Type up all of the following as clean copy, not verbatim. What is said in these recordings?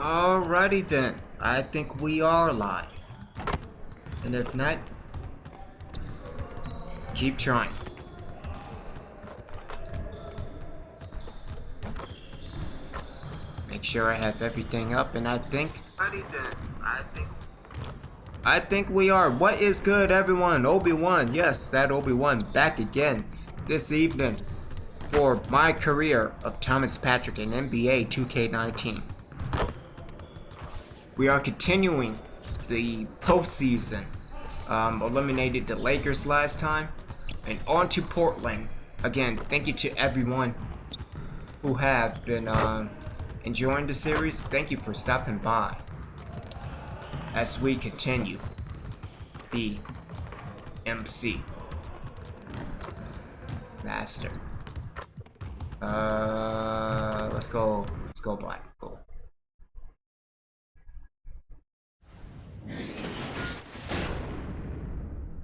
Alrighty then, I think we are live. And if not, keep trying. Make sure I have everything up, and I think... Alrighty then, I think we are. What is good, everyone? Obi-Wan, yes, that Obi-Wan, back again this evening for my career of Thomas Patrick in NBA 2K19. We are continuing the postseason. Eliminated the Lakers last time, and on to Portland. Again, thank you to everyone who have been enjoying the series. Thank you for stopping by as we continue the MC Master. Let's go black. Cool.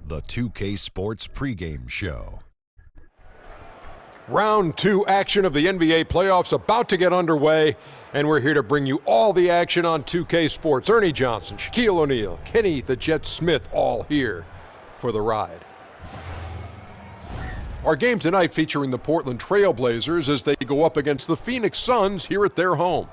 The 2K Sports pregame show. Round 2 action of the NBA playoffs about to get underway, and we're here to bring you all the action on 2K Sports. Ernie Johnson, Shaquille O'Neal, Kenny the Jet Smith, all here for the ride. Our game tonight featuring the Portland Trail Blazers as they go up against the Phoenix Suns here at their home.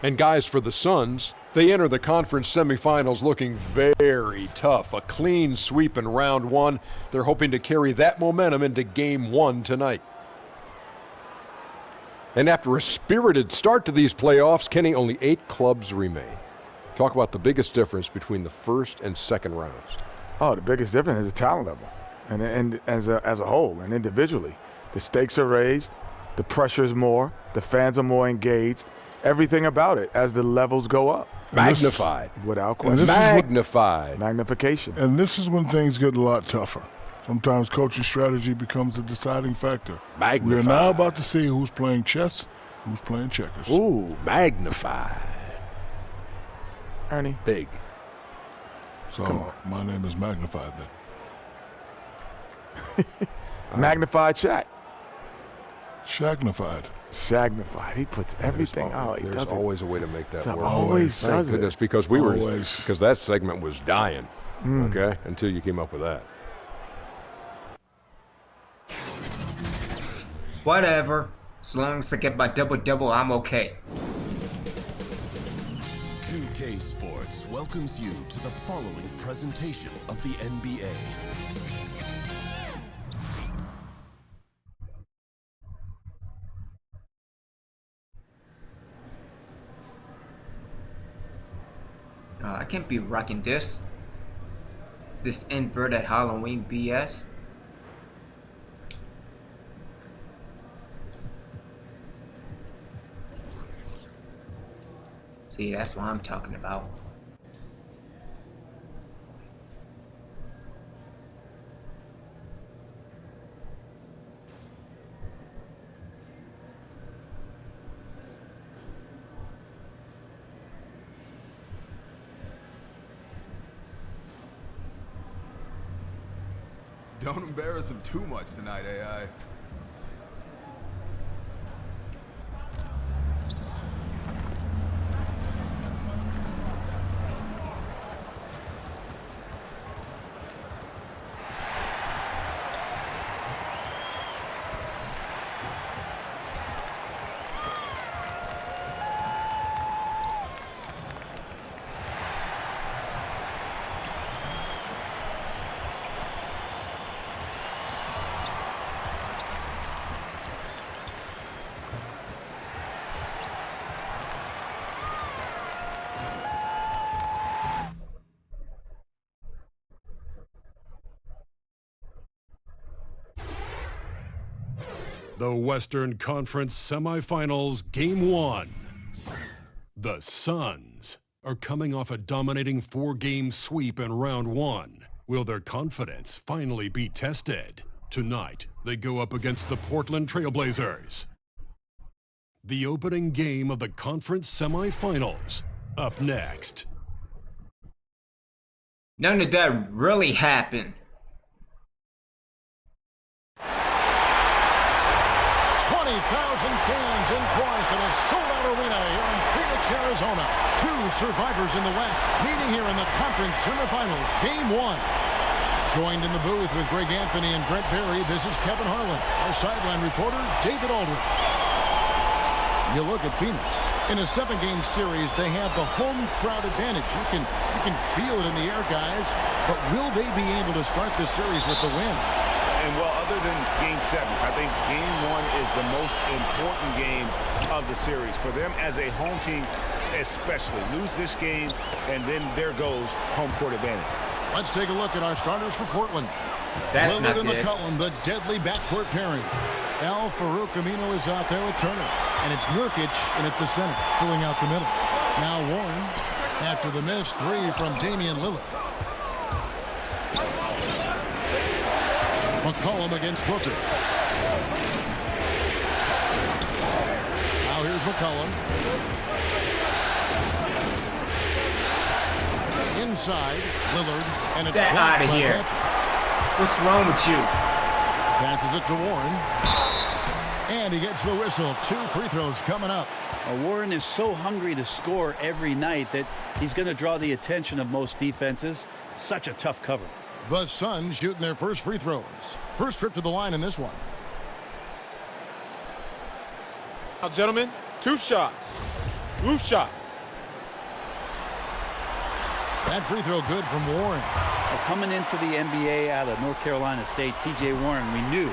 And guys, for the Suns, they enter the conference semifinals looking very tough. A clean sweep in round 1. They're hoping to carry that momentum into game 1 tonight. And after a spirited start to these playoffs, Kenny, only 8 clubs remain. Talk about the biggest difference between the first and second rounds. Oh, the biggest difference is the talent level, and as a whole and individually. The stakes are raised, the pressure is more, the fans are more engaged. Everything about it as the levels go up. Magnified. Without question. Magnified. Magnification. And this is when things get a lot tougher. Sometimes coaching strategy becomes a deciding factor. Magnified. We're now about to see who's playing chess, who's playing checkers. Ooh, magnified. Ernie. Big. So my name is Magnified then. Magnified Shaq. Shagnified. Shagnified. He puts everything out. There's always a way to make that work. Always Thank does goodness, it. because because that segment was dying. Mm. Okay, until you came up with that. Whatever. As long as I get my double-double, I'm okay. 2K Sports welcomes you to the following presentation of the NBA. I can't be rocking this inverted Halloween BS. See, that's what I'm talking about. Don't embarrass him too much tonight, AI. The Western Conference Semifinals, Game 1. The Suns are coming off a dominating 4-game sweep in Round 1. Will their confidence finally be tested? Tonight, they go up against the Portland Trail Blazers. The opening game of the conference semifinals, up next. None of that really happened. 20,000 fans in Quas in a sold-out arena here in Phoenix, Phoenix, Arizona. Two survivors in the West meeting here in the conference semifinals. Game 1. Joined in the booth with Greg Anthony and Brent Barry, this is Kevin Harlan. Our sideline reporter, David Aldridge. You look at Phoenix. In a 7-game series, they have the home crowd advantage. You can feel it in the air, guys. But will they be able to start this series with the win? And, well, other than Game 7, I think Game 1 is the most important game of the series. For them as a home team, especially. Lose this game, and then there goes home court advantage. Let's take a look at our starters for Portland. That's Lillard not and good. McCollum, the deadly backcourt pairing. Al Farouk Amino is out there with Turner. And it's Nurkic in at the center, filling out the middle. Now Warren, after the miss 3 from Damian Lillard. McCollum against Booker. Now here's McCollum. Inside, Lillard, and it's Get blocked out of by here. Patrick. What's wrong with you? Passes it to Warren. And he gets the whistle. 2 free throws coming up. Warren is so hungry to score every night that he's going to draw the attention of most defenses. Such a tough cover. The Suns shooting their first free throws. First trip to the line in this one. Now, gentlemen, 2 shots. 2 shots. That free throw good from Warren. Well, coming into the NBA out of North Carolina State, T.J. Warren, we knew,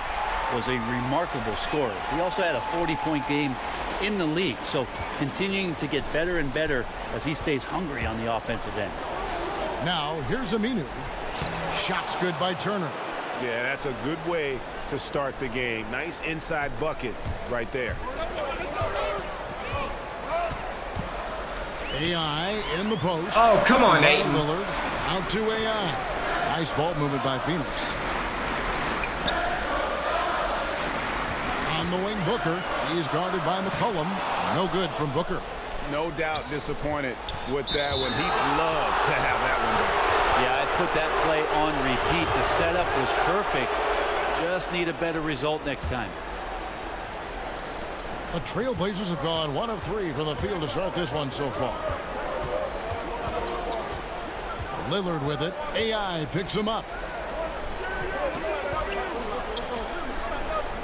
was a remarkable scorer. He also had a 40-point game in the league, so continuing to get better and better as he stays hungry on the offensive end. Now, here's Aminu. Shots good by Turner. Yeah, that's a good way to start the game. Nice inside bucket right there. AI in the post. Oh, come on, Ayton. Lillard out to AI. Nice ball movement by Phoenix. On the wing, Booker. He's guarded by McCollum. No good from Booker. No doubt disappointed with that one. He'd love to have that one there. Yeah, I'd put that play on repeat. The setup was perfect. Just need a better result next time. The Trailblazers have gone 1 of 3 from the field to start this one so far. Lillard with it. AI picks him up.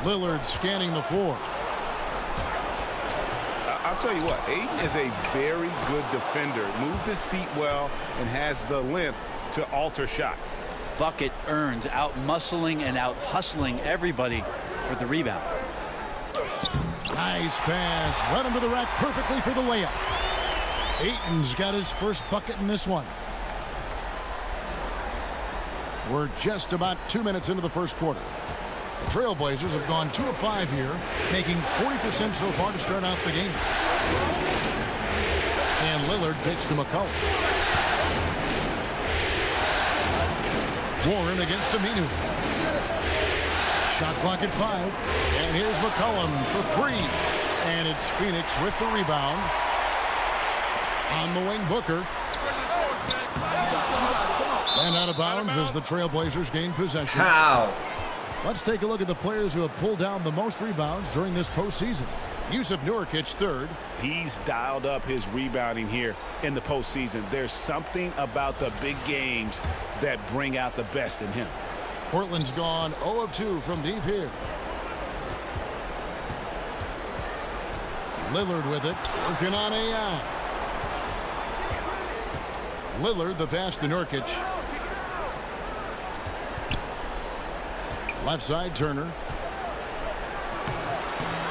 Lillard scanning the floor. I'll tell you what, Ayton is a very good defender. Moves his feet well and has the length to alter shots. Bucket earned, out-muscling and out-hustling everybody for the rebound. Nice pass. Led him to the rack perfectly for the layup. Ayton's got his first bucket in this one. We're just about 2 minutes into the first quarter. The Trailblazers have gone 2 of 5 here, making 40% so far to start out the game. And Lillard kicks to McCollum. Warren against Aminu. Shot clock at 5. And here's McCollum for 3. And it's Phoenix with the rebound. On the wing, Booker. And out of bounds as the Trailblazers gain possession. How? Let's take a look at the players who have pulled down the most rebounds during this postseason. Yusuf Nurkic, third. He's dialed up his rebounding here in the postseason. There's something about the big games that bring out the best in him. Portland's gone 0 of 2 from deep here. Lillard with it, working on AI. Lillard, the pass to Nurkic. Left side, Turner.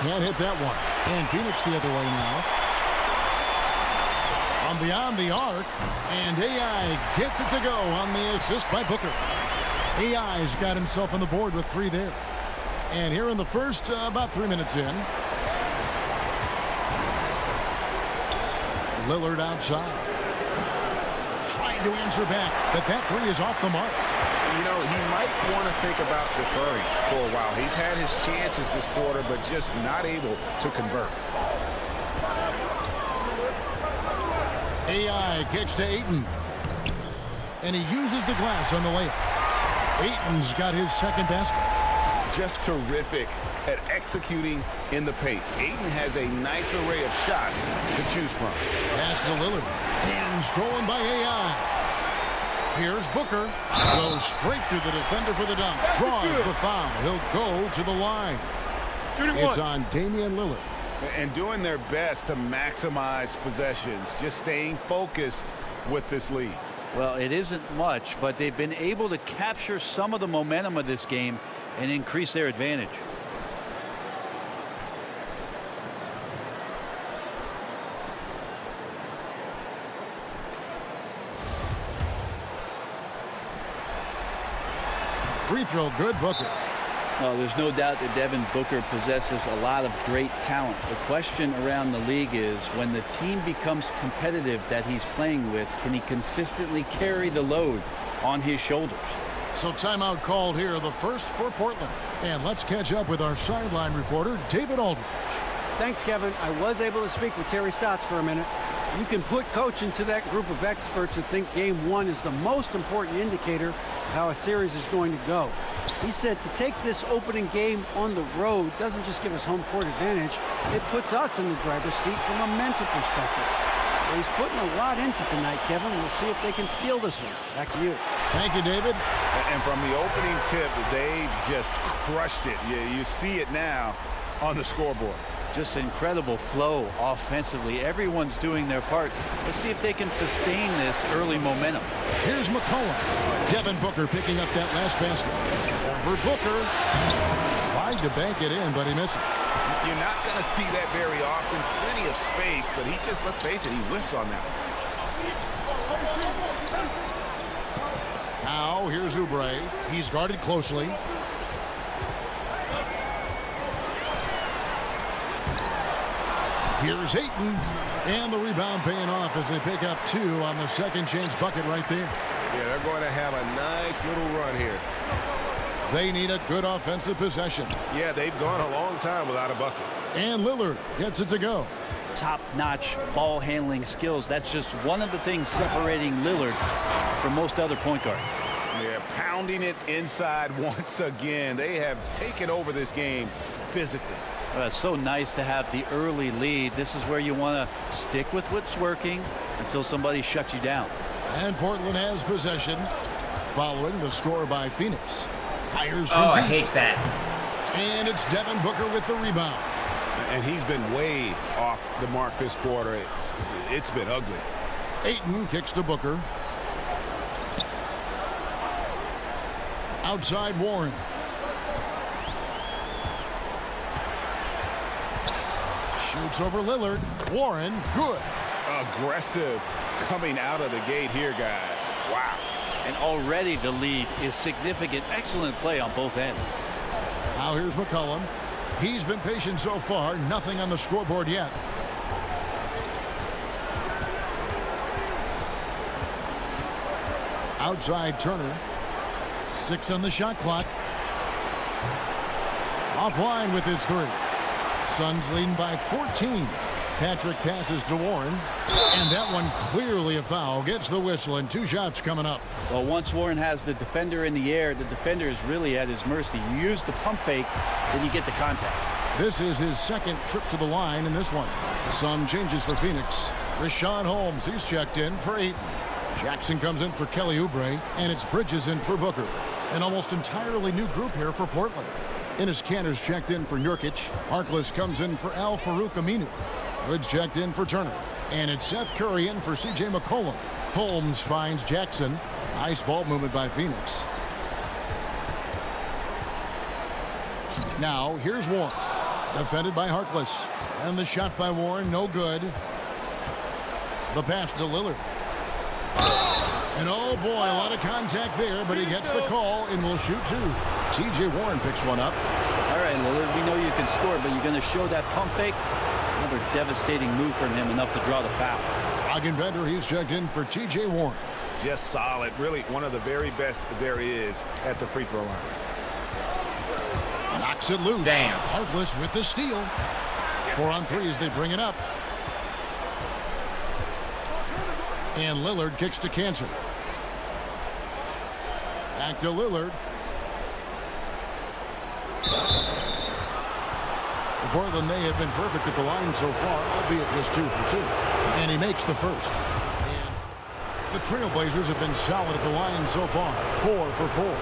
Can't hit that one. And Phoenix the other way now. From beyond the arc. And AI gets it to go on the assist by Booker. AI's got himself on the board with 3 there. And here in the first, about 3 minutes in. Lillard outside. Trying to answer back, but that 3 is off the mark. You know, he might want to think about deferring for a while. He's had his chances this quarter, but just not able to convert. AI kicks to Ayton. And he uses the glass on the layup. Ayton's got his second basket. just terrific at executing in the paint. Ayton has a nice array of shots to choose from. Pass to Lillard. And stolen by AI. Here's Booker. Goes straight through the defender for the dunk. Draws the foul. He'll go to the line. It's on Damian Lillard. And doing their best to maximize possessions. Just staying focused with this lead. Well, it isn't much, but they've been able to capture some of the momentum of this game and increase their advantage. Free throw good, Booker. Well, there's no doubt that Devin Booker possesses a lot of great talent. The question around the league is, when the team becomes competitive that he's playing with, can he consistently carry the load on his shoulders? So timeout called here, the first for Portland. And let's catch up with our sideline reporter, David Aldridge. Thanks, Kevin. I was able to speak with Terry Stotts for a minute. You can put coach into that group of experts who think game one is the most important indicator of how a series is going to go. He said to take this opening game on the road doesn't just give us home court advantage, it puts us in the driver's seat from a mental perspective. Well, he's putting a lot into tonight, Kevin. We'll see if they can steal this one. Back to you. Thank you, David. And from the opening tip, they just crushed it. You see it now on the scoreboard. Just incredible flow offensively. Everyone's doing their part. Let's see if they can sustain this early momentum. Here's McCollum. Devin Booker picking up that last basket. Over Booker. Tried to bank it in, but he misses. You're not going to see that very often. Plenty of space, but he just, let's face it, he whiffs on that one. Now, here's Oubre. He's guarded closely. Here's Ayton, and the rebound paying off as they pick up 2 on the second chance bucket right there. Yeah, they're going to have a nice little run here. They need a good offensive possession. Yeah, they've gone a long time without a bucket. And Lillard gets it to go. Top-notch ball handling skills. That's just one of the things separating Lillard from most other point guards. Yeah, pounding it inside once again. They have taken over this game physically. Well, it's so nice to have the early lead. This is where you want to stick with what's working until somebody shuts you down. And Portland has possession following the score by Phoenix. Fires from deep. I hate that. And it's Devin Booker with the rebound. And he's been way off the mark this quarter. It's been ugly. Ayton kicks to Booker. Outside Warren. Shoots over Lillard. Warren, good. Aggressive coming out of the gate here, guys. Wow. And already the lead is significant. Excellent play on both ends. Now here's McCollum. He's been patient so far. Nothing on the scoreboard yet. Outside Turner. 6 on the shot clock. Offline with his 3. Suns leading by 14. Patrick passes to Warren. And that one clearly a foul. Gets the whistle and 2 shots coming up. Well, once Warren has the defender in the air, the defender is really at his mercy. You use the pump fake, then you get the contact. This is his second trip to the line in this one. Some changes for Phoenix. Richaun Holmes, he's checked in for Ayton. Jackson comes in for Kelly Oubre, and it's Bridges in for Booker. An almost entirely new group here for Portland. Enes Kanter's checked in for Nurkic. Harkless comes in for Al-Farouq Aminu. Hood's checked in for Turner. And it's Seth Curry in for C.J. McCollum. Holmes finds Jackson. Nice ball movement by Phoenix. Now, here's Warren. Defended by Harkless. And the shot by Warren, no good. The pass to Lillard. And oh boy, a lot of contact there, but he gets the call and will shoot 2. T.J. Warren picks one up. All right, Lillard, we know you can score, but you're going to show that pump fake? Another devastating move from him, enough to draw the foul. Dragan Bender, he's checked in for T.J. Warren. Just solid. Really one of the very best there is at the free throw line. Knocks it loose. Damn. Harkless with the steal. 4 on 3 as they bring it up. And Lillard kicks to Kanter. Back to Lillard. Portland, they have been perfect at the line so far, albeit just 2 for 2. And he makes the first. And the Trailblazers have been solid at the line so far, 4 for 4.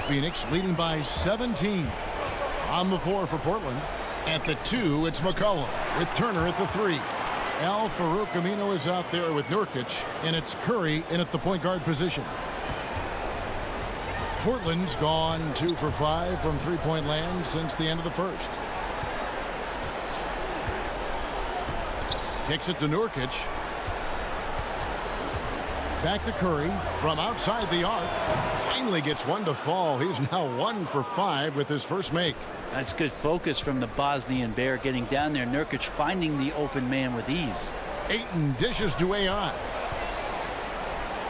Phoenix leading by 17. On the floor for Portland. At the 2, it's McCollum with Turner at the 3. Al-Farouq Aminu is out there with Nurkic, and it's Curry in at the point guard position. Portland's gone 2 for 5 from three-point land since the end of the first. Kicks it to Nurkic. Back to Curry from outside the arc. Finally gets one to fall. He's now 1 for 5 with his first make. That's good focus from the Bosnian Bear getting down there. Nurkic finding the open man with ease. Ayton dishes to AI.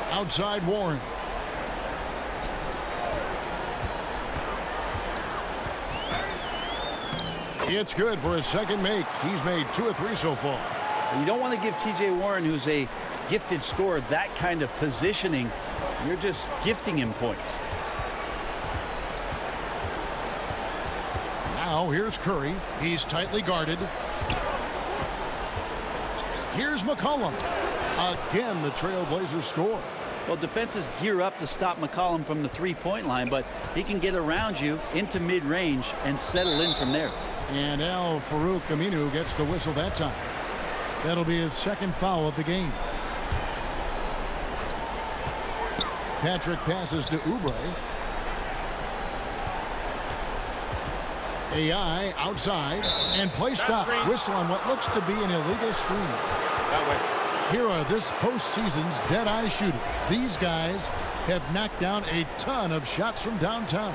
Outside Warren. It's good for his second make. He's made 2 of 3 so far. You don't want to give T.J. Warren, who's a gifted scorer, that kind of positioning. You're just gifting him points. Now here's Curry. He's tightly guarded. Here's McCollum. Again, the Trailblazers score. Well, defenses gear up to stop McCollum from the three-point line, but he can get around you into mid-range and settle in from there. And Al-Farouq Aminu gets the whistle that time. That'll be his second foul of the game. Patrick passes to Oubre. AI outside, and play stops. Whistle on what looks to be an illegal screen. That way. Here are this postseason's dead-eye shooters. These guys have knocked down a ton of shots from downtown.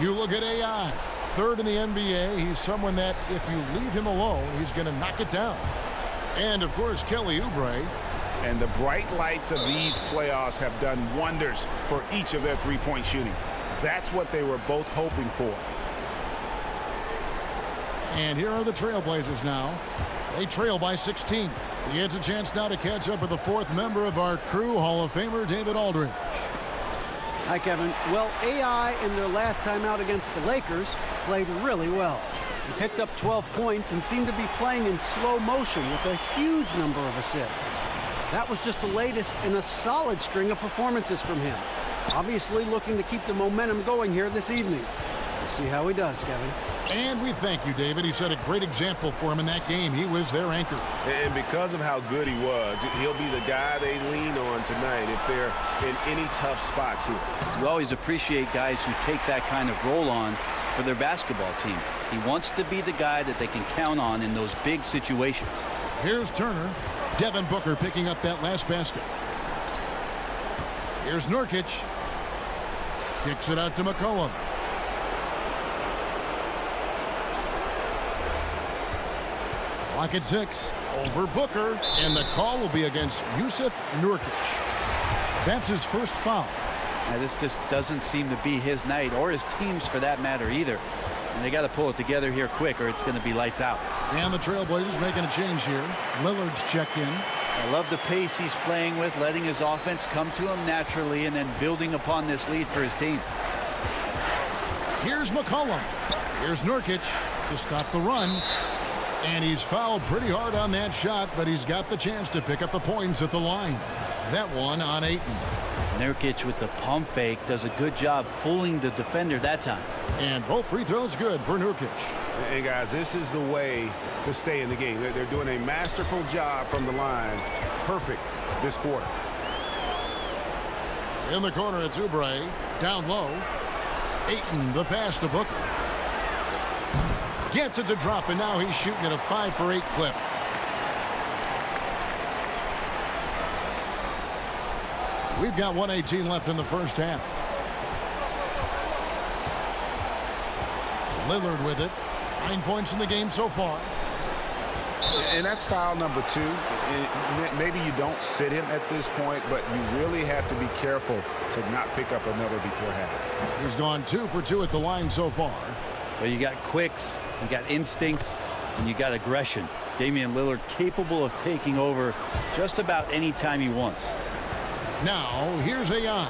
You look at AI, third in the NBA. He's someone that if you leave him alone, he's going to knock it down. And, of course, Kelly Oubre. And the bright lights of these playoffs have done wonders for each of their three-point shooting. That's what they were both hoping for. And here are the Trailblazers now. They trail by 16. He gets a chance now to catch up with the fourth member of our crew, Hall of Famer David Aldridge. Hi, Kevin. Well, AI in their last time out against the Lakers played really well. He picked up 12 points and seemed to be playing in slow motion with a huge number of assists. That was just the latest in a solid string of performances from him. Obviously looking to keep the momentum going here this evening. We'll see how he does, Kevin. And we thank you, David. He set a great example for him in that game. He was their anchor. And because of how good he was, he'll be the guy they lean on tonight if they're in any tough spots here. You always appreciate guys who take that kind of role on for their basketball team. He wants to be the guy that they can count on in those big situations. Here's Turner. Devin Booker picking up that last basket. Here's Nurkic. Kicks it out to McCollum. Clock at 6. Over Booker. And the call will be against Jusuf Nurkic. That's his first foul. This just doesn't seem to be his night, or his team's for that matter either. And they got to pull it together here quick, or it's going to be lights out. And the Trailblazers making a change here. Lillard's checked in. I love the pace he's playing with, letting his offense come to him naturally and then building upon this lead for his team. Here's McCollum. Here's Nurkic to stop the run. And he's fouled pretty hard on that shot, but he's got the chance to pick up the points at the line. That one on Ayton. Nurkic with the pump fake does a good job fooling the defender that time. And both free throws good for Nurkic. And guys, this is the way to stay in the game. They're doing a masterful job from the line. Perfect this quarter. In the corner, it's Oubre. Down low. Ayton, the pass to Booker. Gets it to drop, and now he's shooting at a 5-for-8 clip. We've got 1:18 left in the first half. Lillard with it. 9 points in the game so far. And that's foul number 2. And maybe you don't sit him at this point, but you really have to be careful to not pick up another before half. He's gone 2 for 2 at the line so far. Well, you got quicks, you got instincts, and you got aggression. Damian Lillard capable of taking over just about any time he wants. Now, here's AI.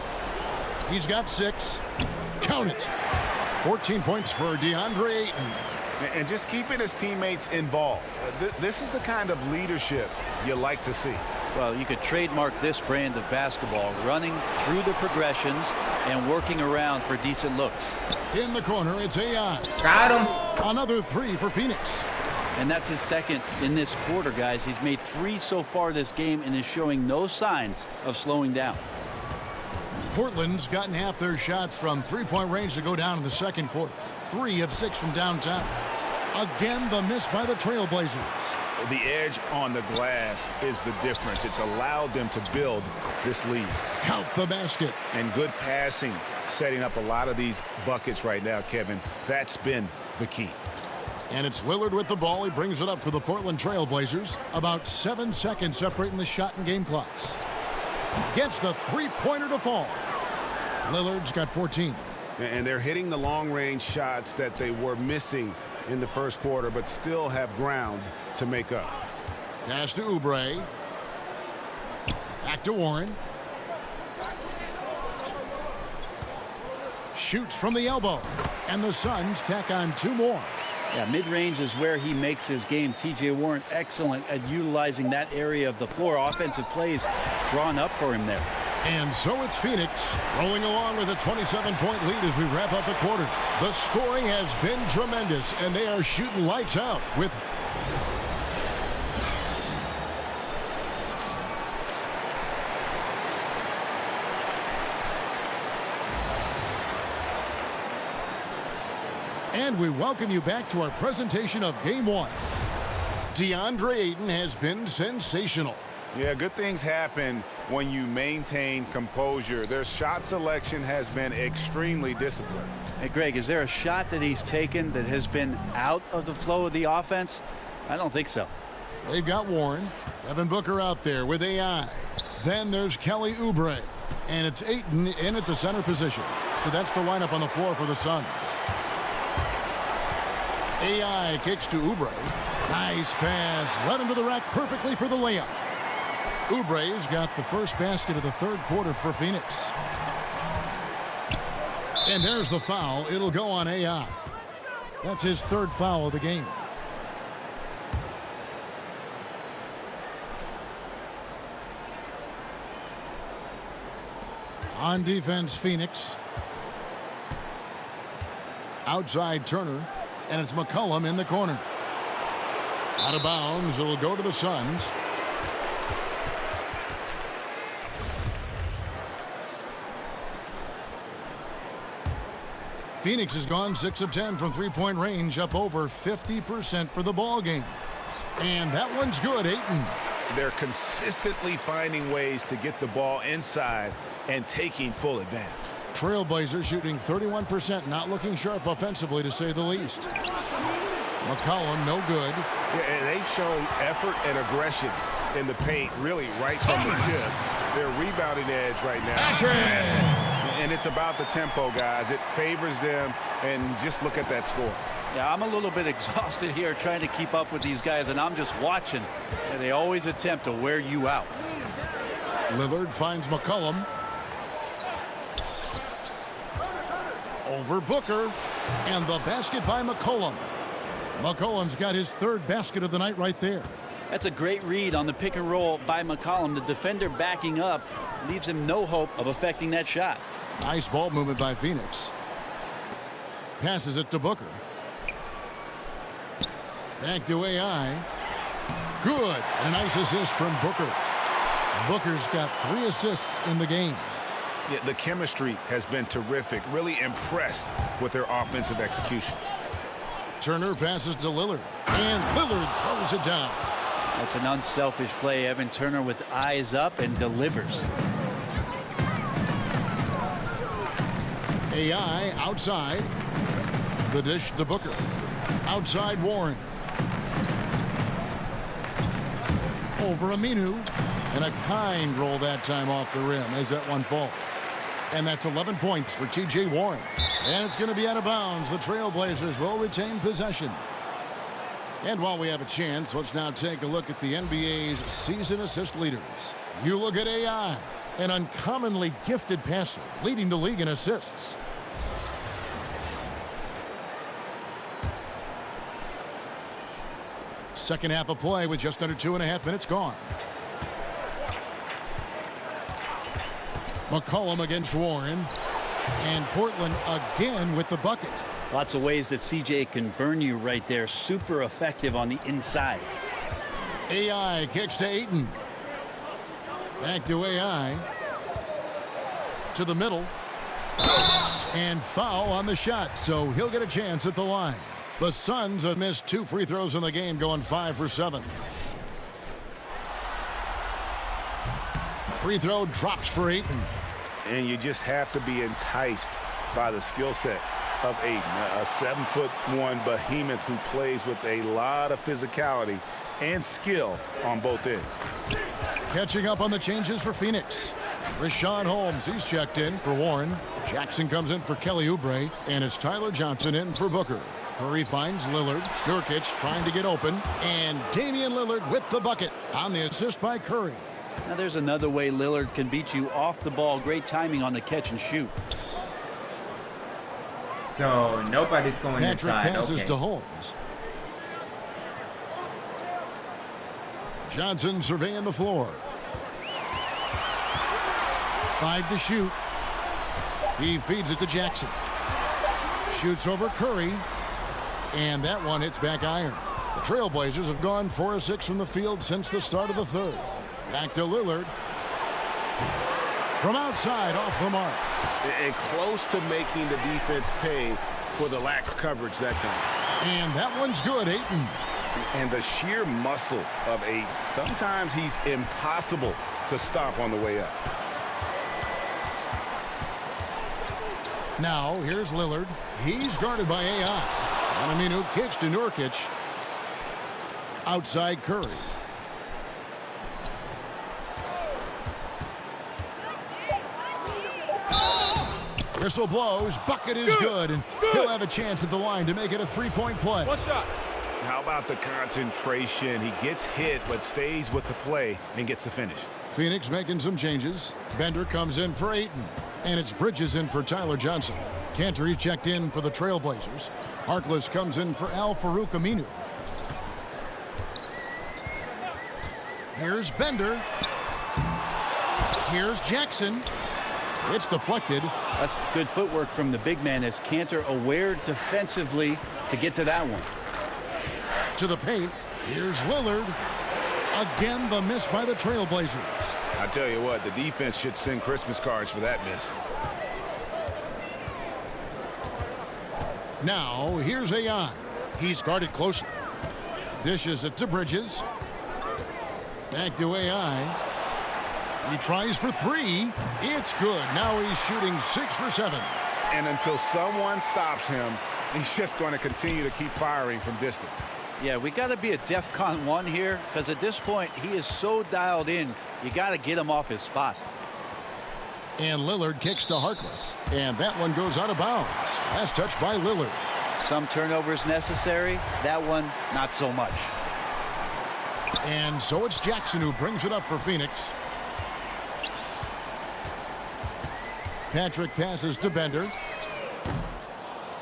He's got 6. Count it. 14 points for DeAndre Ayton. And just keeping his teammates involved. This is the kind of leadership you like to see. Well, you could trademark this brand of basketball, running through the progressions and working around for decent looks. In the corner, it's AI. Got him. Another 3 for Phoenix. And that's his second in this quarter, guys. He's made 3 so far this game and is showing no signs of slowing down. Portland's gotten half their shots from three-point range to go down in the second quarter. 3 of 6 from downtown. Again, the miss by the Trailblazers. The edge on the glass is the difference. It's allowed them to build this lead. Count the basket. And good passing, setting up a lot of these buckets right now, Kevin. That's been the key. And it's Lillard with the ball. He brings it up for the Portland Trailblazers. About 7 seconds separating the shot and game clocks. Gets the three-pointer to fall. Lillard's got 14. And they're hitting the long-range shots that they were missing in the first quarter, but still have ground to make up. Pass to Oubre. Back to Warren. Shoots from the elbow. And the Suns tack on 2 more. Yeah, mid-range is where he makes his game. T.J. Warren excellent at utilizing that area of the floor. Offensive plays drawn up for him there. And so it's Phoenix rolling along with a 27-point lead as we wrap up the quarter. The scoring has been tremendous, and they are shooting lights out with... And we welcome you back to our presentation of Game 1. DeAndre Ayton has been sensational. Yeah, good things happen when you maintain composure. Their shot selection has been extremely disciplined. Hey, Greg, is there a shot that he's taken that has been out of the flow of the offense? I don't think so. They've got Warren. Devin Booker out there with AI. Then there's Kelly Oubre. And it's Ayton in at the center position. So that's the lineup on the floor for the Suns. AI kicks to Oubre. Nice pass. Led him to the rack perfectly for the layup. Oubre's got the first basket of the third quarter for Phoenix. And there's the foul. It'll go on AI. That's his 3rd foul of the game. On defense, Phoenix. Outside Turner. And it's McCollum in the corner. Out of bounds. It'll go to the Suns. Phoenix has gone 6 of 10 from three-point range, up over 50% for the ball game. And that one's good, Ayton. They're consistently finding ways to get the ball inside and taking full advantage. Trailblazers shooting 31%, not looking sharp offensively, to say the least. McCollum, no good. Yeah, and they've shown effort and aggression in the paint, really right from the tip. Their rebounding edge right now. And it's about the tempo, guys. It favors them, and just look at that score. Yeah, I'm a little bit exhausted here trying to keep up with these guys, and I'm just watching. And they always attempt to wear you out. Lillard finds McCollum. Over Booker. And the basket by McCollum. McCollum's got his 3rd basket of the night right there. That's a great read on the pick and roll by McCollum. The defender backing up leaves him no hope of affecting that shot. Nice ball movement by Phoenix. Passes it to Booker. Back to AI. Good. And a nice assist from Booker. Booker's got 3 assists in the game. Yeah, the chemistry has been terrific. Really impressed with their offensive execution. Turner passes to Lillard. And Lillard throws it down. That's an unselfish play. Evan Turner with eyes up and delivers. AI outside. The dish to Booker. Outside Warren. Over Aminu. And a kind roll that time off the rim as that one falls. And that's 11 points for T.J. Warren. And it's going to be out of bounds. The Trailblazers will retain possession. And while we have a chance, let's now take a look at the NBA's season assist leaders. You look at AI, an uncommonly gifted passer, leading the league in assists. Second half of play with just under 2.5 minutes gone. McCollum against Warren. And Portland again with the bucket. Lots of ways that CJ can burn you right there. Super effective on the inside. AI kicks to Ayton. Back to AI. To the middle. And foul on the shot, so he'll get a chance at the line. The Suns have missed 2 free throws in the game, going 5 for 7. Free throw drops for Ayton. And you just have to be enticed by the skill set of Ayton, a 7'1" behemoth who plays with a lot of physicality and skill on both ends. Catching up on the changes for Phoenix. Richaun Holmes, he's checked in for Warren. Jackson comes in for Kelly Oubre, and it's Tyler Johnson in for Booker. Curry finds Lillard. Nurkic trying to get open, and Damian Lillard with the bucket on the assist by Curry. Now there's another way Lillard can beat you off the ball. Great timing on the catch and shoot. So nobody's going Patrick inside. passes Okay. to Holmes. Johnson surveying the floor. 5 to shoot. He feeds it to Jackson. Shoots over Curry. And that one hits back iron. The Trailblazers have gone 4 of 6 from the field since the start of the third. Back to Lillard. From outside, off the mark. And close to making the defense pay for the lax coverage that time. And that one's good, Ayton. And the sheer muscle of Ayton. Sometimes he's impossible to stop on the way up. Now, here's Lillard. He's guarded by AI. Anaminu kicks to Nurkic. Outside Curry. Whistle blows. Bucket is good. And he'll have a chance at the line to make it a 3-point play. One shot. How about the concentration? He gets hit, but stays with the play and gets the finish. Phoenix making some changes. Bender comes in for Ayton. And it's Bridges in for Tyler Johnson. Cantor, he's checked in for the Trailblazers. Harkless comes in for Al-Farouq Aminu. Here's Bender. Here's Jackson. It's deflected. That's good footwork from the big man as Cantor aware defensively to get to that one. To the paint. Here's Lillard. Again, the miss by the Trailblazers. I tell you what, the defense should send Christmas cards for that miss. Now, here's AI. He's guarded closely. Dishes it to Bridges. Back to AI. He tries for 3. It's good. Now he's shooting 6 for 7. And until someone stops him, he's just going to continue to keep firing from distance. Yeah, we got to be a DEFCON 1 here because at this point, he is so dialed in, you got to get him off his spots. And Lillard kicks to Harkless. And that one goes out of bounds. Last touch by Lillard. Some turnovers necessary. That one, not so much. And so it's Jackson who brings it up for Phoenix. Patrick passes to Bender.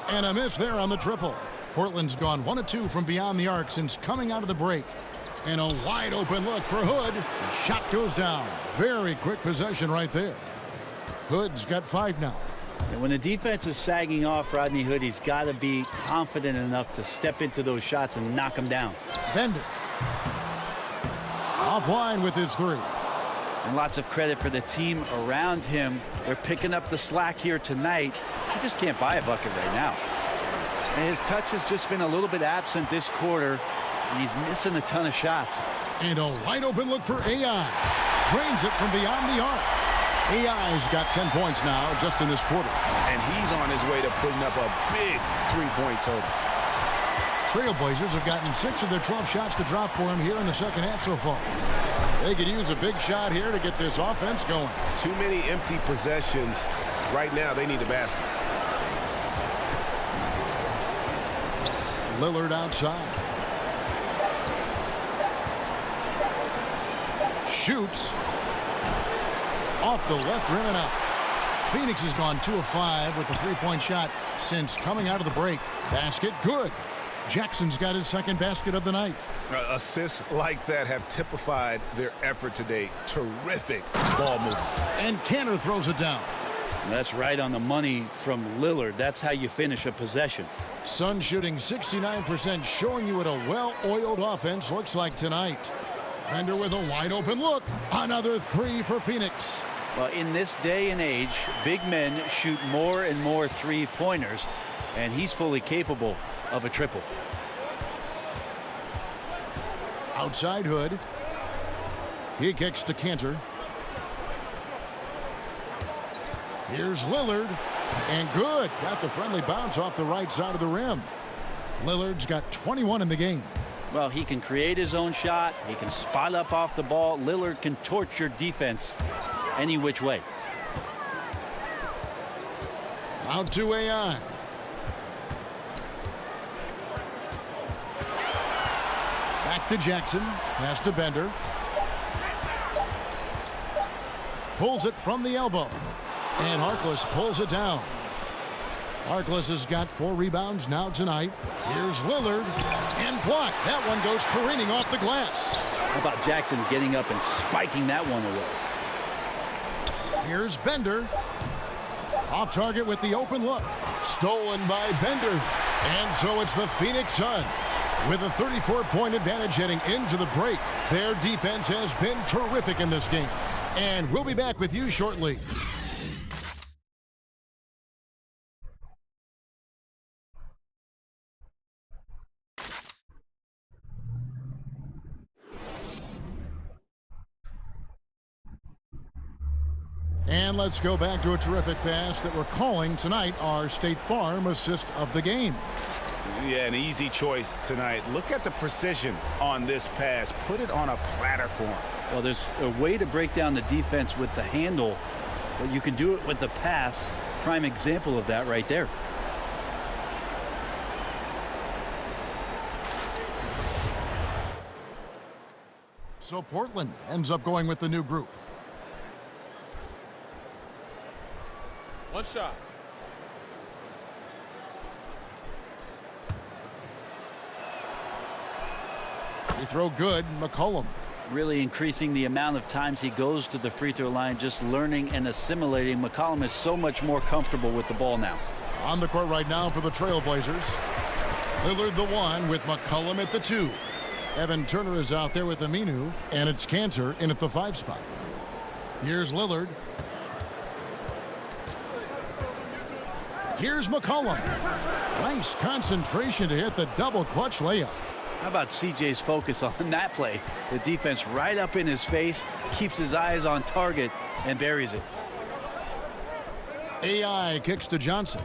And a miss there on the triple. Portland's gone 1 of 2 from beyond the arc since coming out of the break. And a wide open look for Hood. The shot goes down. Very quick possession right there. Hood's got 5 now. And when the defense is sagging off Rodney Hood, he's got to be confident enough to step into those shots and knock them down. Bender. Offline with his 3. And lots of credit for the team around him. They're picking up the slack here tonight. He just can't buy a bucket right now. And his touch has just been a little bit absent this quarter, and he's missing a ton of shots. And a wide open look for AI. Drains it from beyond the arc. AI's got 10 points now just in this quarter. And he's on his way to putting up a big 3-point total. Trailblazers have gotten 6 of their 12 shots to drop for him here in the second half so far. They could use a big shot here to get this offense going. Too many empty possessions Right now, they need the basket. Lillard outside. Shoots. Off the left rim and out. Phoenix has gone 2 of 5 with the three-point shot since coming out of the break. Basket good. Jackson's got his second basket of the night. Assists like that have typified their effort today. Terrific ball movement. And Cantor throws it down. And that's right on the money from Lillard. That's how you finish a possession. Suns shooting 69%, showing you what a well-oiled offense looks like tonight. Bender with a wide-open look. Another 3 for Phoenix. Well, in this day and age, big men shoot more and more three-pointers, and he's fully capable of a triple. Outside Hood. He kicks to Cantor. Here's Lillard. And good. Got the friendly bounce off the right side of the rim. Lillard's got 21 in the game. Well, he can create his own shot. He can spot up off the ball. Lillard can torch your defense any which way. Out to AI. Back to Jackson. Pass to Bender. Pulls it from the elbow. And Harkless pulls it down. Harkless has got 4 rebounds now tonight. Here's Lillard. And blocked. That one goes careening off the glass. How about Jackson getting up and spiking that one away? Here's Bender. Off target with the open look. Stolen by Bender. And so it's the Phoenix Suns with a 34-point advantage heading into the break. Their defense has been terrific in this game. And we'll be back with you shortly. And let's go back to a terrific pass that we're calling tonight our State Farm assist of the game. Yeah, an easy choice tonight. Look at the precision on this pass. Put it on a platter for him. Well, there's a way to break down the defense with the handle, but you can do it with the pass. Prime example of that right there. So Portland ends up going with the new group. One shot. Free throw good. McCollum. Really increasing the amount of times he goes to the free throw line, just learning and assimilating. McCollum is so much more comfortable with the ball now. On the court right now for the Trailblazers. Lillard the 1 with McCollum at the 2. Evan Turner is out there with Aminu, and it's Cantor in at the 5 spot. Here's Lillard. Here's McCollum. Nice concentration to hit the double clutch layup. How about CJ's focus on that play? The defense right up in his face, keeps his eyes on target, and buries it. AI kicks to Johnson.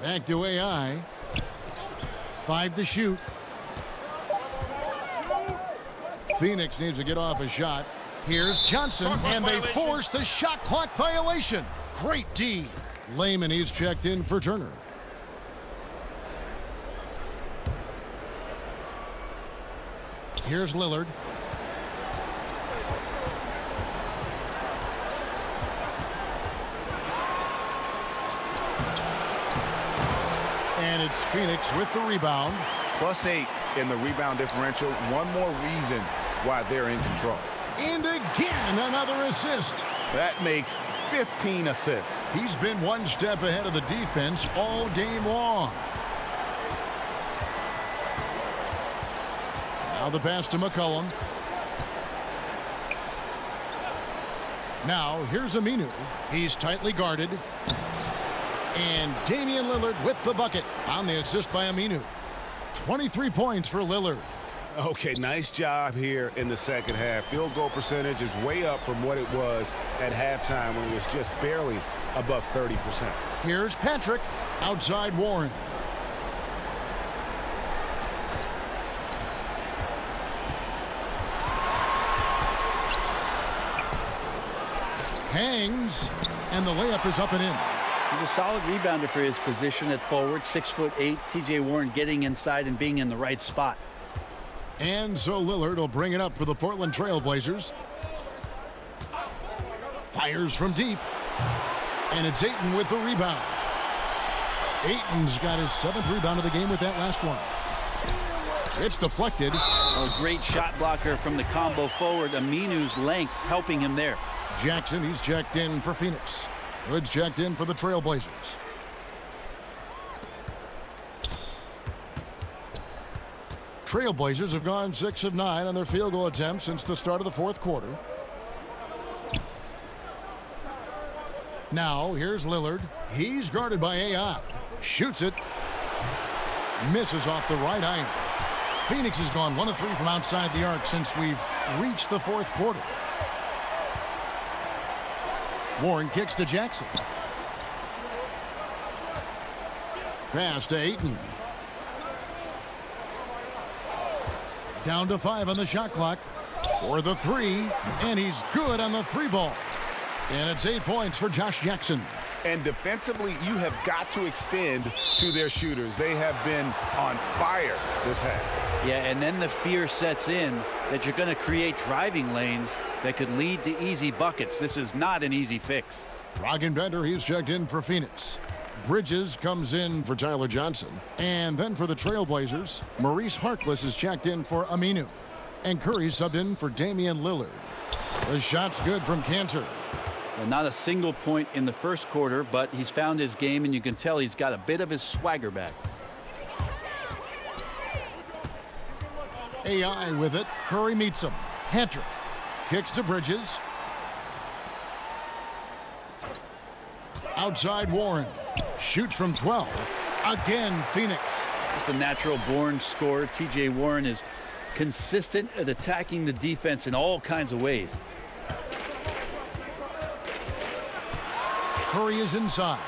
Back to AI. 5 to shoot. Phoenix needs to get off a shot. Here's Johnson, and they force the shot clock violation. Great D. Layman, he's checked in for Turner. Here's Lillard. And it's Phoenix with the rebound. +8 in the rebound differential. One more reason why they're in control. And again, another assist. That makes 15 assists. He's been one step ahead of the defense all game long. Now the pass to McCollum. Now here's Aminu. He's tightly guarded. And Damian Lillard with the bucket on the assist by Aminu. 23 points for Lillard. Okay, nice job here in the second half. Field goal percentage is way up from what it was at halftime when it was just barely above 30%. Here's Patrick. Outside Warren. Hangs, and the layup is up and in. He's a solid rebounder for his position at forward, 6'8". TJ Warren getting inside and being in the right spot. And so Lillard will bring it up for the Portland Trail Blazers. Fires from deep. And it's Ayton with the rebound. Ayton's got his 7th rebound of the game with that last one. It's deflected. A great shot blocker from the combo forward. Aminu's length helping him there. Jackson, he's checked in for Phoenix. Hood's checked in for the Trail Blazers. Trail Blazers have gone 6 of 9 on their field goal attempts since the start of the 4th quarter. Now, here's Lillard. He's guarded by AI. Shoots it. Misses off the right iron. Phoenix has gone 1 of 3 from outside the arc since we've reached the 4th quarter. Warren kicks to Jackson. Pass to Ayton. Down to 5 on the shot clock. For the 3, and he's good on the 3 ball. And it's 8 points for Josh Jackson. And defensively, you have got to extend to their shooters. They have been on fire this half. Yeah, and then the fear sets in that you're going to create driving lanes that could lead to easy buckets. This is not an easy fix. Dragan Bender, he's checked in for Phoenix. Bridges comes in for Tyler Johnson. And then for the Trail Blazers, Maurice Harkless is checked in for Aminu. And Curry subbed in for Damian Lillard. The shot's good from Cantor. Well, not a single point in the first quarter, but he's found his game, and you can tell he's got a bit of his swagger back. AI with it. Curry meets him. Patrick kicks to Bridges. Outside Warren. Shoots from 12. Again, Phoenix. Just a natural-born scorer. TJ Warren is consistent at attacking the defense in all kinds of ways. Curry is inside.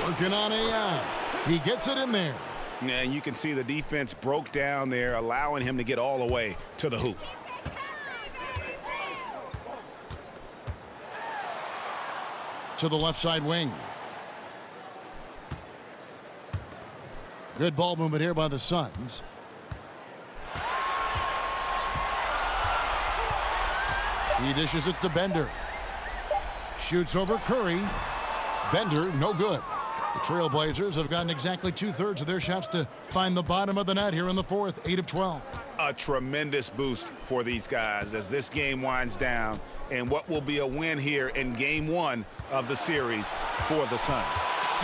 Working on AI. He gets it in there. Yeah, and you can see the defense broke down there, allowing him to get all the way to the hoop. To the left side wing. Good ball movement here by the Suns. He dishes it to Bender. Shoots over Curry. Bender, no good. The Trail Blazers have gotten exactly 2/3 of their shots to find the bottom of the net here in the 4th, 8 of 12. A tremendous boost for these guys as this game winds down, and what will be a win here in game 1 of the series for the Suns.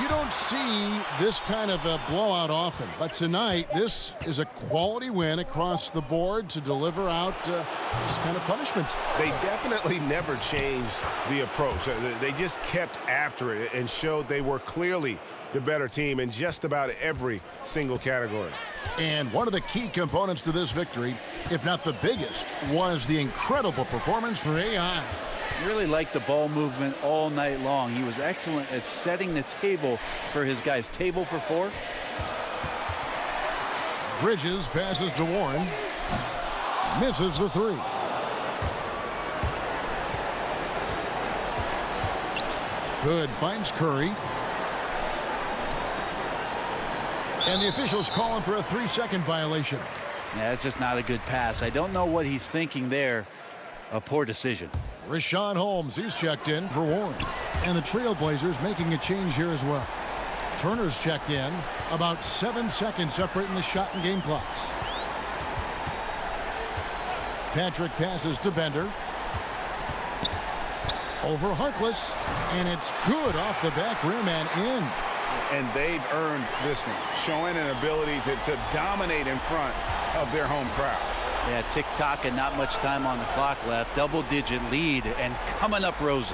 You don't see this kind of a blowout often, but tonight this is a quality win across the board to deliver out this kind of punishment. They definitely never changed the approach. They just kept after it and showed they were clearly the better team in just about every single category. And one of the key components to this victory, if not the biggest, was the incredible performance for AI. Really liked the ball movement all night long. He was excellent at setting the table for his guys. Table for 4. Bridges passes to Warren. Misses the 3. Good finds Curry. And the officials calling for a 3-second violation. Yeah, that's just not a good pass. I don't know what he's thinking there. A poor decision. Richaun Holmes, he's checked in for Warren. And the Trail Blazers making a change here as well. Turner's checked in. About 7 seconds separating the shot and game clocks. Patrick passes to Bender. Over Harkless. And it's good off the back rim and in. And they've earned this one, showing an ability to dominate in front of their home crowd. Yeah, tick-tock and not much time on the clock left. Double-digit lead and coming up roses.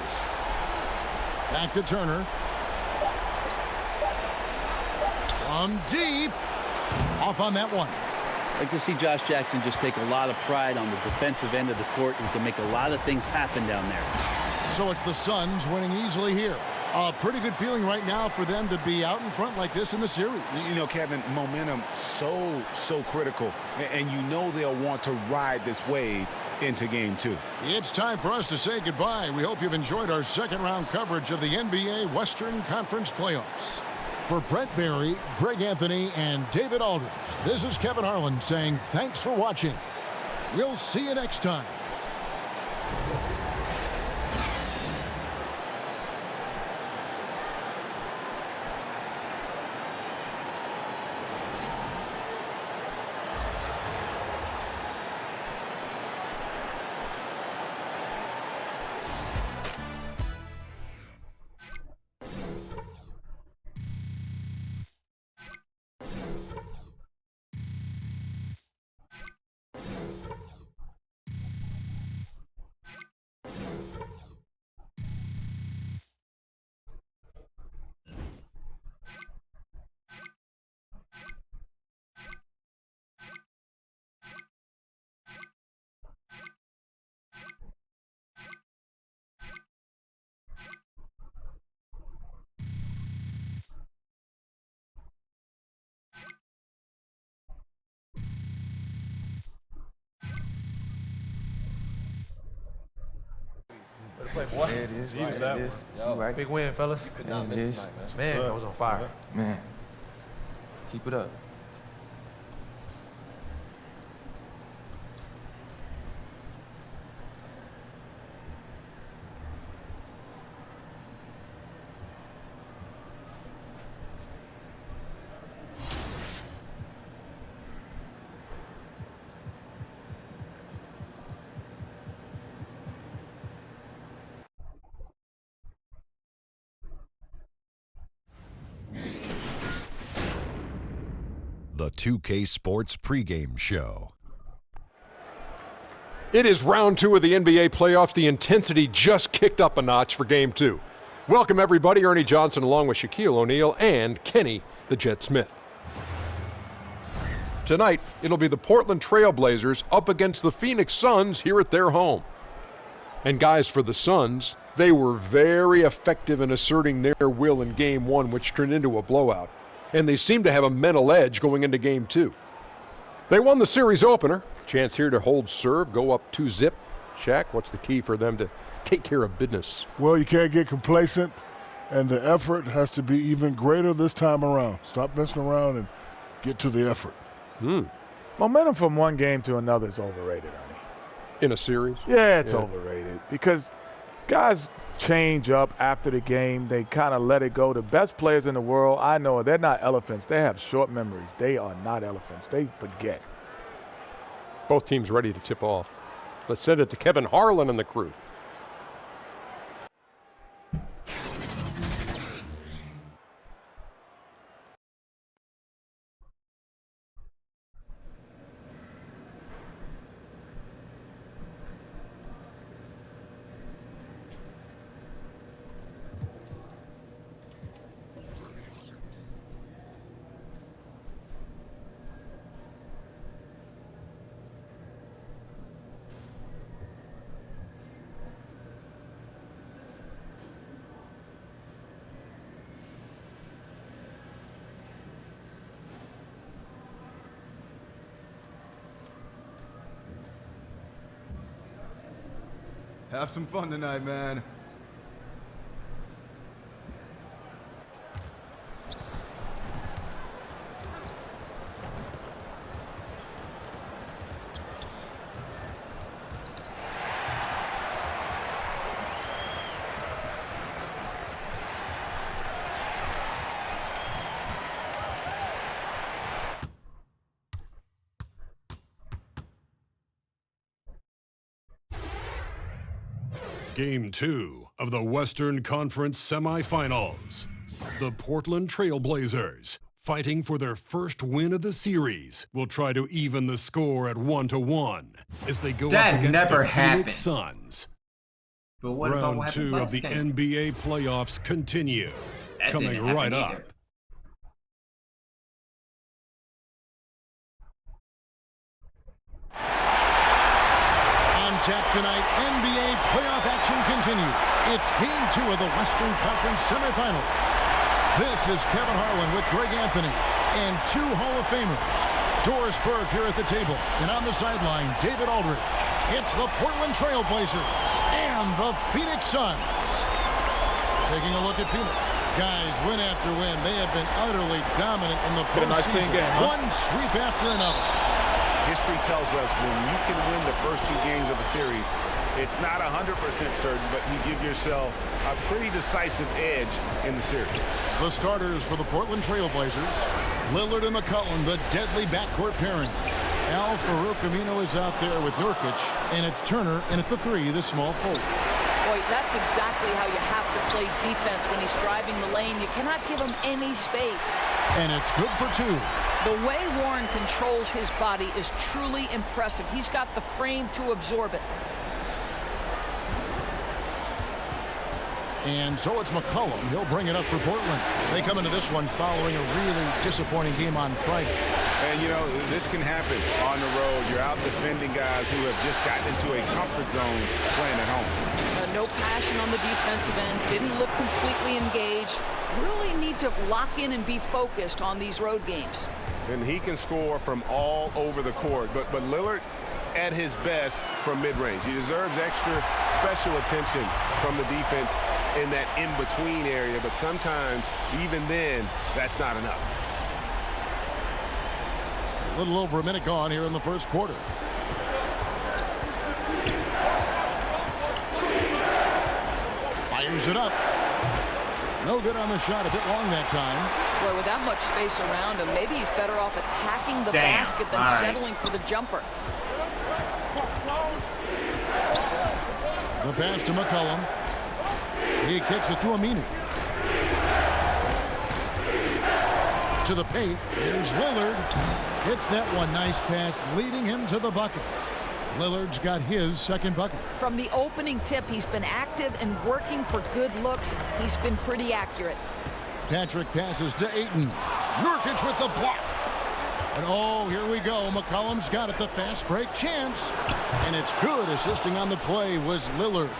Back to Turner. From deep. Off on that one. I'd like to see Josh Jackson just take a lot of pride on the defensive end of the court. He can make a lot of things happen down there. So it's the Suns winning easily here. A pretty good feeling right now for them to be out in front like this in the series. You know, Kevin, momentum so critical. And you know they'll want to ride this wave into Game 2. It's time for us to say goodbye. We hope you've enjoyed our second-round coverage of the NBA Western Conference Playoffs. For Brent Barry, Greg Anthony, and David Aldridge, this is Kevin Harlan saying thanks for watching. We'll see you next time. Play, boy. Yeah, it is. Right. It is. Right. Big win, fellas. Could not miss tonight, man. Man, I was on fire. Man, keep it up. The 2K Sports pregame show. It is round 2 of the NBA playoffs. The intensity just kicked up a notch for Game 2. Welcome, everybody. Ernie Johnson along with Shaquille O'Neal and Kenny the Jet Smith. Tonight, it'll be the Portland Trail Blazers up against the Phoenix Suns here at their home. And guys, for the Suns, they were very effective in asserting their will in Game 1, which turned into a blowout. And they seem to have a mental edge going into Game 2. They won the series opener. Chance here to hold serve, go up 2-0. Shaq, what's the key for them to take care of business? Well, you can't get complacent, and the effort has to be even greater this time around. Stop messing around and get to the effort. Momentum from one game to another is overrated, Ernie. In a series? Yeah, it's overrated because guys change up after the game. They kind of let it go. The best players in the world, I know, they're not elephants. They have short memories. They are not elephants. They forget. Both teams ready to tip off. Let's send it to Kevin Harlan and the crew. Have some fun tonight, man. Game 2 of the Western Conference semifinals. The Portland Trail Blazers, fighting for their first win of the series, will try to even the score at 1-1 as they go up against the Phoenix Suns. But what about what Round 2 of the NBA playoffs continue. Coming right up. Tap tonight, NBA playoff action continues. It's Game 2 of the Western Conference semifinals. This is Kevin Harlan with Greg Anthony and two Hall of Famers, Doris Burke here at the table. And on the sideline, David Aldridge. It's the Portland Trail Blazers and the Phoenix Suns. Taking a look at Phoenix. Guys, win after win, they have been utterly dominant in the postseason. Nice clean game, huh? One sweep after another. History tells us when you can win the first 2 games of a series, it's not 100% certain, but you give yourself a pretty decisive edge in the series. The starters for the Portland Trail Blazers, Lillard and McCollum, the deadly backcourt pairing. Al Farouk Amino is out there with Nurkic, and it's Turner in at the 3, the small forward. Boy, that's exactly how you have to play defense when he's driving the lane. You cannot give him any space. And it's good for 2. The way Warren controls his body is truly impressive. He's got the frame to absorb it. And so it's McCollum. He'll bring it up for Portland. They come into this one following a really disappointing game on Friday. And, you know, this can happen on the road. You're out defending guys who have just gotten into a comfort zone playing at home. No passion on the defensive end. Didn't look completely engaged. Really need to lock in and be focused on these road games. And he can score from all over the court. But Lillard at his best from mid-range. He deserves extra special attention from the defense in that in-between area. But sometimes, even then, that's not enough. A little over a minute gone here in the first quarter. Fires it up. No good on the shot. A bit long that time. Boy, with that much space around him, maybe he's better off attacking the basket than settling for the jumper. The pass to McCollum. He kicks it to Aminu. To the paint. Here's Lillard. Hits that one. Nice pass, leading him to the bucket. Lillard's got his second bucket. From the opening tip, he's been active and working for good looks. He's been pretty accurate. Patrick passes to Ayton. Nurkic with the block. And oh, here we go. McCollum's got it. The fast break chance. And it's good. Assisting on the play was Lillard.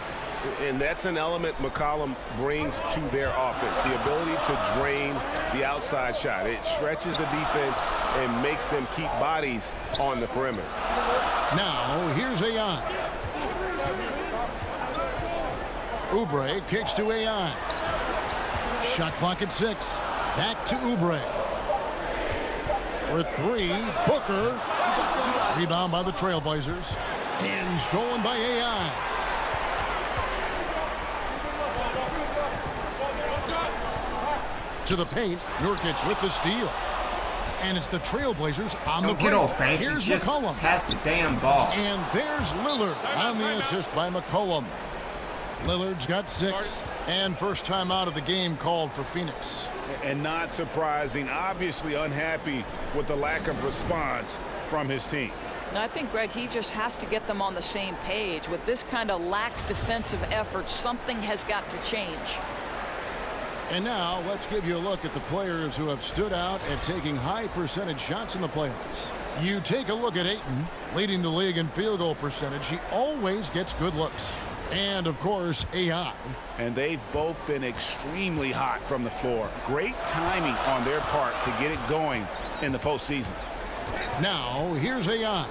And that's an element McCollum brings to their offense. The ability to drain the outside shot. It stretches the defense and makes them keep bodies on the perimeter. Now, here's AI. Oubre kicks to AI. Shot clock at 6. Back to Oubre. For 3, Booker. Rebound by the Trailblazers. And stolen by AI. To the paint, Nurkic with the steal. And it's the Trailblazers on the break. Fancy. Here's just McCollum. pass the damn ball. And there's Lillard on the assist by McCollum. Lillard's got 6. And first time out of the game called for Phoenix. And not surprising, obviously unhappy with the lack of response from his team. I think, Greg, he just has to get them on the same page. With this kind of lax defensive effort, something has got to change. And now let's give you a look at the players who have stood out at taking high percentage shots in the playoffs. You take a look at Ayton, leading the league in field goal percentage. He always gets good looks. And, of course, AI. And they've both been extremely hot from the floor. Great timing on their part to get it going in the postseason. Now, here's AI.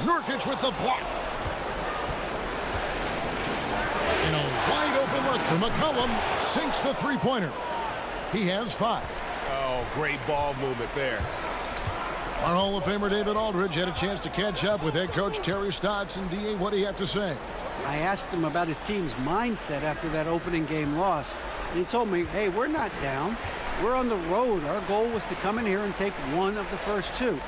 Nurkic with the block. And a wide open look for McCollum. Sinks the three-pointer. He has 5. Oh, great ball movement there. Our Hall of Famer David Aldridge had a chance to catch up with head coach Terry Stotts. And DA, what do you have to say? I asked him about his team's mindset after that opening game loss. And he told me, hey, we're not down. We're on the road. Our goal was to come in here and take one of the first 2. And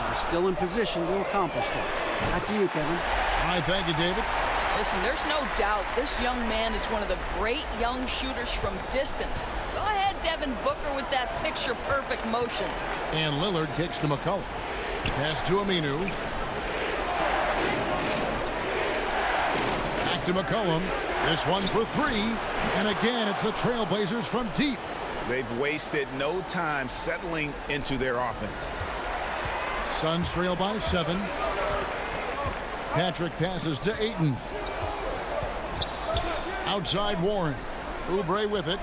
we're still in position to accomplish that. Back to you, Kevin. All right, thank you, David. Listen, there's no doubt this young man is one of the great young shooters from distance. Go ahead, Devin Booker, with that picture-perfect motion. And Lillard kicks to McCollum. Pass to Aminu. Back to McCollum. This one for 3. And again, it's the Trailblazers from deep. They've wasted no time settling into their offense. Suns trail by 7. Patrick passes to Ayton. Outside Warren. Oubre with it.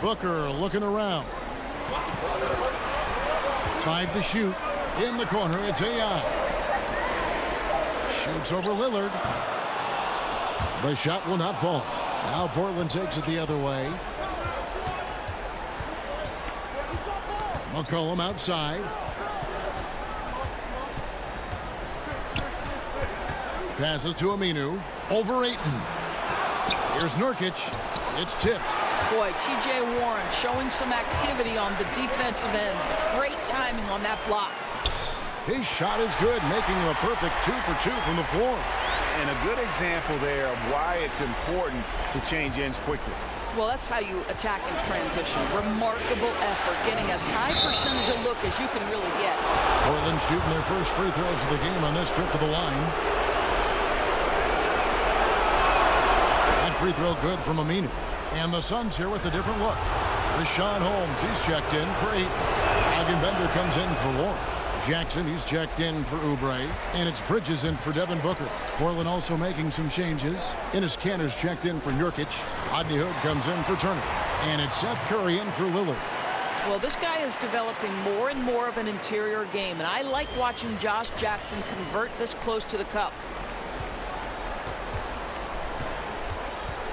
Booker looking around. 5 to shoot. In the corner, it's AI. Shoots over Lillard. The shot will not fall. Now Portland takes it the other way. McCollum outside. Passes to Aminu. Over Ayton. Here's Nurkic. It's tipped. Boy, T.J. Warren showing some activity on the defensive end. Great timing on that block. His shot is good, making him a perfect 2 for 2 from the floor. And a good example there of why it's important to change ends quickly. Well, that's how you attack in transition. Remarkable effort, getting as high percentage of look as you can really get. Portland shooting their first free throws of the game on this trip to the line. That free throw good from Aminu. And the Suns here with a different look. Richaun Holmes, he's checked in for 8. Bender comes in for Warren. Jackson, he's checked in for Oubre. And it's Bridges in for Devin Booker. Portland also making some changes. Enes Kanter's checked in for Nurkic. Rodney Hood comes in for Turner. And it's Seth Curry in for Lillard. Well, this guy is developing more and more of an interior game, and I like watching Josh Jackson convert this close to the cup.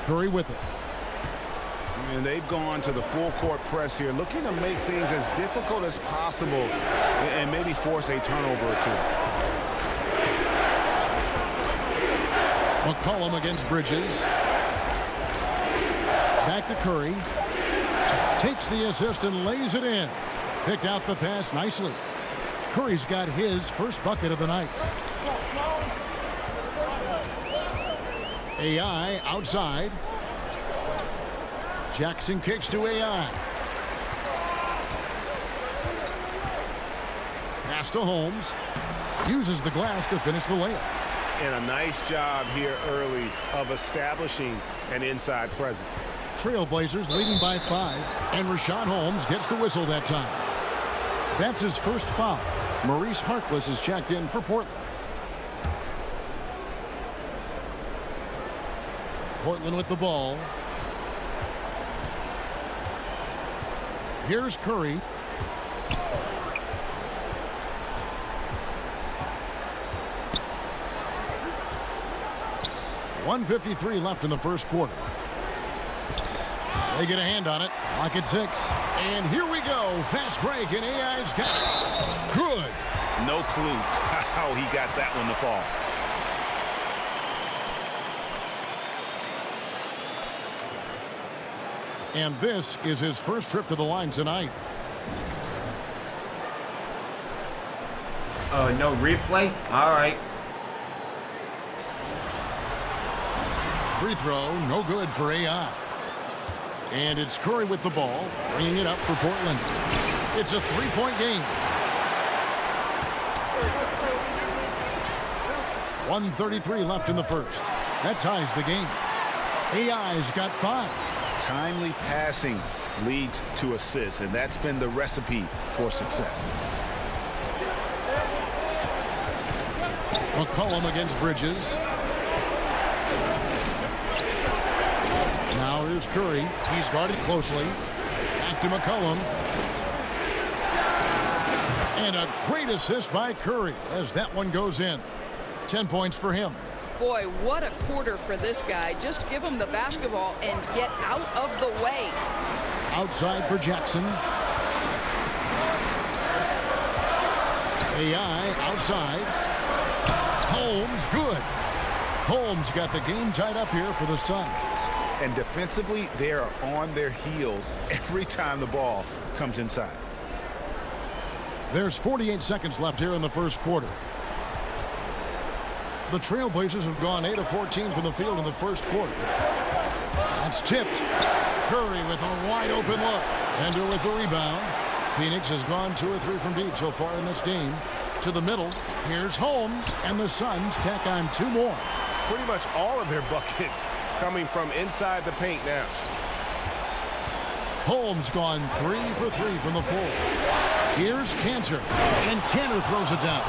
Curry with it. And they've gone to the full court press here, looking to make things as difficult as possible and maybe force a turnover or two. McCollum against Bridges. Back to Curry. Takes the assist and lays it in. Picked out the pass nicely. Curry's got his first bucket of the night. AI outside. Jackson kicks to AI. Pass to Holmes. Uses the glass to finish the layup. And a nice job here early of establishing an inside presence. Trailblazers leading by 5. And Richaun Holmes gets the whistle that time. That's his first foul. Maurice Harkless is checked in for Portland. Portland with the ball. Here's Curry. .153 left in the first quarter. They get a hand on it. Lock at 6. And here we go. Fast break, and AI's got it. Good. No clue how he got that one to fall. And this is his first trip to the line tonight. No replay? All right. Free throw, no good for AI. And it's Curry with the ball, bringing it up for Portland. It's a 3-point game. 1:33 left in the first. That ties the game. AI's got 5. Timely passing leads to assists, and that's been the recipe for success. McCollum against Bridges. Now here's Curry. He's guarded closely. Back to McCollum. And a great assist by Curry as that one goes in. 10 points for him. Boy, what a quarter for this guy. Just give him the basketball and get out of the way. Outside for Jackson. AI outside. Holmes, good. Holmes got the game tied up here for the Suns. And defensively, they are on their heels every time the ball comes inside. There's 48 seconds left here in the first quarter. The Trailblazers have gone 8 of 14 from the field in the first quarter. That's tipped. Curry with a wide open look. Bender with the rebound. Phoenix has gone 2 or 3 from deep so far in this game. To the middle. Here's Holmes. And the Suns tack on 2 more. Pretty much all of their buckets coming from inside the paint now. Holmes gone 3 for 3 from the floor. Here's Kanter. And Kanter throws it down.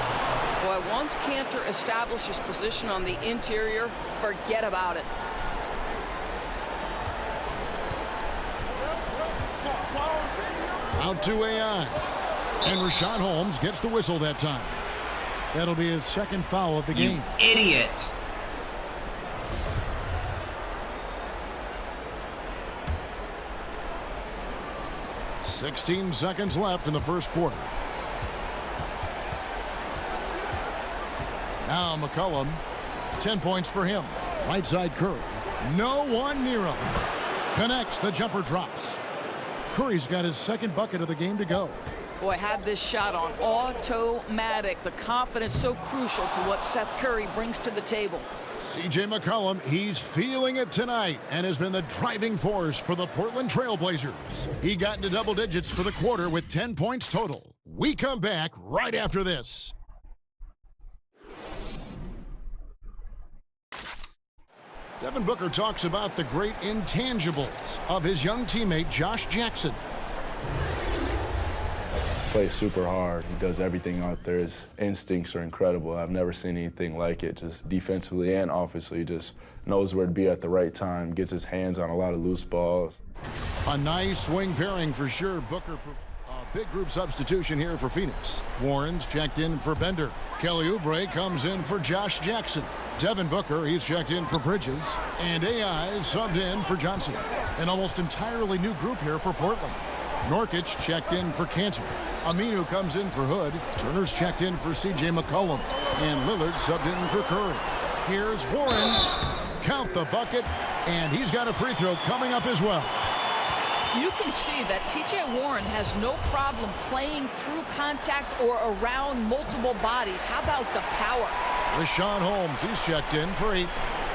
Boy, once Kanter establishes position on the interior, forget about it. Out to AI. And Rashawn Holmes gets the whistle that time. That'll be his second foul of the game. You idiot. "16 seconds left in the first quarter. Now McCollum, 10 points for him. Right side Curry. No one near him. Connects, the jumper drops. Curry's got his second bucket of the game to go. Boy, have this shot on automatic. The confidence so crucial to what Seth Curry brings to the table. C.J. McCollum, he's feeling it tonight and has been the driving force for the Portland Trail Blazers. He got into double digits for the quarter with 10 points total. We come back right after this. Devin Booker talks about the great intangibles of his young teammate Josh Jackson. Plays super hard. He does everything out there. His instincts are incredible. I've never seen anything like it. Just defensively and offensively, just knows where to be at the right time. Gets his hands on a lot of loose balls. A nice swing pairing for sure. Booker, big group substitution here for Phoenix. Warren's checked in for Bender. Kelly Oubre comes in for Josh Jackson. Devin Booker, he's checked in for Bridges. And AI subbed in for Johnson. An almost entirely new group here for Portland. Nurkic checked in for Cantor. Aminu comes in for Hood. Turner's checked in for C.J. McCollum. And Lillard subbed in for Curry. Here's Warren. Count the bucket. And he's got a free throw coming up as well. You can see that T.J. Warren has no problem playing through contact or around multiple bodies. How about the power? Rashawn Holmes, he's checked in for 8.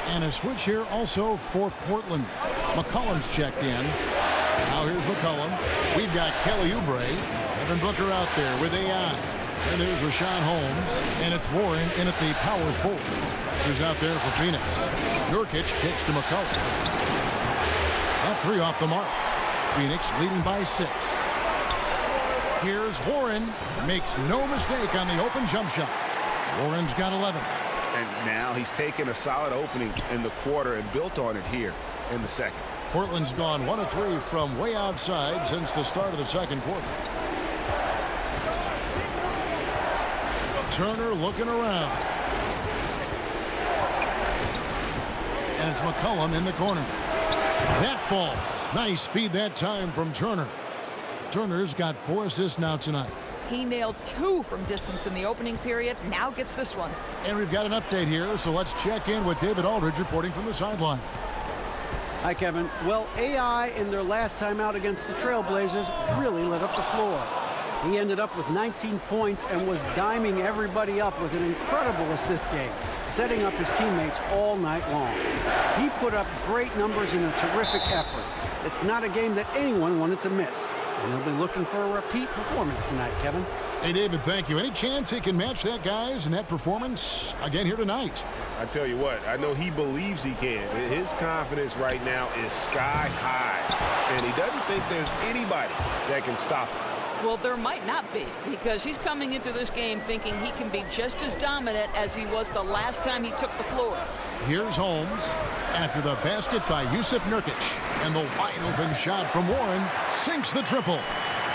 And a switch here also for Portland. McCollum's checked in. Now here's McCollum. We've got Kelly Oubre. Devin Booker out there with AI. And there's Rashawn Holmes. And it's Warren in at the power forward. Who's out there for Phoenix. Nurkic kicks to McCollum. That 3 off the mark. Phoenix leading by 6. Here's Warren. Makes no mistake on the open jump shot. Warren's got 11. And now he's taken a solid opening in the quarter and built on it here in the second. Portland's gone 1 of 3 from way outside since the start of the second quarter. Turner looking around. And it's McCollum in the corner. That ball. Nice feed that time from Turner. Turner's got 4 assists now tonight. He nailed 2 from distance in the opening period. Now gets this one. And we've got an update here, so let's check in with David Aldridge reporting from the sideline. Hi, Kevin. Well, AI in their last time out against the Trailblazers really lit up the floor. He ended up with 19 points and was diming everybody up with an incredible assist game, setting up his teammates all night long. He put up great numbers in a terrific effort. It's not a game that anyone wanted to miss, and they'll be looking for a repeat performance tonight, Kevin. Hey, David, thank you. Any chance he can match that, guys, in that performance again here tonight? I tell you what, I know he believes he can. His confidence right now is sky high, and he doesn't think there's anybody that can stop him. Well, there might not be, because he's coming into this game thinking he can be just as dominant as he was the last time he took the floor. Here's Holmes after the basket by Jusuf Nurkic. And the wide-open shot from Warren sinks the triple.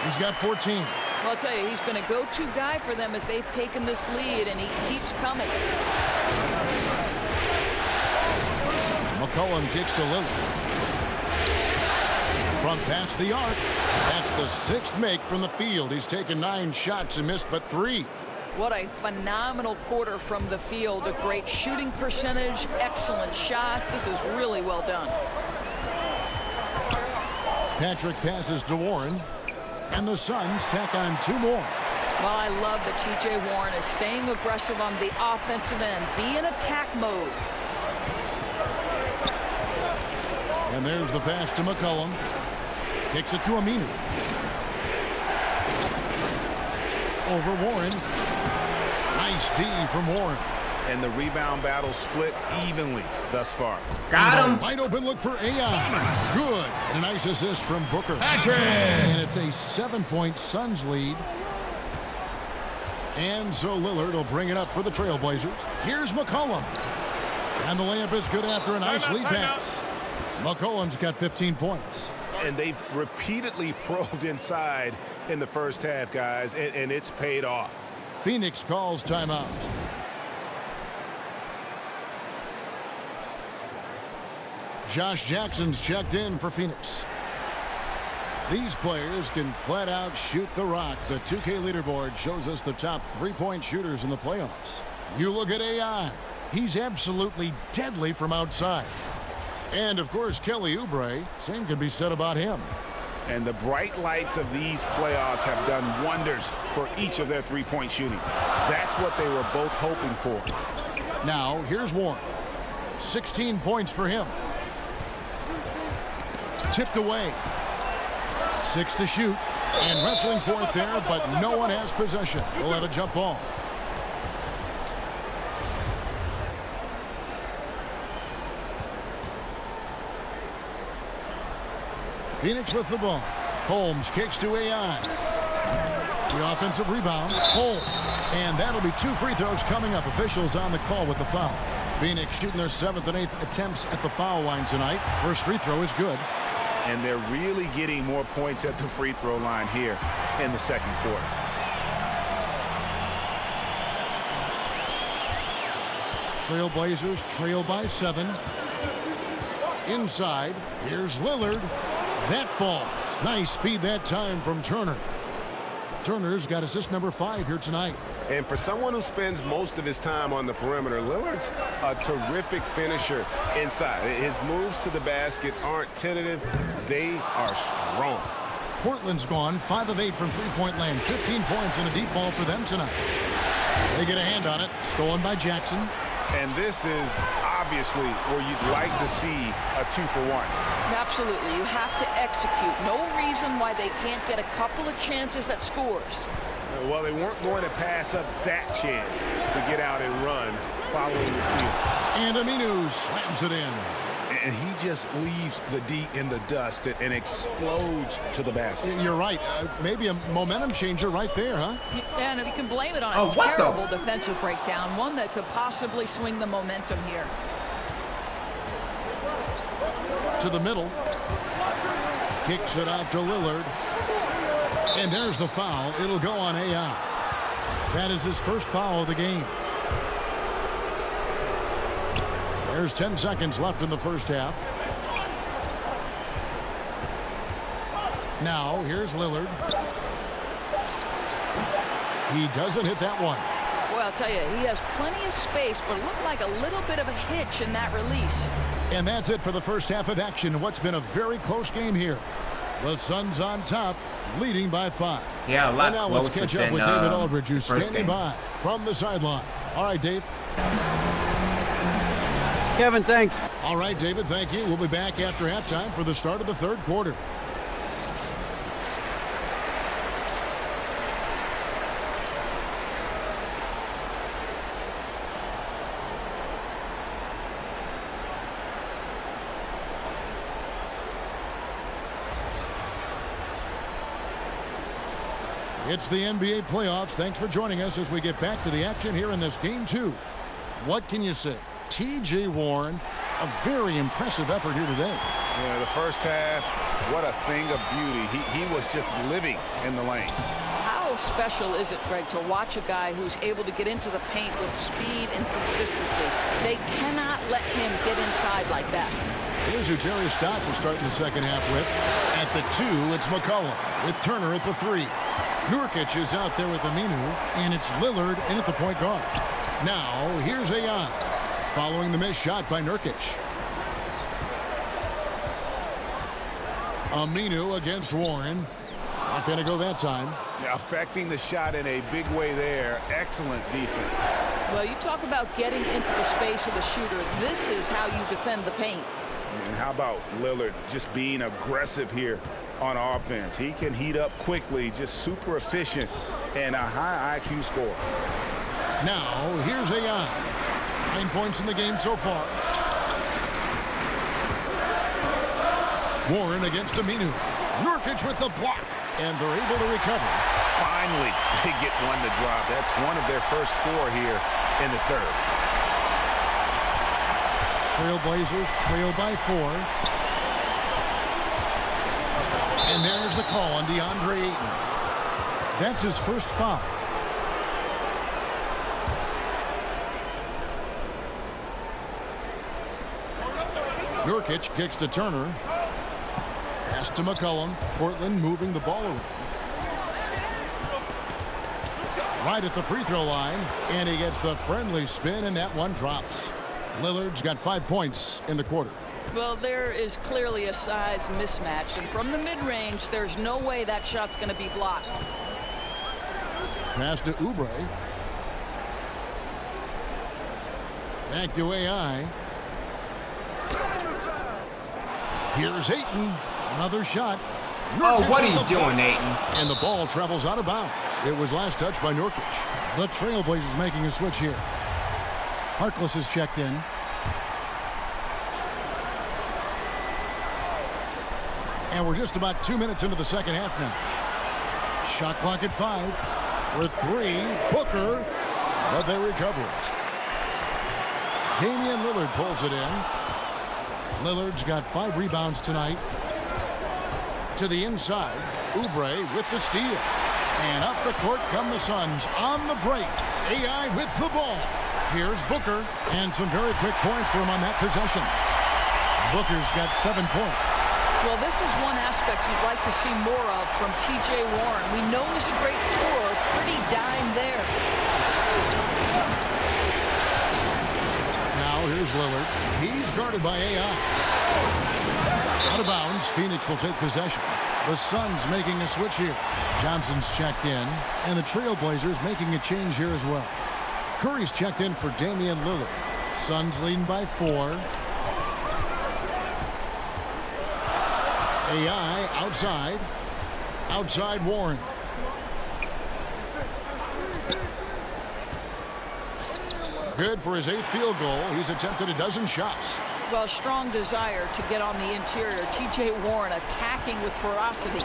He's got 14. Well, I'll tell you, he's been a go-to guy for them as they've taken this lead, and he keeps coming. McCollum kicks to Lillard. From past the arc, that's the 6th make from the field. He's taken 9 shots and missed but 3. What a phenomenal quarter from the field. A great shooting percentage, excellent shots. This is really well done. Patrick passes to Warren, and the Suns tack on 2 more. Well, I love that T.J. Warren is staying aggressive on the offensive end. Be in attack mode. And there's the pass to McCollum. Kicks it to Aminu. Over Warren. Nice D from Warren. And the rebound battle split evenly thus far. Got him. Wide open look for AI. Thomas. Good. And a nice assist from Booker. Patrick. And it's a 7-point Suns lead. And so Lillard will bring it up for the Trailblazers. Here's McCollum. And the layup is good after a nice lead pass. McCollum's got 15 points. And they've repeatedly probed inside in the first half, guys, and it's paid off. Phoenix calls timeout. Josh Jackson's checked in for Phoenix. These players can flat out shoot the rock. The 2K leaderboard shows us the top three-point shooters in the playoffs. You look at AI. He's absolutely deadly from outside. And, of course, Kelly Oubre. Same can be said about him. And the bright lights of these playoffs have done wonders for each of their three-point shooting. That's what they were both hoping for. Now, here's Warren. 16 points for him. Tipped away. 6 to shoot. And wrestling for it there, but no one has possession. We'll have a jump ball. Phoenix with the ball. Holmes kicks to AI. The offensive rebound. Holmes. And that'll be 2 free throws coming up. Officials on the call with the foul. Phoenix shooting their 7th and 8th attempts at the foul line tonight. First free throw is good. And they're really getting more points at the free throw line here in the second quarter. Trailblazers trail by 7. Inside, here's Lillard. That falls. Nice speed that time from Turner. Turner's got assist number 5 here tonight. And for someone who spends most of his time on the perimeter, Lillard's a terrific finisher inside. His moves to the basket aren't tentative. They are strong. Portland's gone 5 of 8 from three-point land. 15 points and a deep ball for them tonight. They get a hand on it. Stolen by Jackson. And this is obviously where you'd like to see a 2-for-1. Absolutely. You have to execute. No reason why they can't get a couple of chances at scores. Well, they weren't going to pass up that chance to get out and run following the steal. And Aminu slams it in. And he just leaves the D in the dust and explodes to the basket. You're right. Maybe a momentum changer right there, huh? And if you can blame it on a terrible defensive breakdown, one that could possibly swing the momentum here. To the middle. Kicks it out to Lillard. And there's the foul. It'll go on AI. That is his first foul of the game. There's 10 seconds left in the first half. Now, here's Lillard. He doesn't hit that one. Well, I'll tell you, he has plenty of space, but it looked like a little bit of a hitch in that release. And that's it for the first half of action. What's been a very close game here. The Suns on top, leading by 5. Yeah, a lot and now closer let's catch than, up with David Aldridge, who's first standing game. by from the sideline. All right, Dave. Kevin, thanks. All right, David, thank you. We'll be back after halftime for the start of the third quarter. It's the NBA playoffs. Thanks for joining us as we get back to the action here in this game 2. What can you say? T.J. Warren, a very impressive effort here today. Yeah, the first half, what a thing of beauty. He was just living in the lane. How special is it, Greg, to watch a guy who's able to get into the paint with speed and consistency? They cannot let him get inside like that. Here's who Terry Stotts is starting the second half with. At the 2, it's McCollum with Turner at the 3. Nurkic is out there with Aminu, and it's Lillard in at the point guard. Now, here's AI, following the missed shot by Nurkic. Aminu against Warren. Not going to go that time. Affecting the shot in a big way there. Excellent defense. Well, you talk about getting into the space of the shooter. This is how you defend the paint. And how about Lillard just being aggressive here on offense? He can heat up quickly, just super efficient, and a high IQ score. Now, here's AI. 9 points in the game so far. Warren against Aminu. Nurkic with the block, and they're able to recover. Finally, they get one to drop. That's one of their first 4 here in the third. Trailblazers trail by 4. And there's the call on DeAndre Ayton. That's his first foul. Nurkic kicks to Turner. Pass to McCollum. Portland moving the ball around. Right at the free throw line. And he gets the friendly spin, and that one drops. Lillard's got 5 points in the quarter. Well, there is clearly a size mismatch, and from the mid-range, there's no way that shot's going to be blocked. Pass to Oubre. Back to AI. Here's Ayton. Another shot. Oh, what are you doing, Ayton? And the ball travels out of bounds. It was last touched by Nurkic. The Trailblazers making a switch here. Harkless is checked in. And we're just about 2 minutes into the second half now. Shot clock at 5. With 3, Booker, but they recover it. Damian Lillard pulls it in. Lillard's got 5 rebounds tonight. To the inside, Oubre with the steal. And up the court come the Suns on the break. AI with the ball. Here's Booker, and some very quick points for him on that possession. Booker's got 7 points. Well, this is one aspect you'd like to see more of from T.J. Warren. We know he's a great scorer. Pretty dime there. Now here's Lillard. He's guarded by AI. Out of bounds, Phoenix will take possession. The Suns making a switch here. Johnson's checked in, and the Trailblazers making a change here as well. Curry's checked in for Damian Lillard. Suns leading by 4. AI outside. Outside Warren. Good for his 8th field goal. He's attempted a dozen shots. Well, strong desire to get on the interior. T.J. Warren attacking with ferocity.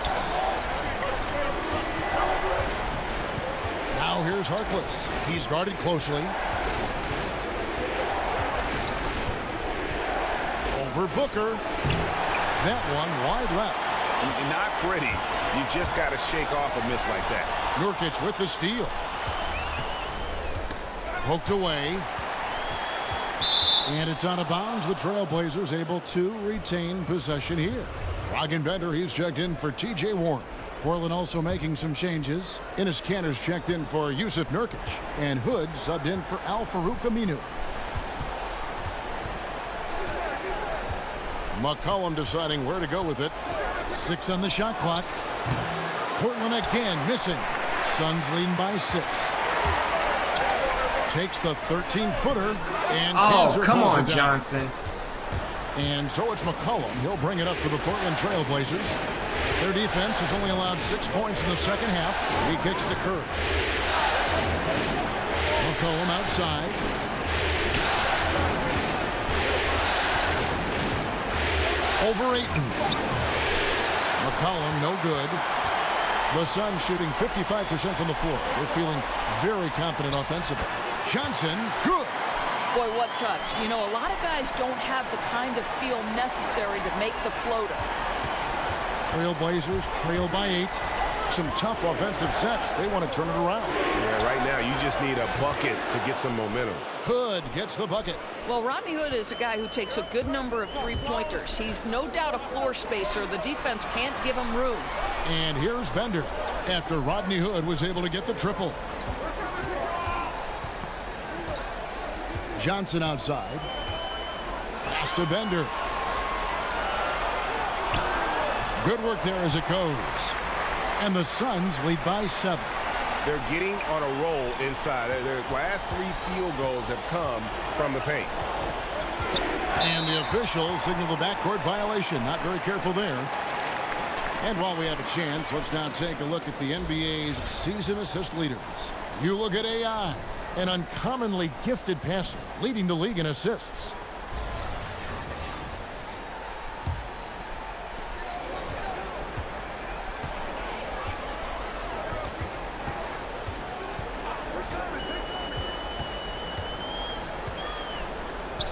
Now here's Harkless. He's guarded closely. Over Booker. That one wide left. Not pretty. You just got to shake off a miss like that. Nurkic with the steal. Poked away. And it's out of bounds. The Trailblazers able to retain possession here. Bender, he's checked in for T.J. Warren. Portland also making some changes. Enes Kanter's checked in for Yusuf Nurkic. And Hood subbed in for Al-Farouq Aminu. McCollum deciding where to go with it. 6 on the shot clock. Portland again missing. Suns leading by 6. Takes the 13-footer and oh, come on, Johnson. And so it's McCollum. He'll bring it up for the Portland Trailblazers. Their defense has only allowed 6 points in the second half. He kicks to Curry. McCollum outside. Over Ayton. McCollum no good. The Suns shooting 55% from the floor. They're feeling very confident offensively. Johnson, good. Boy, what touch. You know, a lot of guys don't have the kind of feel necessary to make the floater. Trailblazers trail by 8. Some tough offensive sets. They want to turn it around. Yeah, right now you just need a bucket to get some momentum. Hood gets the bucket. Well, Rodney Hood is a guy who takes a good number of three-pointers. He's no doubt a floor spacer. The defense can't give him room. And here's Bender after Rodney Hood was able to get the triple. Johnson outside. Pass to Bender. Good work there as it goes. And the Suns lead by 7. They're getting on a roll inside. Their last 3 field goals have come from the paint. And the officials signal the backcourt violation. Not very careful there. And while we have a chance, let's now take a look at the NBA's season assist leaders. You look at AI, an uncommonly gifted passer, leading the league in assists.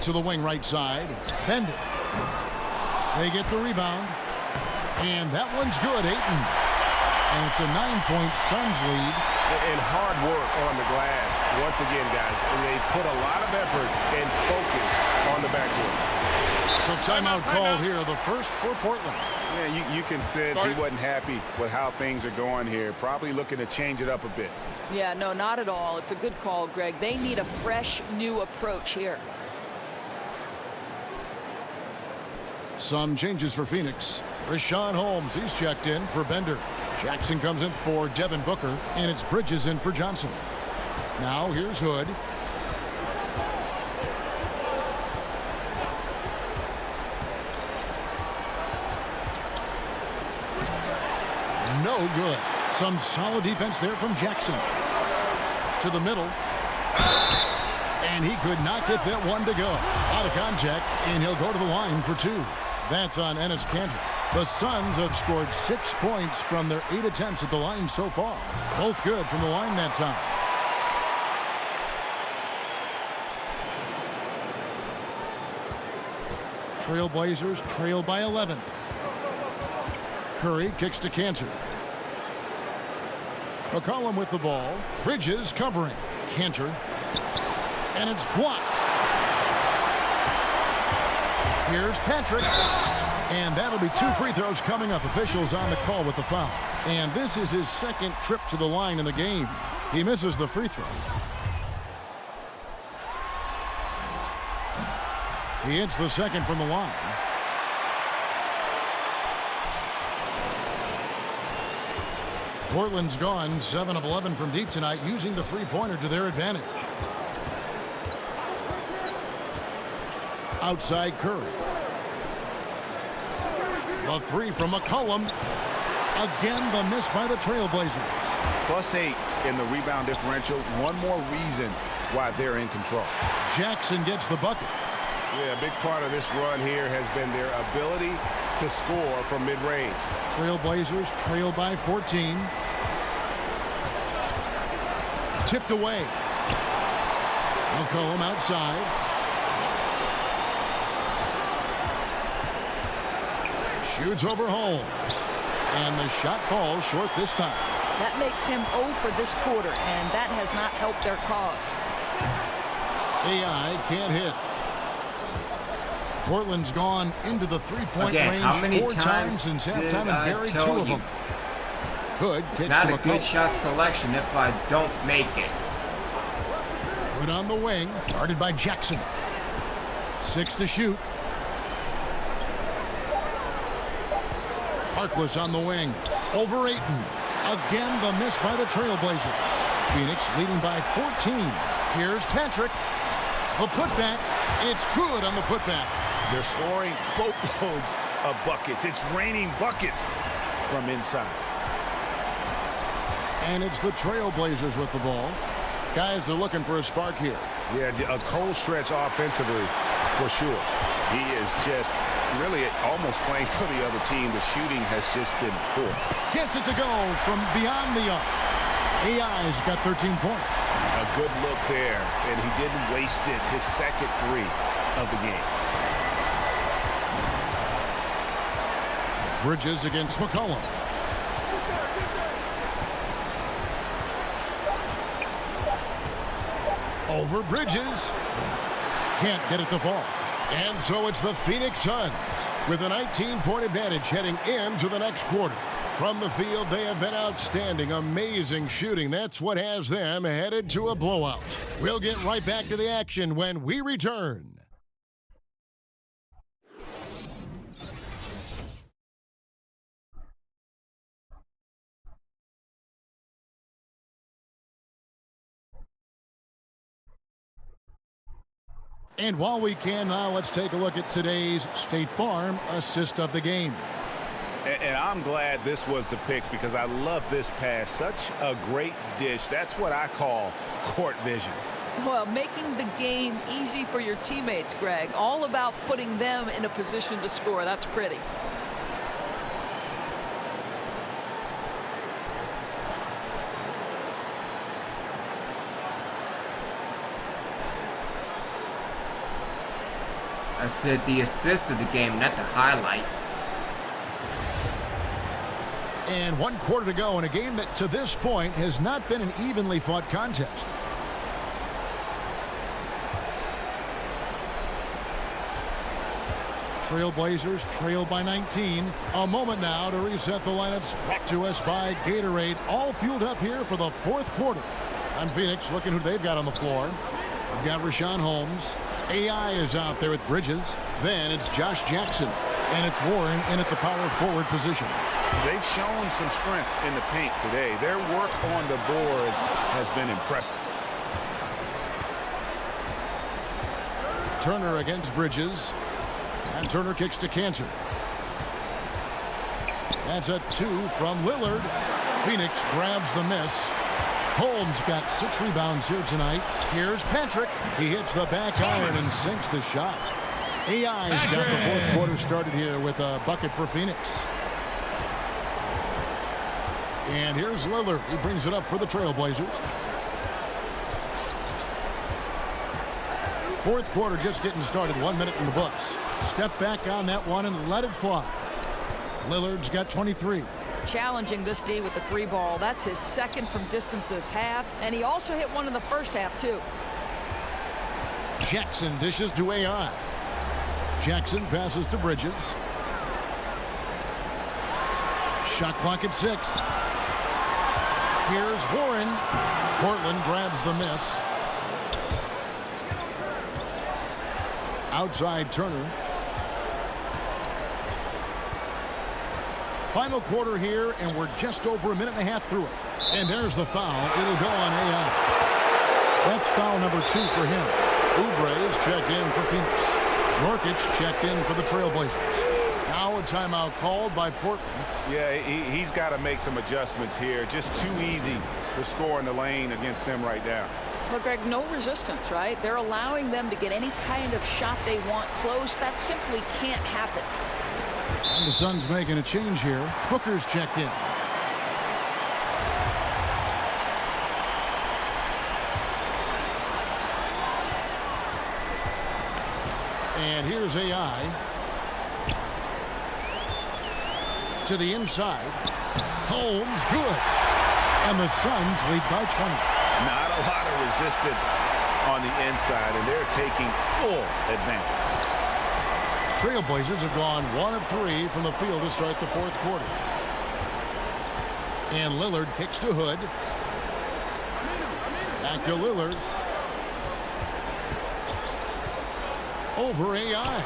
To the wing right side. Bender. They get the rebound. And that one's good, Ayton. And it's a 9-point Suns lead. And hard work on the glass. Once again, guys, and they put a lot of effort and focus on the backboard. So timeout called here, the first for Portland. Yeah, you can sense he wasn't happy with how things are going here. Probably looking to change it up a bit. Yeah, no, not at all. It's a good call, Greg. They need a fresh, new approach here. Some changes for Phoenix. Richaun Holmes, he's checked in for Bender. Jackson comes in for Devin Booker, and it's Bridges in for Johnson. Now here's Hood. No good. Some solid defense there from Jackson. To the middle. And he could not get that one to go. Out of contact, and he'll go to the line for 2. That's on Enes Kanter. The Suns have scored 6 points from their 8 attempts at the line so far. Both good from the line that time. Trailblazers trail by 11. Curry kicks to Kanter. McCollum with the ball. Bridges covering. Kanter. And it's blocked. Here's Patrick. And that'll be 2 free throws coming up. Officials on the call with the foul. And this is his second trip to the line in the game. He misses the free throw. He hits the second from the line. Portland's gone 7 of 11 from deep tonight, using the three-pointer to their advantage. Outside Curry. The 3 from McCollum. Again, the miss by the Trailblazers. +8 in the rebound differential. One more reason why they're in control. Jackson gets the bucket. Yeah, a big part of this run here has been their ability to score from mid-range. Trailblazers trail by 14. Tipped away. McCollum outside. Shoots over Holmes. And the shot falls short this time. That makes him 0 for this quarter, and that has not helped their cause. AI can't hit. Portland's gone into the three-point range how many 4 times since halftime and buried 2 of them. Hood it's kicks not to a good shot selection if I don't make it. Hood on the wing, guarded by Jackson. 6 to shoot. Harkless on the wing. Over Ayton. Again, the miss by the Trailblazers. Phoenix leading by 14. Here's Patrick. The putback. It's good on the putback. They're scoring boatloads of buckets. It's raining buckets from inside. And it's the Trailblazers with the ball. Guys are looking for a spark here. Yeah, a cold stretch offensively for sure. He is just really almost playing for the other team. The shooting has just been poor. Gets it to go from beyond the arc. AI's got 13 points. A good look there, and he didn't waste it. His second 3 of the game. Bridges against McCollum. Over Bridges. Can't get it to fall. And so it's the Phoenix Suns with a 19-point advantage heading into the next quarter. From the field, they have been outstanding, amazing shooting. That's what has them headed to a blowout. We'll get right back to the action when we return. And while we can now, let's take a look at today's State Farm assist of the game. And I'm glad this was the pick because I love this pass. Such a great dish. That's what I call court vision. Well, making the game easy for your teammates, Greg. All about putting them in a position to score. That's pretty. I said the assist of the game, not the highlight. And 1 quarter to go in a game that to this point has not been an evenly fought contest. Trailblazers trail by 19. A moment now to reset the lineups. Brought to us by Gatorade. All fueled up here for the 4th quarter. On Phoenix, looking who they've got on the floor. We've got Richaun Holmes. AI is out there with Bridges. Then it's Josh Jackson. And it's Warren in at the power forward position. They've shown some strength in the paint today. Their work on the boards has been impressive. Turner against Bridges. And Turner kicks to Cantor. That's a 2 from Lillard. Phoenix grabs the miss. Holmes got 6 rebounds here tonight. Here's Patrick. He hits the back iron and sinks the shot. AI's got the 4th quarter started here with a bucket for Phoenix. And here's Lillard. He brings it up for the Trailblazers. 4th quarter just getting started. 1 minute in the books. Step back on that one and let it fly. Lillard's got 23. Challenging this D with the 3 ball. That's his 2nd from distance this half. And he also hit one in the first half, too. Jackson dishes to AI. Jackson passes to Bridges. Shot clock at 6. Here's Warren. Portland grabs the miss. Outside Turner. Final quarter here, and we're just over a minute and a half through it. And there's the foul. It'll go on AI. That's foul number 2 for him. Oubre is checked in for Phoenix. Nurkic checked in for the Trailblazers. Now a timeout called by Portland. Yeah, he's got to make some adjustments here. Just too easy to score in the lane against them right now. But, Greg, no resistance, right? They're allowing them to get any kind of shot they want close. That simply can't happen. And the Suns making a change here. Booker's checked in. And here's AI. To the inside. Holmes, good. And the Suns lead by 20. Not a lot of resistance on the inside, and they're taking full advantage. Trailblazers have gone 1 of 3 from the field to start the 4th quarter. And Lillard kicks to Hood. Back to Lillard. Over AI.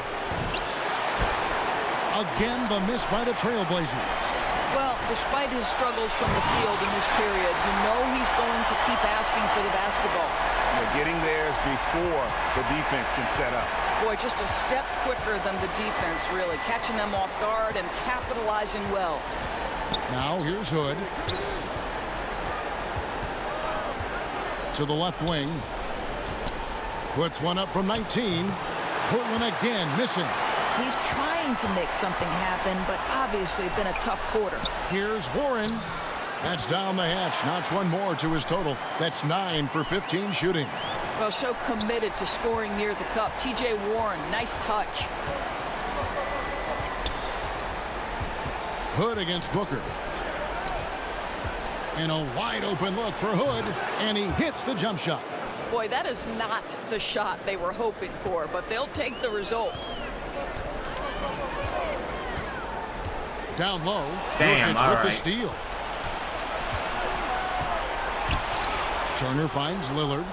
Again, the miss by the Trailblazers. Well, despite his struggles from the field in this period, you know he's going to keep asking for the basketball. They're getting theirs before the defense can set up. Boy, just a step quicker than the defense, really. Catching them off guard and capitalizing well. Now here's Hood. To the left wing. Puts one up from 19. Portland again missing. He's trying to make something happen, but obviously been a tough quarter. Here's Warren. That's down the hatch. Notch one more to his total. That's 9 for 15 shooting. Well, so committed to scoring near the cup. T.J. Warren, nice touch. Hood against Booker. And a wide open look for Hood, and he hits the jump shot. Boy, that is not the shot they were hoping for, but they'll take the result. Down low. Damn, Nurkic all with right. the steal. Turner finds Lillard.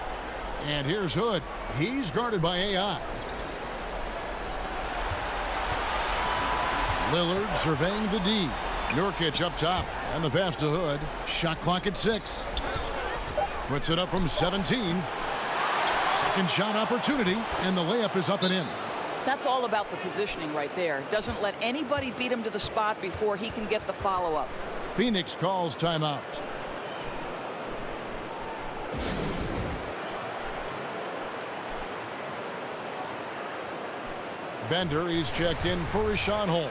And here's Hood. He's guarded by AI. Lillard surveying the D. Nurkic up top. And the pass to Hood. Shot clock at 6. Puts it up from 17. Second shot opportunity. And the layup is up and in. That's all about the positioning right there. Doesn't let anybody beat him to the spot before he can get the follow-up. Phoenix calls timeout. Bender, he's checked in for Richaun Holmes.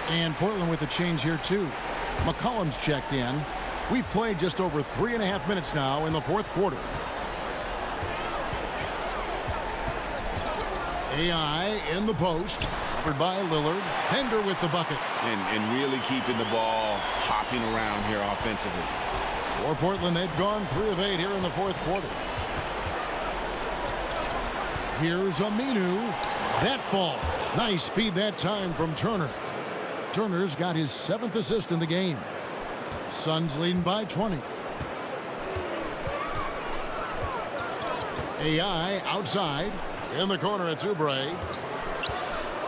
And Portland with a change here, too. McCollum's checked in. We've played just over 3.5 minutes now in the 4th quarter. AI in the post. Covered by Lillard. Bender with the bucket. and really keeping the ball hopping around here offensively. For Portland, they've gone 3 of 8 here in the fourth quarter. Here's Aminu. That falls. Nice feed that time from Turner. Turner's got his 7th assist in the game. Suns leading by 20. AI outside. In the corner, it's Oubre.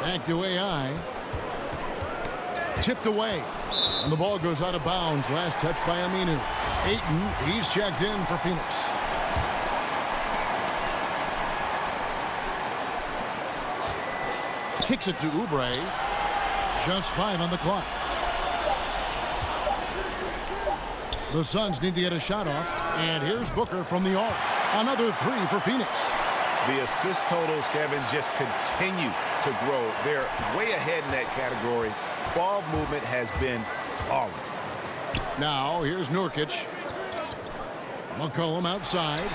Back to AI. Tipped away. And the ball goes out of bounds. Last touch by Aminu. Ayton, he's checked in for Phoenix. Kicks it to Oubre. Just 5 on the clock. The Suns need to get a shot off. And here's Booker from the arc. Another 3 for Phoenix. The assist totals, Kevin, just continue to grow. They're way ahead in that category. Ball movement has been flawless. Now, here's Nurkic. McCollum outside.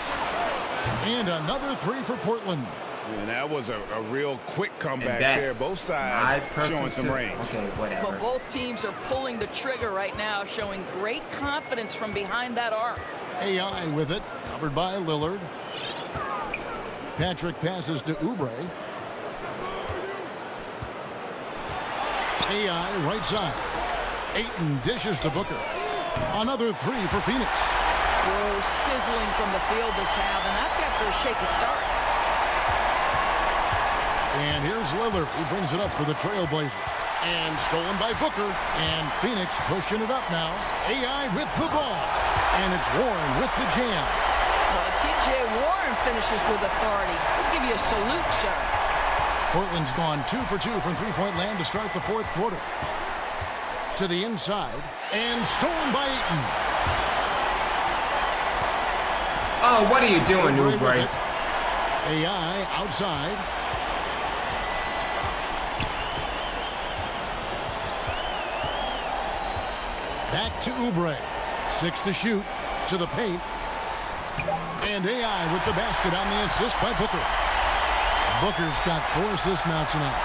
And another 3 for Portland. And that was a real quick comeback And there. that's Both sides my showing some range. Okay, whatever. But both teams are pulling the trigger right now, showing great confidence from behind that arc. AI with it, covered by Lillard. Patrick passes to Oubre. AI right side. Ayton dishes to Booker. Another 3 for Phoenix. Whoa, sizzling from the field this half, and that's after a shaky start. And here's Lillard. He brings it up for the Trailblazers. And stolen by Booker. And Phoenix pushing it up now. AI with the ball. And it's Warren with the jam. Well, T.J. Warren finishes with authority. We'll give you a salute, sir. Portland's gone 2 for 2 from three-point land to start the fourth quarter. To the inside. And stolen by Ayton. Oh, what are you doing, Oubre? AI outside. Back to Oubre. 6 to shoot. To the paint. And AI with the basket on the assist by Booker. Booker's got 4 assists now tonight.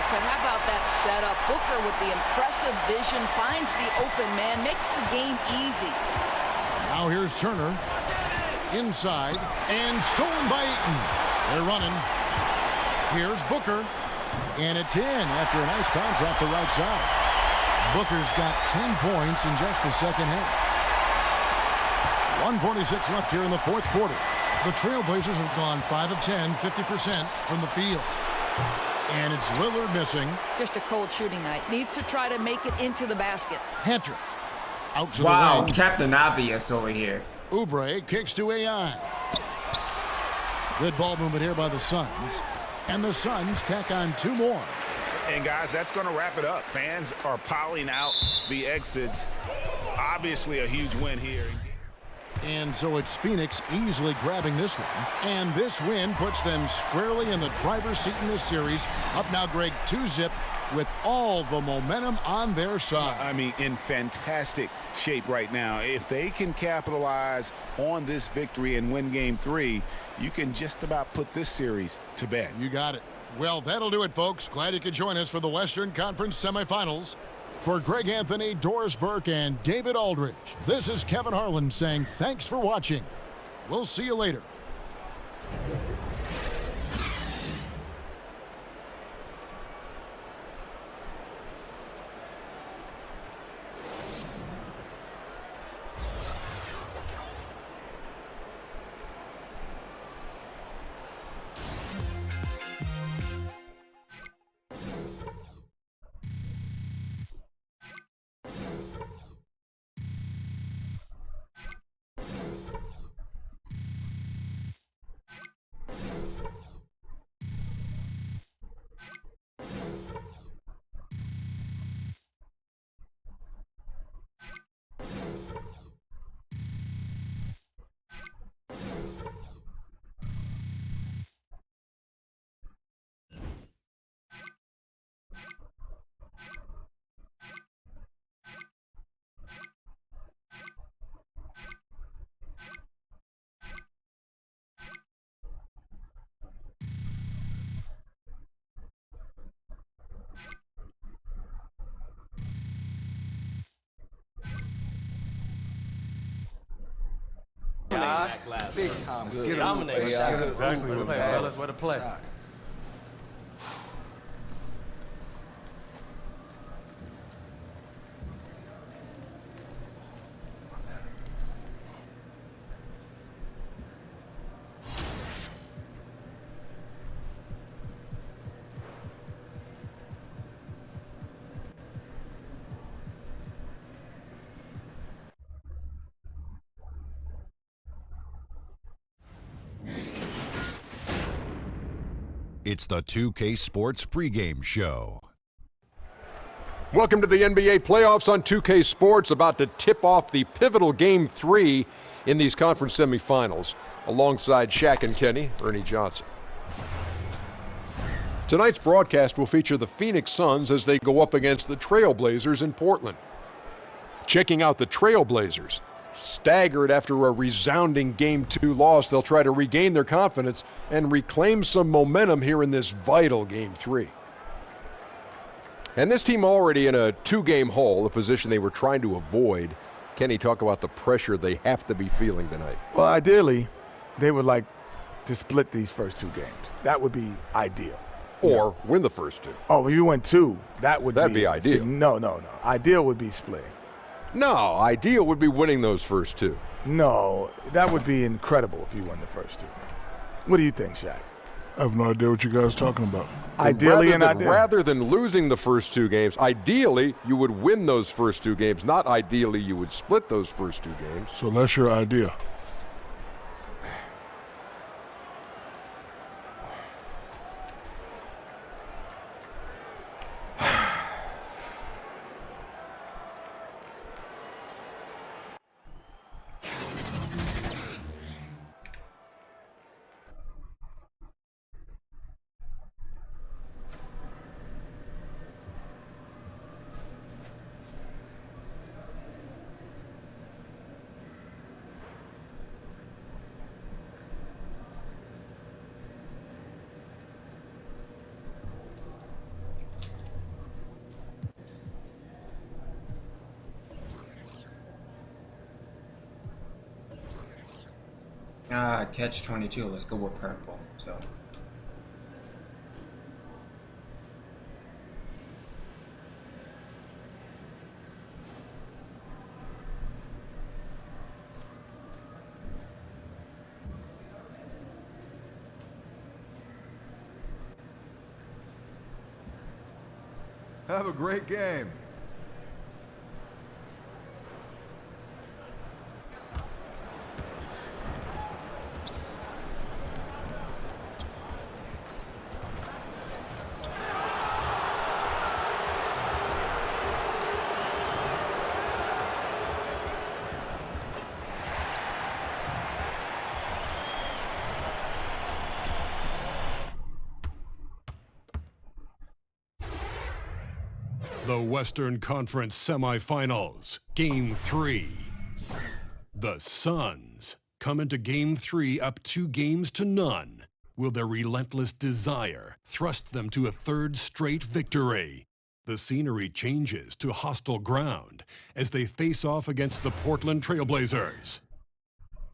But how about that setup? Booker with the impressive vision finds the open man, makes the game easy. Now here's Turner. Inside. And stolen by Ayton. They're running. Here's Booker. And it's in after a nice bounce off the right side. Booker's got 10 points in just the second half. 1:46 left here in the fourth quarter. The Trailblazers have gone 5 of 10, 50% from the field. And it's Lillard missing. Just a cold shooting night. Needs to try to make it into the basket. Patrick out to Wow, the wing. Captain Obvious over here. Oubre kicks to AI. Good ball movement here by the Suns. And the Suns tack on 2 more. And guys, that's going to wrap it up. Fans are piling out the exits. Obviously a huge win here. And so it's Phoenix easily grabbing this one. And this win puts them squarely in the driver's seat in this series. Up now, Greg, 2-zip with all the momentum on their side. I mean, in fantastic shape right now. If they can capitalize on this victory and win Game 3, you can just about put this series to bed. You got it. Well, that'll do it, folks. Glad you could join us for the Western Conference semifinals. For Greg Anthony, Doris Burke, and David Aldridge, this is Kevin Harlan saying thanks for watching. We'll see you later. Big time. Dominate. Exactly what the play, fellas. What a play. It's the 2K Sports pregame show. Welcome to the NBA playoffs on 2K Sports, about to tip off the pivotal Game 3 in these conference semifinals. Alongside Shaq and Kenny, Ernie Johnson. Tonight's broadcast will feature the Phoenix Suns as they go up against the Trailblazers in Portland. Checking out the Trailblazers. Staggered after a resounding Game 2 loss, they'll try to regain their confidence and reclaim some momentum here in this vital Game 3. And this team already in a 2-game hole, a position they were trying to avoid. Kenny, talk about the pressure they have to be feeling tonight. Well, ideally, they would like to split these first 2 games. That would be ideal. Or win the first 2. Oh, if you win 2, that'd be ideal. No. Ideal would be splitting. No, ideal would be winning those first 2. No, that would be incredible if you won the first 2. What do you think, Shaq? I have no idea what you guys are talking about. Ideally, rather than losing the first 2 games, ideally you would win those first 2 games. Not ideally you would split those first 2 games. So that's your idea. Catch 22. Let's go with purple. So. Have a great game. The Western Conference Semifinals, Game 3. The Suns come into Game 3 up 2-0. Will their relentless desire thrust them to a 3rd straight victory? The scenery changes to hostile ground as they face off against the Portland Trailblazers.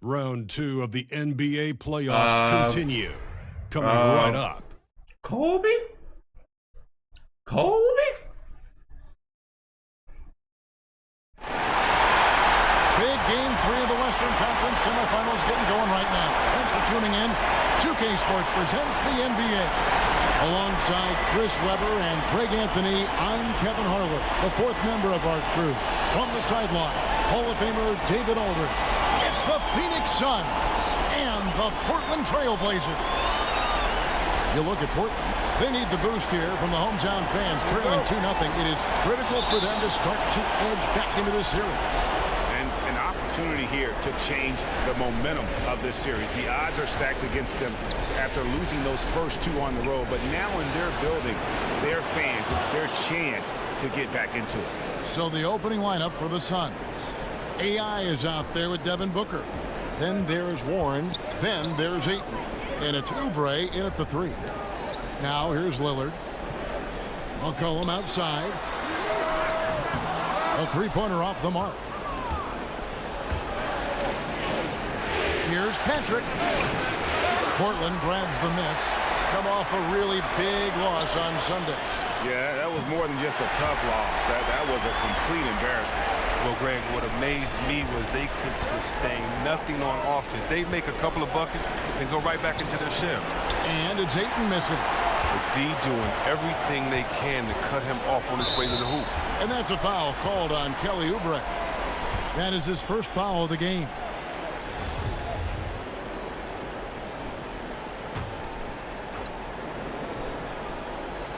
Round 2 of the NBA playoffs continue. Coming right up. Kobe? Big Game 3 of the Western Conference semifinals getting going right now. Thanks for tuning in. 2K Sports presents the NBA. Alongside Chris Webber and Greg Anthony, I'm Kevin Harlan, the 4th member of our crew. From the sideline, Hall of Famer David Aldridge. It's the Phoenix Suns and the Portland Trailblazers. You look at Portland. They need the boost here from the hometown fans, trailing 2-0. It is critical for them to start to edge back into the series. And an opportunity here to change the momentum of this series. The odds are stacked against them after losing those first 2 on the road. But now in their building, their fans, it's their chance to get back into it. So the opening lineup for the Suns. AI is out there with Devin Booker. Then there's Warren. Then there's Ayton. And it's Oubre in at the 3. Now here's Lillard. McCollum outside. A 3-pointer off the mark. Here's Patrick. Portland grabs the miss. Come off a really big loss on Sunday. Yeah, that was more than just a tough loss. That was a complete embarrassment. Well, Greg, what amazed me was they could sustain nothing on offense. They'd make a couple of buckets and go right back into their shell. And it's Ayton missing. The D doing everything they can to cut him off on his way to the hoop. And that's a foul called on Kelly Oubre. That is his first foul of the game.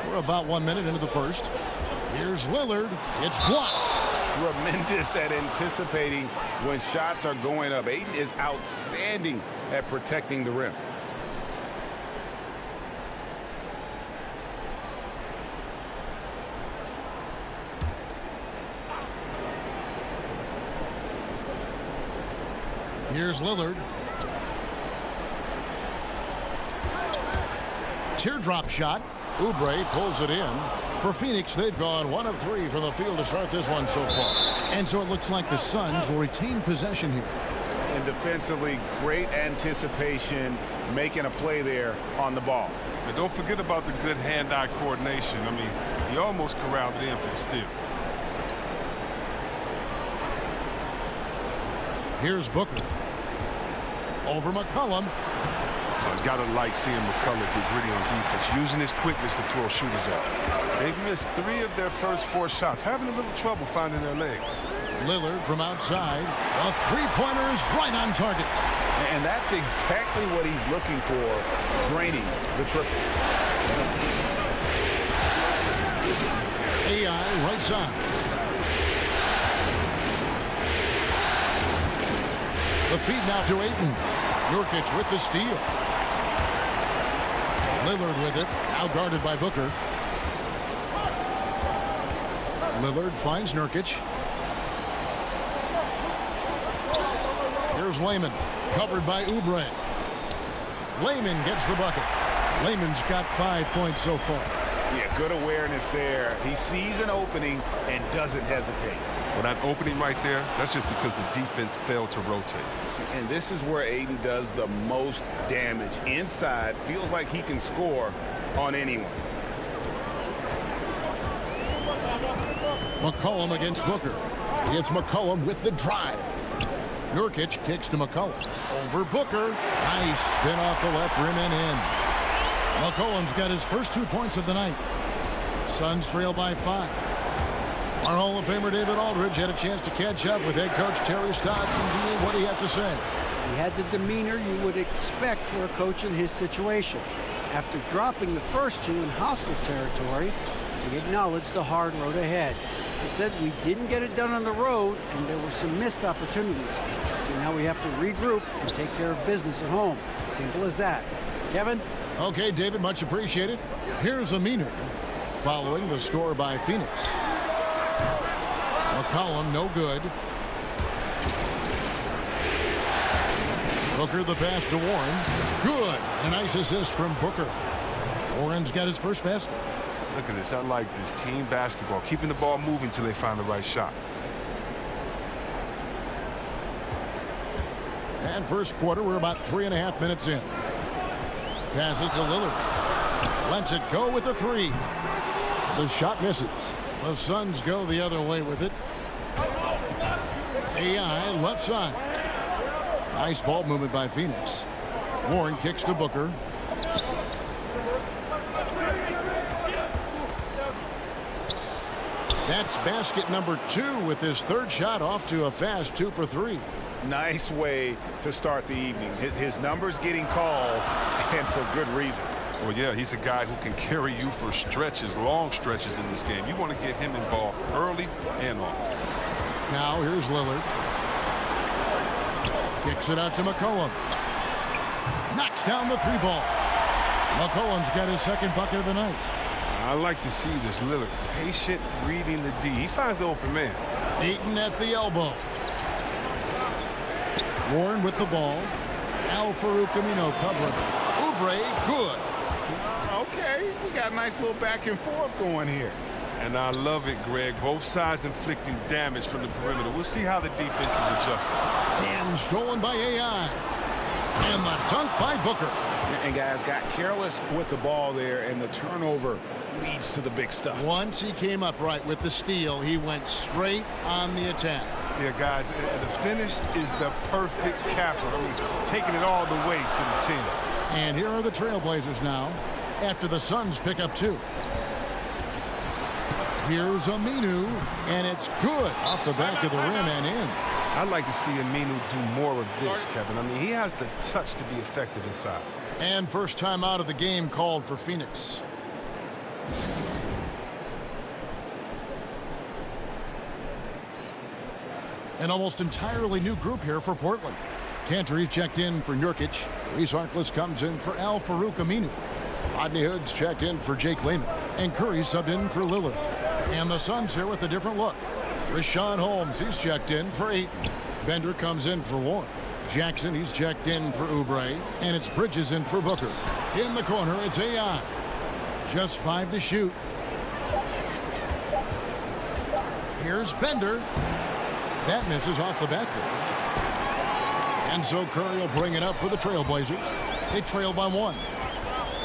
We're about 1 minute into the first. Here's Lillard. It's blocked. Tremendous at anticipating when shots are going up. Ayton is outstanding at protecting the rim. Here's Lillard. Teardrop shot. Oubre pulls it in. For Phoenix, they've gone 1 of 3 from the field to start this one so far. And so it looks like the Suns will retain possession here. And defensively, great anticipation, making a play there on the ball. And don't forget about the good hand-eye coordination. I mean, he almost corralled it in for the steal. Here's Booker. Over McCollum. Gotta like seeing McCollum get gritty on defense, using his quickness to throw shooters off. They've missed 3 of their first 4 shots, having a little trouble finding their legs. Lillard from outside. A three-pointer is right on target. And that's exactly what he's looking for, draining the triple. AI right side. The feed now to Ayton. Nurkic with the steal. Lillard with it, now guarded by Booker. Lillard finds Nurkic. Here's Layman, covered by Oubre. Layman gets the bucket. Layman's got 5 points so far. Yeah, good awareness there. He sees an opening and doesn't hesitate. Well, that opening right there, that's just because the defense failed to rotate. And this is where Ayton does the most damage. Inside, feels like he can score on anyone. McCollum against Booker. It's McCollum with the drive. Nurkic kicks to McCollum. Over Booker. Nice spin off the left rim and in. McCollum's got his first 2 points of the night. Suns trail by 5. Our Hall of Famer David Aldridge had a chance to catch up with head coach Terry Stotts. And what do you have to say? He had the demeanor you would expect for a coach in his situation. After dropping the first 2 in hostile territory, he acknowledged the hard road ahead. He said we didn't get it done on the road and there were some missed opportunities. So now we have to regroup and take care of business at home. Simple as that. Kevin? Okay, David, much appreciated. Here's Aminu following the score by Phoenix. McCollum, no good. Booker the pass to Warren. Good. A nice assist from Booker. Warren's got his first basket. Look at this. I like this team basketball. Keeping the ball moving until they find the right shot. And first quarter, we're about 3.5 minutes in. Passes to Lillard. Lets it go with the 3. The shot misses. The Suns go the other way with it. AI left side. Nice ball movement by Phoenix. Warren kicks to Booker. That's basket number 2 with his 3rd shot off to a fast 2 for 3. Nice way to start the evening. His numbers getting called, and for good reason. Well, yeah, he's a guy who can carry you for stretches, long stretches in this game. You want to get him involved early and often. Now here's Lillard. Kicks it out to McCollum. Knocks down the 3 ball. McCollum's got his 2nd bucket of the night. I like to see this Lillard patient reading the D. He finds the open man. Ayton at the elbow. Warren with the ball. Al-Farouq Aminu covering. Oubre, good. Okay, we got a nice little back and forth going here. And I love it, Greg. Both sides inflicting damage from the perimeter. We'll see how the defense is adjusting. And stolen by AI. And the dunk by Booker. And guys got careless with the ball there, and the turnover leads to the big stuff. Once he came up right with the steal, he went straight on the attack. Yeah, guys, the finish is the perfect capper. I mean, taking it all the way to the 10. And here are the Trailblazers now after the Suns pick up 2. Here's Aminu, and it's good off the back of the rim and in. I'd like to see Aminu do more of this, Kevin. I mean, he has the touch to be effective inside. And first time out of the game called for Phoenix. An almost entirely new group here for Portland. Cantor checked in for Nurkic. Reece Harkless comes in for Al-Farouq Aminu. Rodney Hood's checked in for Jake Layman. And Curry subbed in for Lillard. And the Suns here with a different look. Richaun Holmes, he's checked in for Ayton. Bender comes in for Warren. Jackson, he's checked in for Oubre. And it's Bridges in for Booker. In the corner, it's AI. Just 5 to shoot. Here's Bender. That misses off the backboard. And so Curry will bring it up for the Trailblazers. They trail by 1.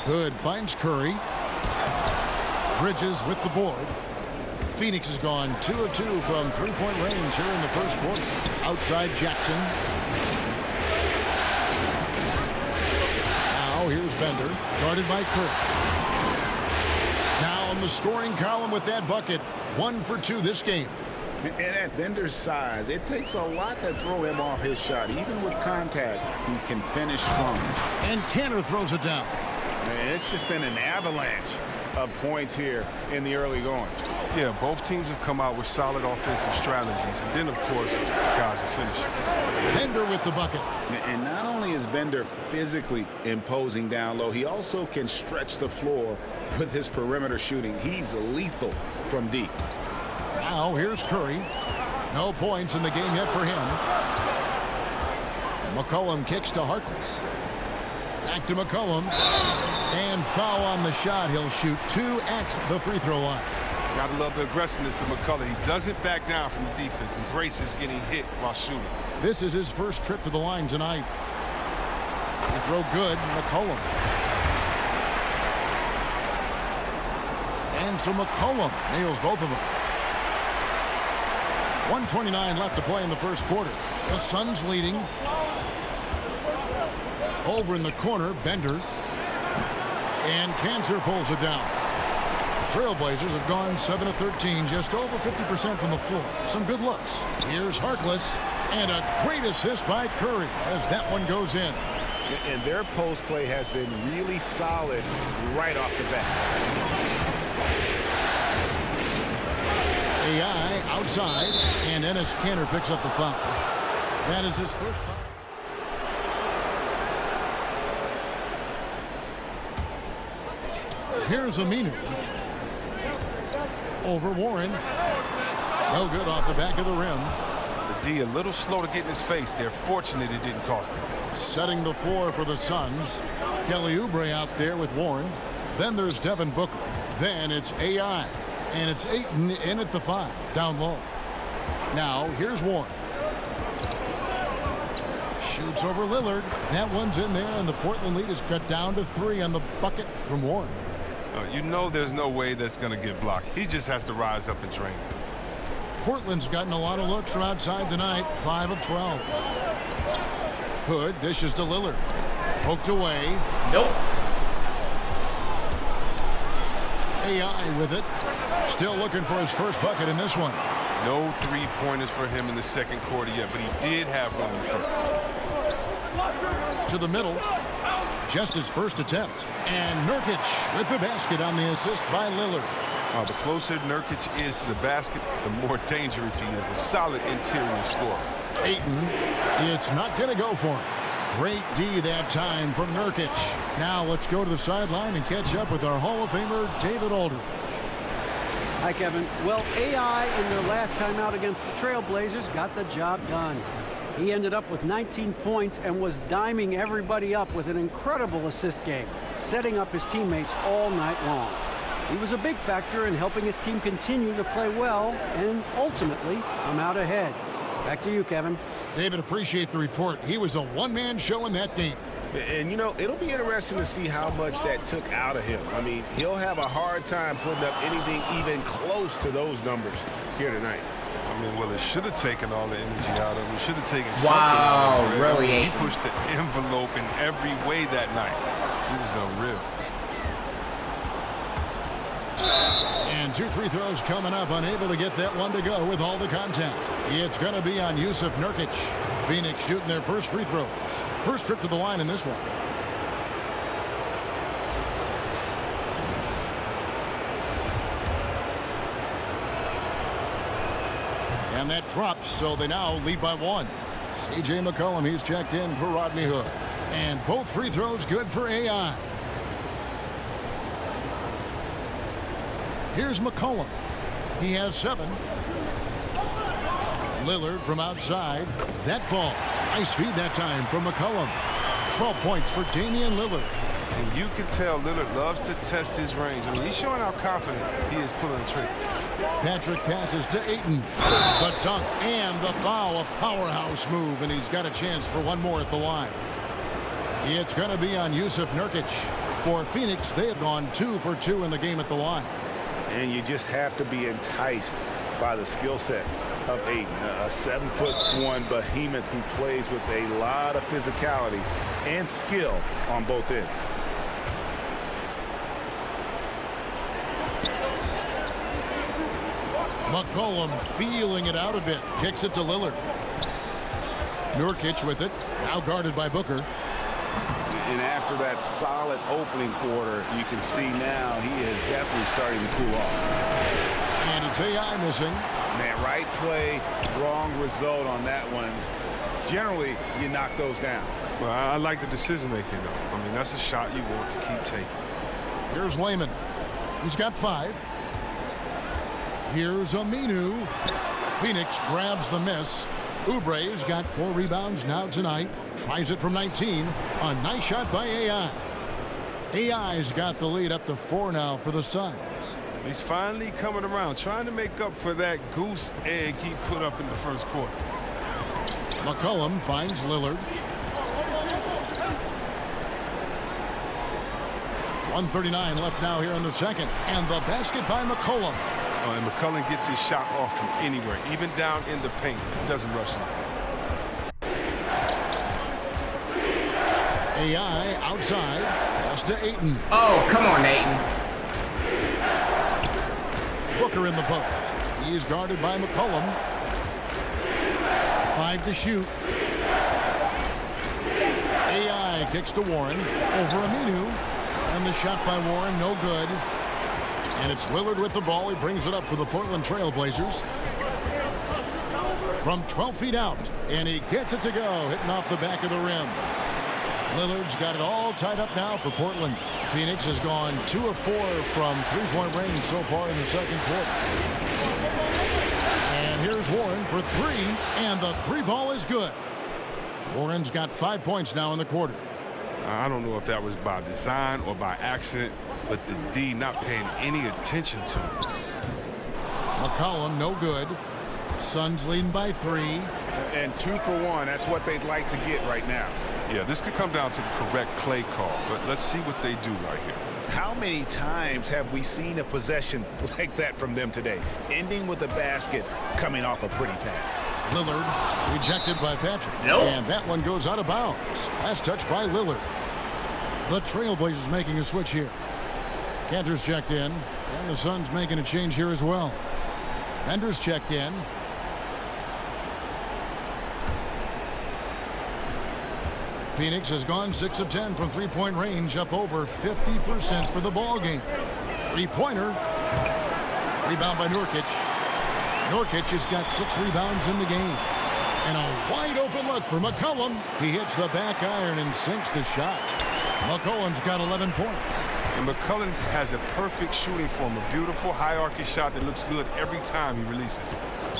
Hood finds Curry. Bridges with the board. Phoenix has gone 2 of 2 from three-point range here in the first quarter. Outside Jackson. Now here's Bender, guarded by Curry. Now in the scoring column with that bucket. 1 for 2 this game. And at Bender's size, it takes a lot to throw him off his shot. Even with contact, he can finish strong. And Cantor throws it down. Man, it's just been an avalanche of points here in the early going. Yeah, both teams have come out with solid offensive strategies. And then, of course, guys are finishing. Bender with the bucket. And not only is Bender physically imposing down low, he also can stretch the floor with his perimeter shooting. He's lethal from deep. Now here's Curry. No points in the game yet for him. McCollum kicks to Harkless. Back to McCollum. And foul on the shot. He'll shoot 2 at the free throw line. Gotta love the aggressiveness of McCullough. He doesn't back down from the defense. Embraces getting hit while shooting. This is his first trip to the line tonight. Free throw good. McCollum. And so McCollum nails both of them. 1:29 left to play in the first quarter. The Suns leading. Over in the corner, Bender. And Cantor pulls it down. Trailblazers have gone 7 of 13, just over 50% from the floor. Some good looks. Here's Harkless. And a great assist by Curry as that one goes in. And their post play has been really solid right off the bat. AI outside, and Enes Kanter picks up the foul. That is his first foul. Here's Aminu. Over Warren. No good off the back of the rim. The D a little slow to get in his face. They're fortunate it didn't cost him. Setting the floor for the Suns. Kelly Oubre out there with Warren. Then there's Devin Booker. Then it's AI. And it's Ayton in at the 5, down low. Now, here's Warren. Shoots over Lillard. That one's in there, and the Portland lead is cut down to 3 on the bucket from Warren. You know there's no way that's going to get blocked. He just has to rise up and train it. Portland's gotten a lot of looks from outside tonight, 5 of 12. Hood dishes to Lillard. Poked away. Nope. AI with it. Still looking for his first bucket in this one. No three-pointers for him in the second quarter yet, but he did have one in the first. To the middle. Just his first attempt. And Nurkic with the basket on the assist by Lillard. The closer Nurkic is to the basket, the more dangerous he is. A solid interior scorer. Ayton, it's not going to go for him. Great D that time from Nurkic. Now let's go to the sideline and catch up with our Hall of Famer, David Aldridge. Hi, Kevin. Well, AI in their last time out against the Trailblazers got the job done. He ended up with 19 points and was diming everybody up with an incredible assist game, setting up his teammates all night long. He was a big factor in helping his team continue to play well and ultimately come out ahead. Back to you, Kevin. David, appreciate the report. He was a one-man show in that game. And, you know, it'll be interesting to see how much that took out of him. I mean, he'll have a hard time putting up anything even close to those numbers here tonight. I mean, well, it should have taken all the energy out of him. It should have taken Wow, something out of him. really? He pushed the envelope in every way that night. He was unreal. And 2 free throws coming up, unable to get that one to go with all the contact. It's going to be on Jusuf Nurkic. Phoenix shooting their first free throws. First trip to the line in this one. And that drops, so they now lead by 1. C.J. McCollum, he's checked in for Rodney Hood. And both free throws good for AI. Here's McCollum. He has 7. Lillard from outside. That falls. Nice feed that time from McCollum. 12 points for Damian Lillard. And you can tell Lillard loves to test his range. I mean, he's showing how confident he is pulling the trigger. Patrick passes to Ayton. The dunk and the foul. A powerhouse move, and he's got a chance for one more at the line. It's going to be on Jusuf Nurkic. For Phoenix, they have gone 2 for 2 in the game at the line. And you just have to be enticed by the skill set of Ayton, a 7'1" behemoth who plays with a lot of physicality and skill on both ends. McCollum feeling it out a bit. Kicks it to Lillard. Nurkic with it. Now guarded by Booker. And after that solid opening quarter, you can see now he is definitely starting to cool off. And it's AI missing. Man, right play, wrong result on that one. Generally, you knock those down. Well, I like the decision-making, though. I mean, that's a shot you want to keep taking. Here's Layman. He's got 5. Here's Aminu. Phoenix grabs the miss. Oubre's got 4 rebounds now tonight. Tries it from 19. A nice shot by AI. AI's got the lead up to 4 now for the Suns. He's finally coming around, trying to make up for that goose egg he put up in the first quarter. McCollum finds Lillard. 1:39 left now here in the second. And the basket by McCollum. Oh, and McCollum gets his shot off from anywhere, even down in the paint. Doesn't rush him. AI outside. Pass to Ayton. Oh, come on, Ayton. Booker in the post. He is guarded by McCollum. 5 to shoot. AI kicks to Warren. Over Aminu. And the shot by Warren, no good. And it's Lillard with the ball. He brings it up for the Portland Trail Blazers. From 12 feet out. And he gets it to go. Hitting off the back of the rim. Lillard's got it all tied up now for Portland. Phoenix has gone 2 of 4 from three-point range so far in the second quarter. And here's Warren for 3. And the 3 ball is good. Warren's got 5 points now in the quarter. I don't know if that was by design or by accident, but the D not paying any attention to him. McCollum, no good. Suns leading by 3. And 2 for 1. That's what they'd like to get right now. Yeah, this could come down to the correct play call, but let's see what they do right here. How many times have we seen a possession like that from them today? Ending with a basket, coming off a pretty pass. Lillard rejected by Patrick. Nope. And that one goes out of bounds. Last touch by Lillard. The Trailblazers making a switch here. Kanter's checked in. And the Suns making a change here as well. Bender's checked in. Phoenix has gone 6 of 10 from three-point range, up over 50% for the ball game. Three-pointer. Rebound by Nurkic. Nurkic has got 6 rebounds in the game. And a wide open look for McCollum. He hits the back iron and sinks the shot. McCollum's got 11 points. And McCollum has a perfect shooting form, a beautiful high-arcing shot that looks good every time he releases.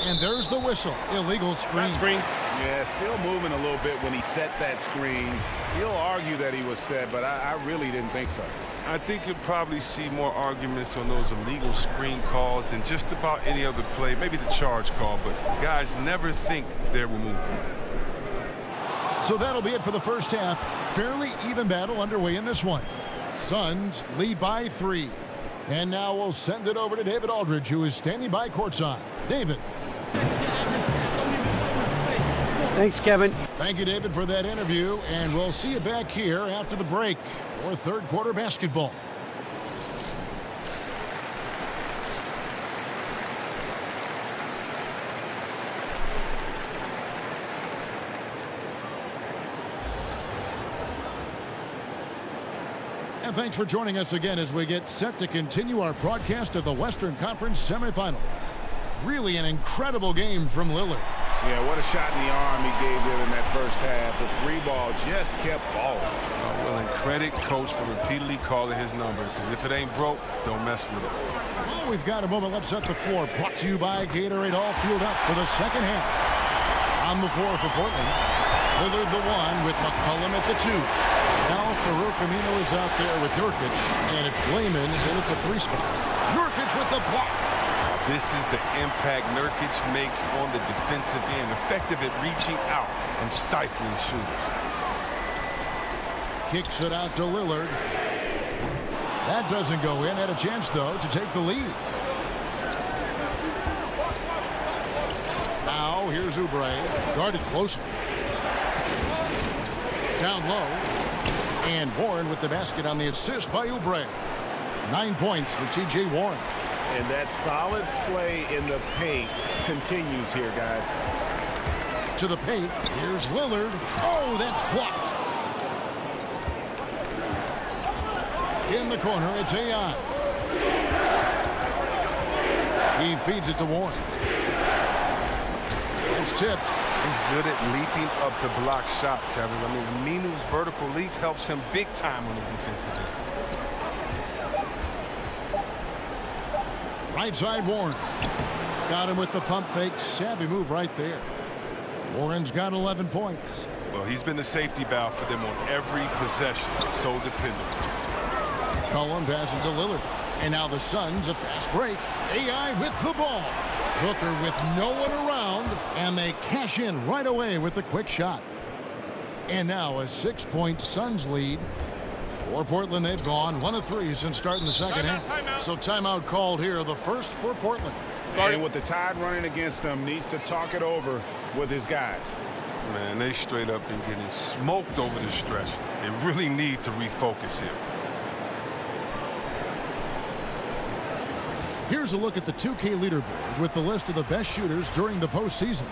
And there's the whistle. Illegal screen. Yeah, still moving a little bit when he set that screen. He'll argue that he was set, but I really didn't think so. I think you'll probably see more arguments on those illegal screen calls than just about any other play. Maybe the charge call, but guys never think they're removed. So that'll be it for the first half. Fairly even battle underway in this one. Suns lead by 3. And now we'll send it over to David Aldridge, who is standing by courtside. David. Thanks, Kevin. Thank you, David, for that interview. And we'll see you back here after the break for third quarter basketball. And thanks for joining us again as we get set to continue our broadcast of the Western Conference semifinals. Really an incredible game from Lillard. Yeah, what a shot in the arm he gave them in that first half. The 3-ball just kept falling. Well, and credit coach for repeatedly calling his number, because if it ain't broke, don't mess with it. Well, we've got a moment. Let's set the floor. Brought to you by Gatorade, all fueled up for the second half. On the floor for Portland, Lillard the 1 with McCollum at the 2. Now Farouk Aminu is out there with Nurkic, and it's Layman in at the 3 spot. Nurkic with the block. This is the impact Nurkic makes on the defensive end, effective at reaching out and stifling shooters. Kicks it out to Lillard. That doesn't go in. Had a chance, though, to take the lead. Now here's Oubre, guarded closely. Down low. And Warren with the basket on the assist by Oubre. 9 points for T.J. Warren. And that solid play in the paint continues here, guys. To the paint. Here's Lillard. Oh, that's blocked. In the corner, it's AI. He feeds it to Warren. It's tipped. He's good at leaping up to block shot, Kevin. I mean, Aminu's vertical leap helps him big time on the defensive end. Right side, Warren. Got him with the pump fake. Savvy move right there. Warren's got 11 points. Well, he's been the safety valve for them on every possession. So dependable. Cullen passes to Lillard. And now the Suns, a fast break. AI with the ball. Booker with no one around. And they cash in right away with the quick shot. And now a 6-point Suns lead. For Portland, they've gone 1 of 3 since starting the second half. So timeout called here, the first for Portland. And with the Tide running against them, needs to talk it over with his guys. Man, they straight up been getting smoked over the stretch. They really need to refocus here. Here's a look at the 2K leaderboard with the list of the best shooters during the postseason.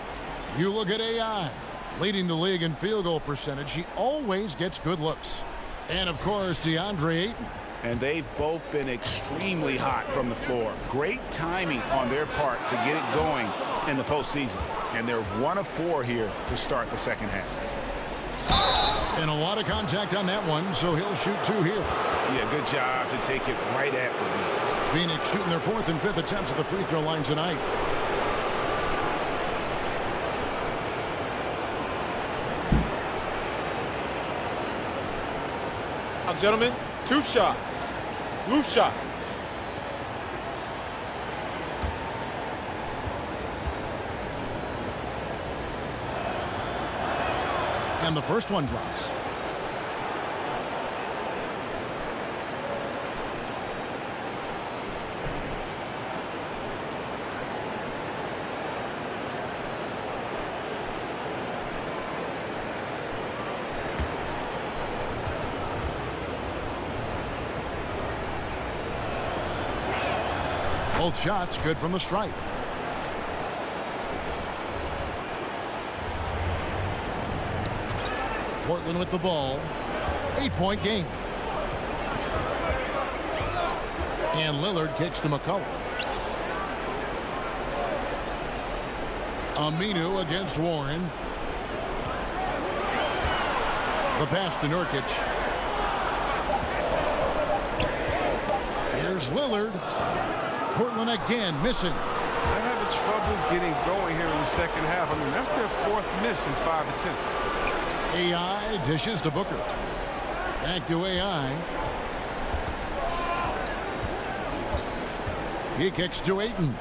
You look at AI, leading the league in field goal percentage. He always gets good looks. And, of course, DeAndre Ayton. And they've both been extremely hot from the floor. Great timing on their part to get it going in the postseason. And they're 1 of 4 here to start the second half. And a lot of contact on that one, so he'll shoot 2 here. Yeah, good job to take it right at the lead. Phoenix shooting their 4th and 5th attempts at the free throw line tonight. Gentlemen, 2 shots. Loose shots. And the first one drops. Both shots good from the stripe. Portland with the ball. 8-point game. And Lillard kicks to McCollum. Aminu against Warren. The pass to Nurkic. Here's Lillard. Portland again missing. They're having trouble getting going here in the second half. I mean, that's their 4th miss in 5 attempts. AI dishes to Booker. Back to AI. He kicks to Ayton.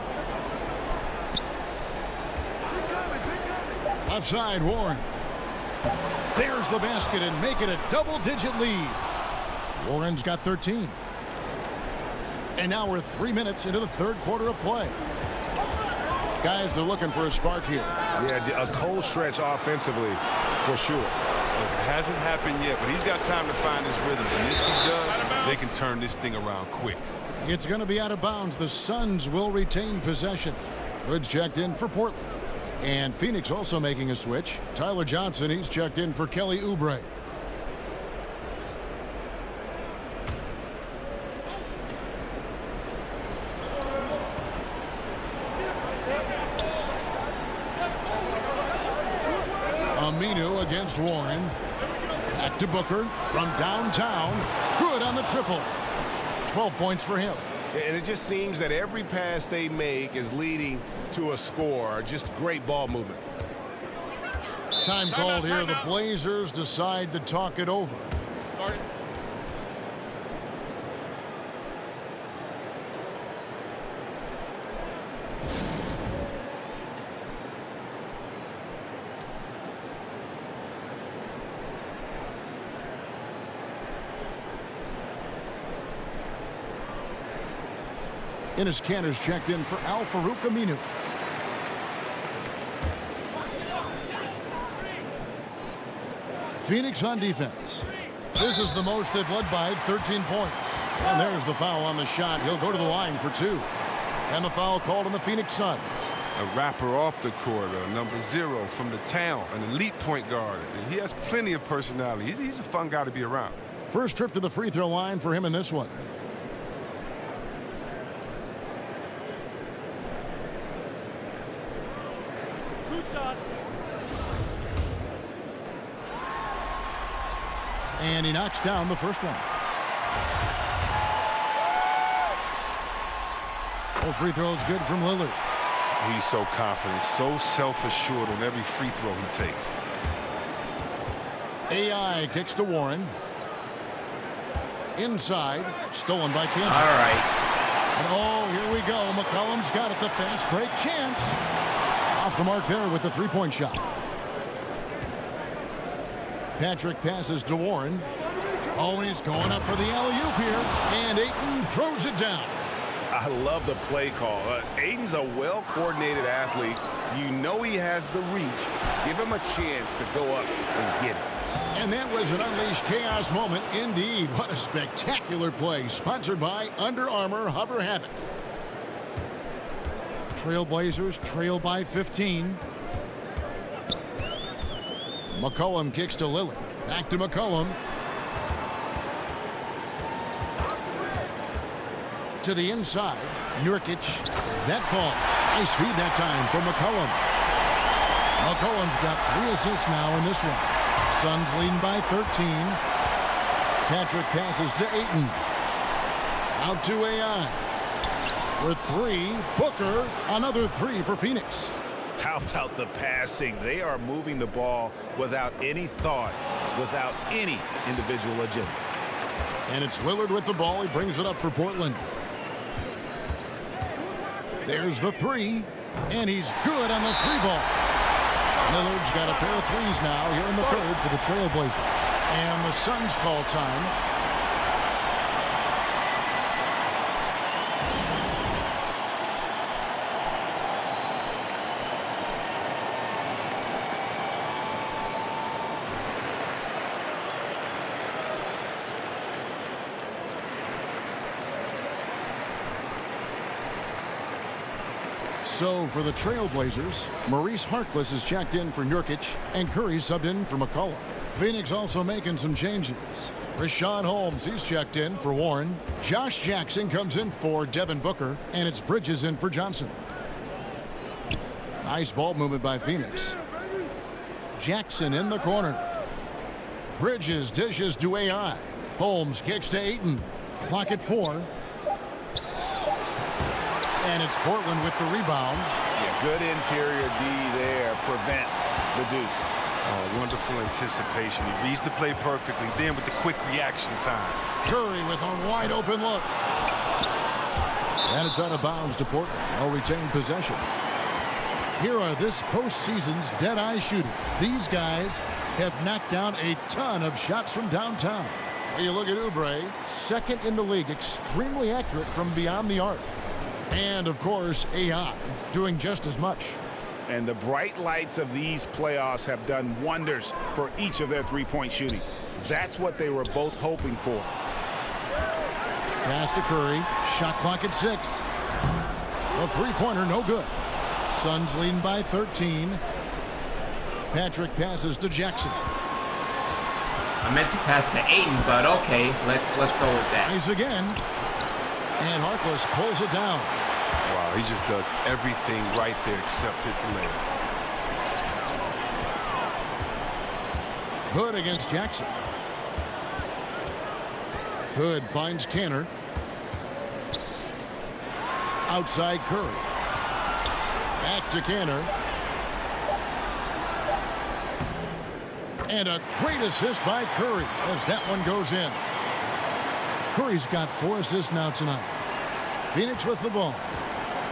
Left side, Warren. There's the basket and make it a double-digit lead. Warren's got 13. And now we're 3 minutes into the third quarter of play. Guys are looking for a spark here. Yeah, a cold stretch offensively for sure. Look, it hasn't happened yet, but he's got time to find his rhythm. And if he does, they can turn this thing around quick. It's going to be out of bounds. The Suns will retain possession. Hood's checked in for Portland. And Phoenix also making a switch. Tyler Johnson, he's checked in for Kelly Oubre. Aminu against Warren. Back to Booker from downtown. Good on the triple. 12 points for him. And it just seems that every pass they make is leading to a score. Just great ball movement. Time called here. The Blazers decide to talk it over. Enes Kanter's checked in for Al-Farouq Aminu. Phoenix on defense. This is the most they've led by, 13 points. And there's the foul on the shot. He'll go to the line for 2. And the foul called on the Phoenix Suns. A rapper off the court, number 0 from the town, an elite point guard. And he has plenty of personality. He's a fun guy to be around. First trip to the free throw line for him in this one. And he knocks down the first one. All free throws good from Lillard. He's so confident, so self-assured on every free throw he takes. AI kicks to Warren. Inside, stolen by Kansas. All right. And oh, here we go. McCollum's got it. The fast break chance. Off the mark there with the three-point shot. Patrick passes to Warren. Always going up for the alley-oop here. And Ayton throws it down. I love the play call. Ayton's a well-coordinated athlete. You know he has the reach. Give him a chance to go up and get it. And that was an unleashed chaos moment indeed. What a spectacular play. Sponsored by Under Armour Hover Havoc. Trailblazers trail by 15. McCollum kicks to Lillard. Back to McCollum. To the inside. Nurkic. That falls. Nice feed that time for McCollum. McCollum's got 3 assists now in this one. Suns leading by 13. Patrick passes to Ayton. Out to AI. With 3. Booker. Another 3 for Phoenix. How about the passing? They are moving the ball without any thought, without any individual agenda. And it's Lillard with the ball. He brings it up for Portland. There's the 3. And he's good on the 3 ball. Lillard's got a pair of 3s now here in the third for the Trailblazers. And the Suns call time. So for the Trailblazers, Maurice Harkless is checked in for Nurkic, and Curry subbed in for McCollum. Phoenix also making some changes. Rashawn Holmes, he's checked in for Warren. Josh Jackson comes in for Devin Booker, and it's Bridges in for Johnson. Nice ball movement by Phoenix. Jackson in the corner. Bridges dishes to AI. Holmes kicks to Ayton. Clock at 4. And it's Portland with the rebound. Yeah, good interior D there. Prevents the deuce. Oh, wonderful anticipation. He reads the play perfectly. Then with the quick reaction time. Curry with a wide open look. And it's out of bounds to Portland. They'll retain possession. Here are this postseason's dead-eye shooters. These guys have knocked down a ton of shots from downtown. When you look at Oubre, second in the league, extremely accurate from beyond the arc. And, of course, AI doing just as much. And the bright lights of these playoffs have done wonders for each of their three-point shooting. That's what they were both hoping for. Pass to Curry. Shot clock at 6. The three-pointer no good. Suns leading by 13. Patrick passes to Jackson. I meant to pass to Ayton, but okay, let's go with that. Nice again. And Harkless pulls it down. Wow, he just does everything right there except hit the layup. Hood against Jackson. Hood finds Kanter. Outside Curry. Back to Kanter. And a great assist by Curry as that one goes in. Curry's got 4 assists now tonight. Phoenix with the ball.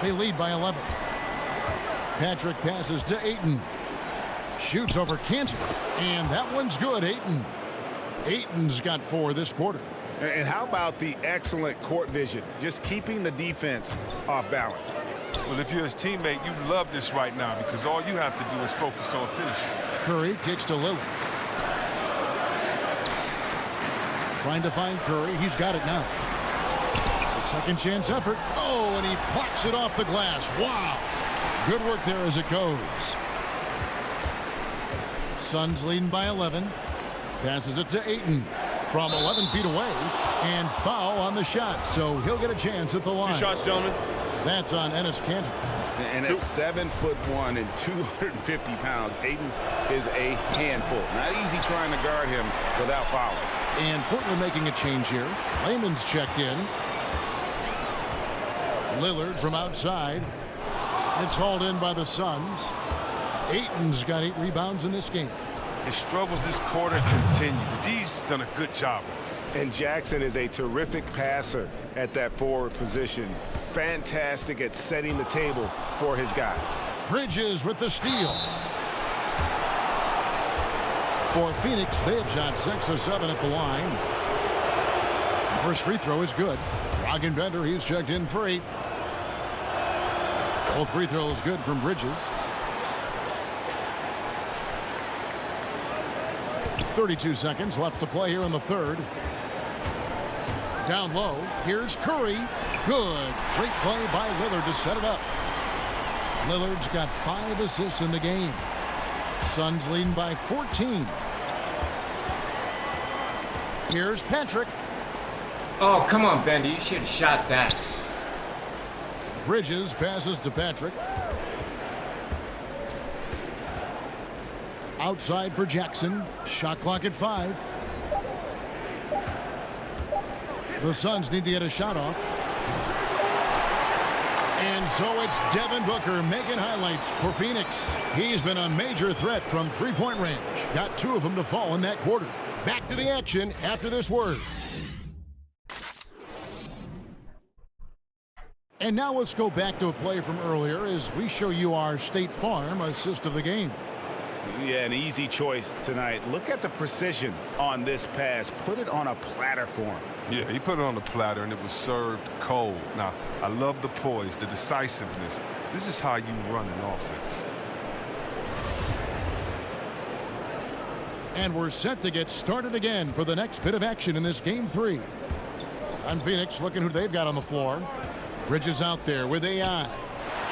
They lead by 11. Patrick passes to Ayton. Shoots over Kanter. And that one's good, Ayton. Ayton's got 4 this quarter. And how about the excellent court vision? Just keeping the defense off balance. Well, if you're his teammate, you love this right now because all you have to do is focus on finishing. Curry kicks to Lillard. Trying to find Curry. He's got it now. A second chance effort. Oh, and he plucks it off the glass. Wow. Good work there as it goes. Suns leading by 11. Passes it to Ayton from 11 feet away. And foul on the shot. So he'll get a chance at the line. 2 shots, gentlemen. That's on Enes Kanter. And at 7'1" and 250 pounds, Ayton is a handful. Not easy trying to guard him without fouling. And Portland making a change here. Layman's checked in. Lillard from outside. It's hauled in by the Suns. Ayton's got 8 rebounds in this game. His struggles this quarter continue. The D's done a good job. And Jackson is a terrific passer at that forward position. Fantastic at setting the table for his guys. Bridges with the steal. For Phoenix, they have shot 6 of 7 at the line. First free throw is good. Bender, he's checked in for 8. Both free throws good from Bridges. 32 seconds left to play here in the third. Down low, here's Curry. Good. Great play by Lillard to set it up. Lillard's got 5 assists in the game. Suns leading by 14. Here's Patrick. Oh, come on, Bender. You should have shot that. Bridges passes to Patrick. Outside for Jackson. Shot clock at 5. The Suns need to get a shot off. And so it's Devin Booker making highlights for Phoenix. He's been a major threat from three-point range. Got 2 of them to fall in that quarter. Back to the action after this word. And now let's go back to a play from earlier as we show you our State Farm assist of the game. Yeah, an easy choice tonight. Look at the precision on this pass. Put it on a platter for him. Yeah, he put it on the platter and it was served cold. Now, I love the poise, the decisiveness. This is how you run an offense. And we're set to get started again for the next bit of action in this game 3. And Phoenix looking who they've got on the floor. Bridges out there with AI.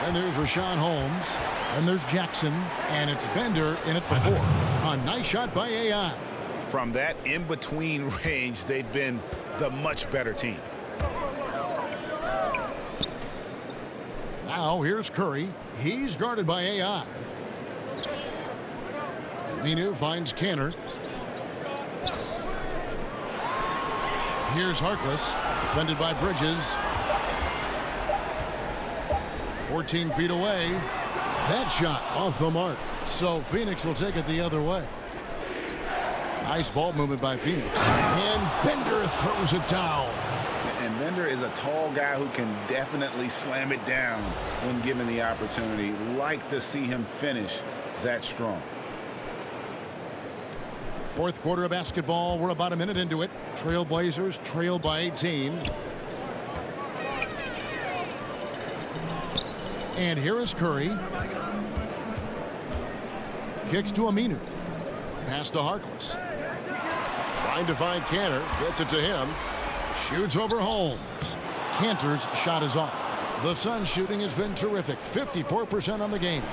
And there's Rashawn Holmes. And there's Jackson. And it's Bender in at the 4. A nice shot by AI. From that in-between range, they've been the much better team. Now here's Curry. He's guarded by AI. Minu finds Kanter. Here's Harkless, defended by Bridges. 14 feet away. That shot off the mark. So Phoenix will take it the other way. Nice ball movement by Phoenix. And Bender throws it down. and Bender is a tall guy who can definitely slam it down when given the opportunity. Like to see him finish that strong. Fourth quarter of basketball. We're about a minute into it. Trailblazers trail by 18. And here is Curry. Kicks to Aminu. Pass to Harkless. Trying to find Kanter. Gets it to him. Shoots over Holmes. Kanter's shot is off. The Suns shooting has been terrific. 54% on the game.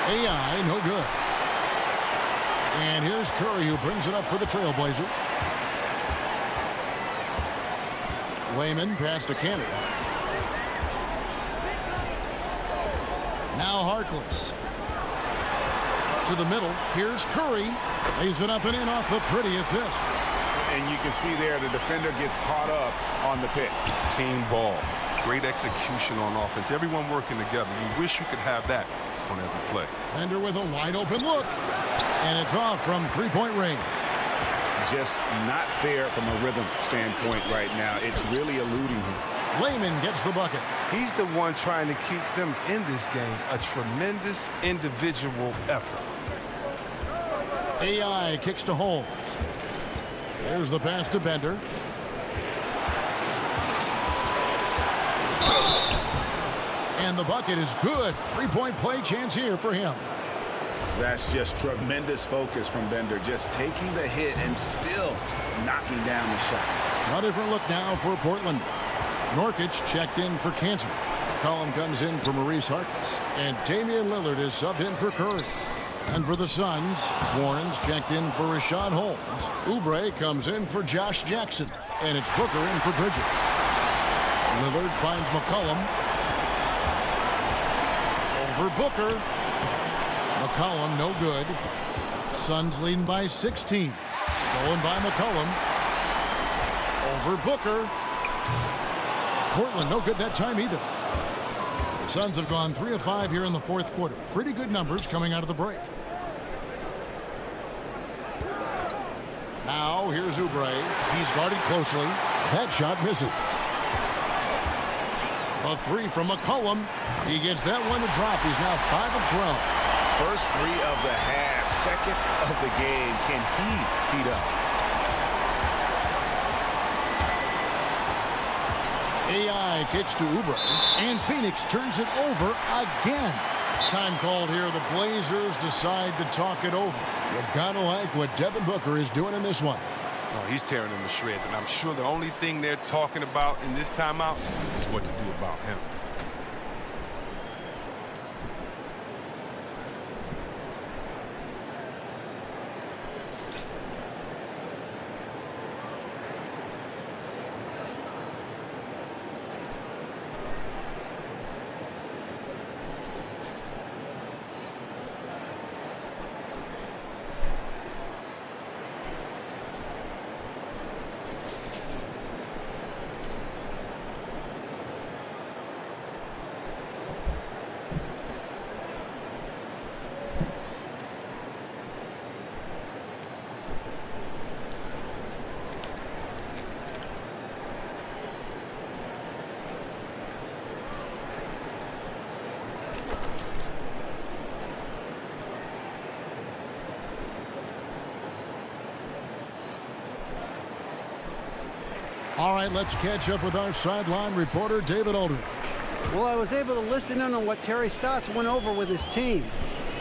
AI, no good. And here's Curry, who brings it up for the Trailblazers. Layman pass to Kanter. Now Harkless. To the middle. Here's Curry. Lays it up and in off the pretty assist. And you can see there the defender gets caught up on the pick. Team ball. Great execution on offense. Everyone working together. You wish you could have that on every play. Bender with a wide open look. And it's off from three-point range. Just not there from a rhythm standpoint right now. It's really eluding him. Layman gets the bucket. He's the one trying to keep them in this game. A tremendous individual effort. AI kicks to Holmes. There's the pass to Bender. And the bucket is good. Three-point play chance here for him. That's just tremendous focus from Bender. Just taking the hit and still knocking down the shot. A different look now for Portland. Nurkic checked in for Kanter. McCollum comes in for Maurice Harkless. And Damian Lillard is subbed in for Curry. And for the Suns, Warren's checked in for Rashad Holmes. Oubre comes in for Josh Jackson. And it's Booker in for Bridges. Lillard finds McCollum. Over Booker. McCollum no good. Suns leading by 16. Stolen by McCollum. Over Booker. Portland no good that time either. The Suns have gone 3 of 5 here in the fourth quarter. Pretty good numbers coming out of the break. Now here's Oubre. He's guarded closely. That shot misses. A three from McCollum. He gets that one to drop. He's now 5 of 12. First three of the half. Second of the game. Can he heat up? AI kicks to Oubre, and Phoenix turns it over again. Time called here. The Blazers decide to talk it over. You gotta like what Devin Booker is doing in this one. Oh, he's tearing them to shreds, and I'm sure the only thing they're talking about in this timeout is what to do about him. All right, let's catch up with our sideline reporter, David Aldridge. Well, I was able to listen in on what Terry Stotts went over with his team.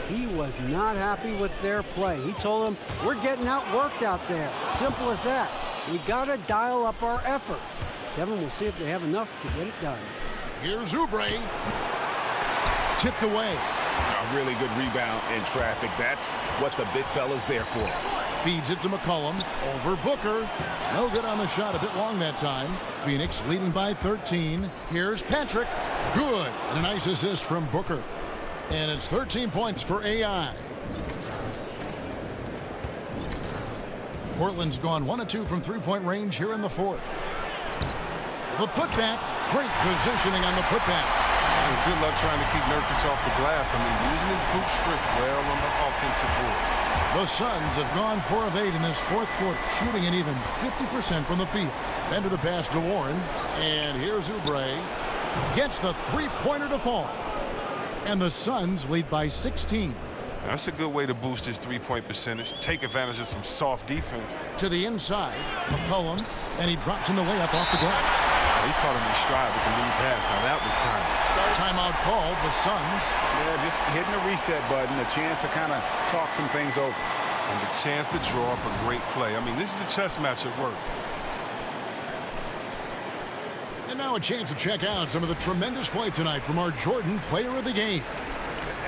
He was not happy with their play. He told them, we're getting outworked out there. Simple as that. We got to dial up our effort. Kevin, we'll see if they have enough to get it done. Here's Oubre. Tipped away. A really good rebound in traffic. That's what the big fella's there for. Feeds it to McCollum. Over Booker. No good on the shot. A bit long that time. Phoenix leading by 13. Here's Patrick. Good. And a nice assist from Booker. And it's 13 points for AI. Portland's gone 1 of 2 from three-point range here in the fourth. The putback. Great positioning on the putback. And good luck trying to keep Nurkic off the glass. I mean, using his boot strength well on the offensive board. The Suns have gone 4 of 8 in this fourth quarter, shooting an even 50% from the field. Into the pass to Warren, and here's Oubre. Gets the three-pointer to fall. And the Suns lead by 16. That's a good way to boost his three-point percentage. Take advantage of some soft defense. To the inside, McCollum, and he drops in the layup off the glass. He caught him in stride with the lead pass. Now that was time. Timeout called, the Suns. Yeah, just hitting the reset button, a chance to kind of talk some things over. And the chance to draw up a great play. I mean, this is a chess match at work. And now a chance to check out some of the tremendous play tonight from our Jordan Player of the Game.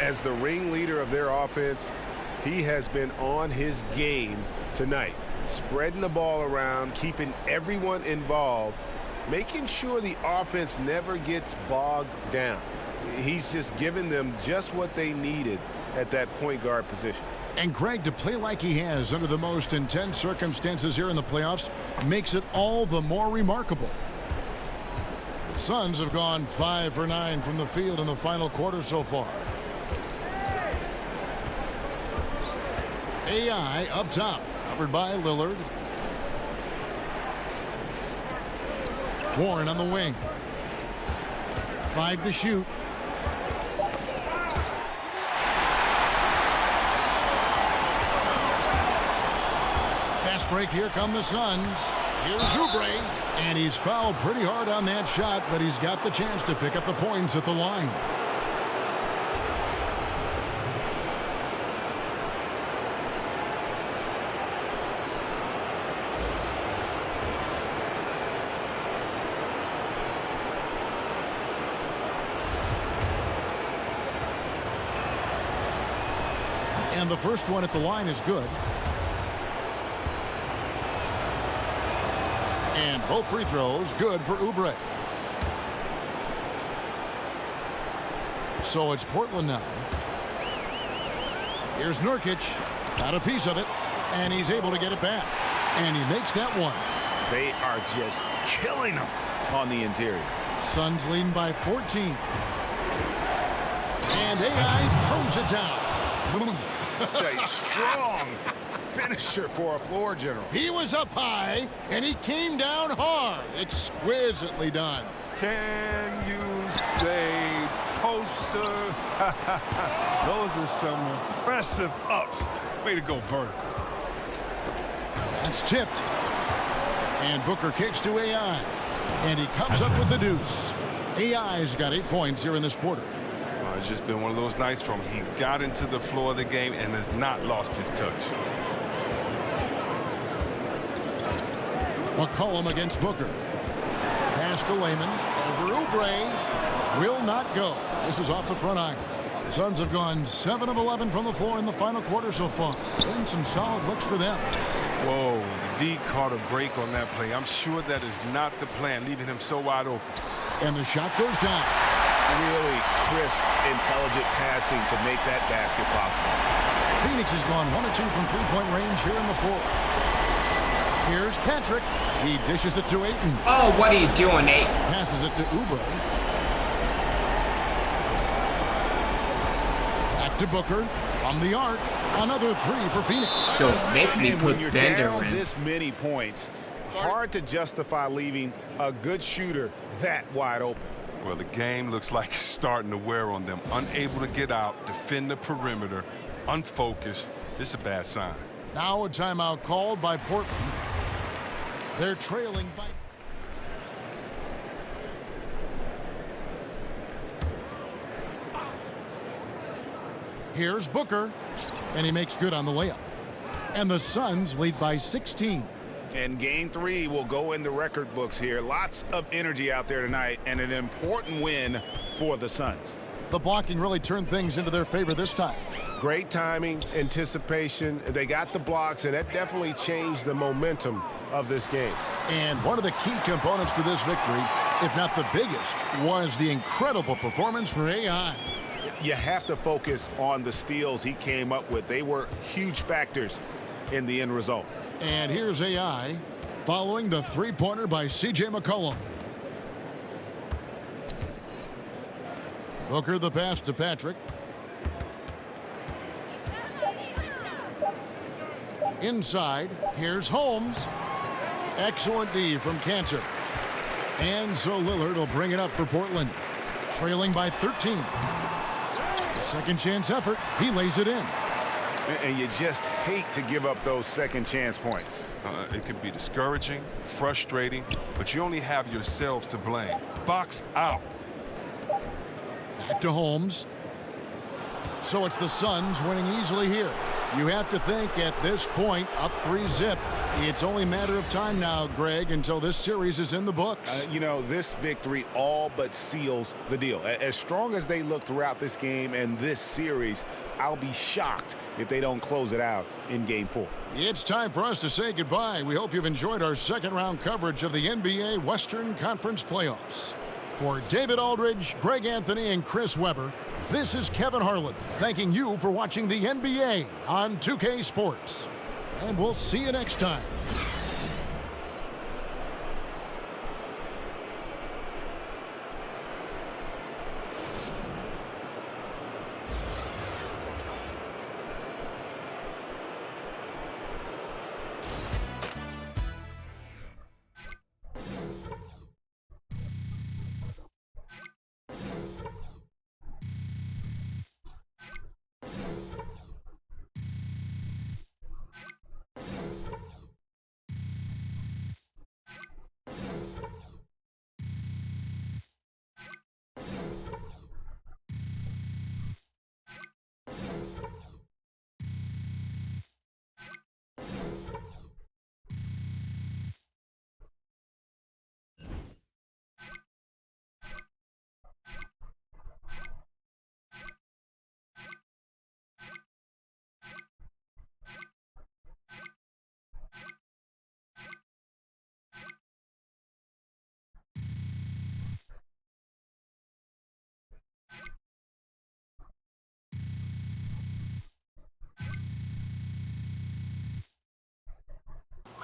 As the ringleader of their offense, he has been on his game tonight, spreading the ball around, keeping everyone involved, making sure the offense never gets bogged down. He's just giving them just what they needed at that point guard position. And Greg, to play like he has under the most intense circumstances here in the playoffs makes it all the more remarkable. The Suns have gone 5 for 9 from the field in the final quarter so far. AI up top, covered by Lillard. Warren on the wing. 5 to shoot. Fast break, here come the Suns. Here's Oubre, and he's fouled pretty hard on that shot, but he's got the chance to pick up the points at the line. And the first one at the line is good. And both free throws good for Oubre. So it's Portland now. Here's Nurkic. Got a piece of it. And he's able to get it back. And he makes that one. They are just killing them on the interior. Suns leading by 14. And AI throws it down. Such a strong finisher for a floor general. He was up high, and he came down hard. Exquisitely done. Can you say poster? Those are some impressive ups. Way to go vertical. It's tipped. And Booker kicks to AI. And he comes up with the deuce. AI's got 8 points here in this quarter. It's just been one of those nights from he got into the floor of the game and has not lost his touch. McCollum against Booker. Pass to Layman. Over Oubre. Will not go. This is off the front iron. The Suns have gone 7 of 11 from the floor in the final quarter so far. Been some solid looks for them. Whoa, D caught a break on that play. I'm sure that is not the plan, leaving him so wide open. And the shot goes down. Really crisp, intelligent passing to make that basket possible. Phoenix has gone 1 of 2 from three-point range here in the fourth. Here's Patrick. He dishes it to Ayton. Oh, what are you doing, Nate? Passes it to Oubre. Back to Booker. From the arc. Another 3 for Phoenix. Don't make me put Bender down in. This many points, hard to justify leaving a good shooter that wide open. Well, the game looks like it's starting to wear on them. Unable to get out, defend the perimeter, unfocused. This is a bad sign. Now a timeout called by Portland. They're trailing by... Here's Booker, and he makes good on the layup. And the Suns lead by 16. And game 3 will go in the record books here. Lots of energy out there tonight, and an important win for the Suns. The blocking really turned things into their favor this time. Great timing, anticipation. They got the blocks, and that definitely changed the momentum of this game. And one of the key components to this victory, if not the biggest, was the incredible performance for AI. You have to focus on the steals he came up with. They were huge factors in the end result. And here's AI following the three-pointer by C.J. McCollum. Booker the pass to Patrick. Inside, here's Holmes. Excellent D from Cancer. And so Lillard will bring it up for Portland. Trailing by 13. A second chance effort. He lays it in. And you just hate to give up those second chance points. It can be discouraging, frustrating, but you only have yourselves to blame. Box out. Back to Holmes. So it's the Suns winning easily here. You have to think at this point, up 3-zip. It's only a matter of time now, Greg, until this series is in the books. You know, this victory all but seals the deal. As strong as they look throughout this game and this series, I'll be shocked if they don't close it out in Game 4. It's time for us to say goodbye. We hope you've enjoyed our second-round coverage of the NBA Western Conference Playoffs. For David Aldridge, Greg Anthony, and Chris Webber, this is Kevin Harlan thanking you for watching the NBA on 2K Sports. And we'll see you next time.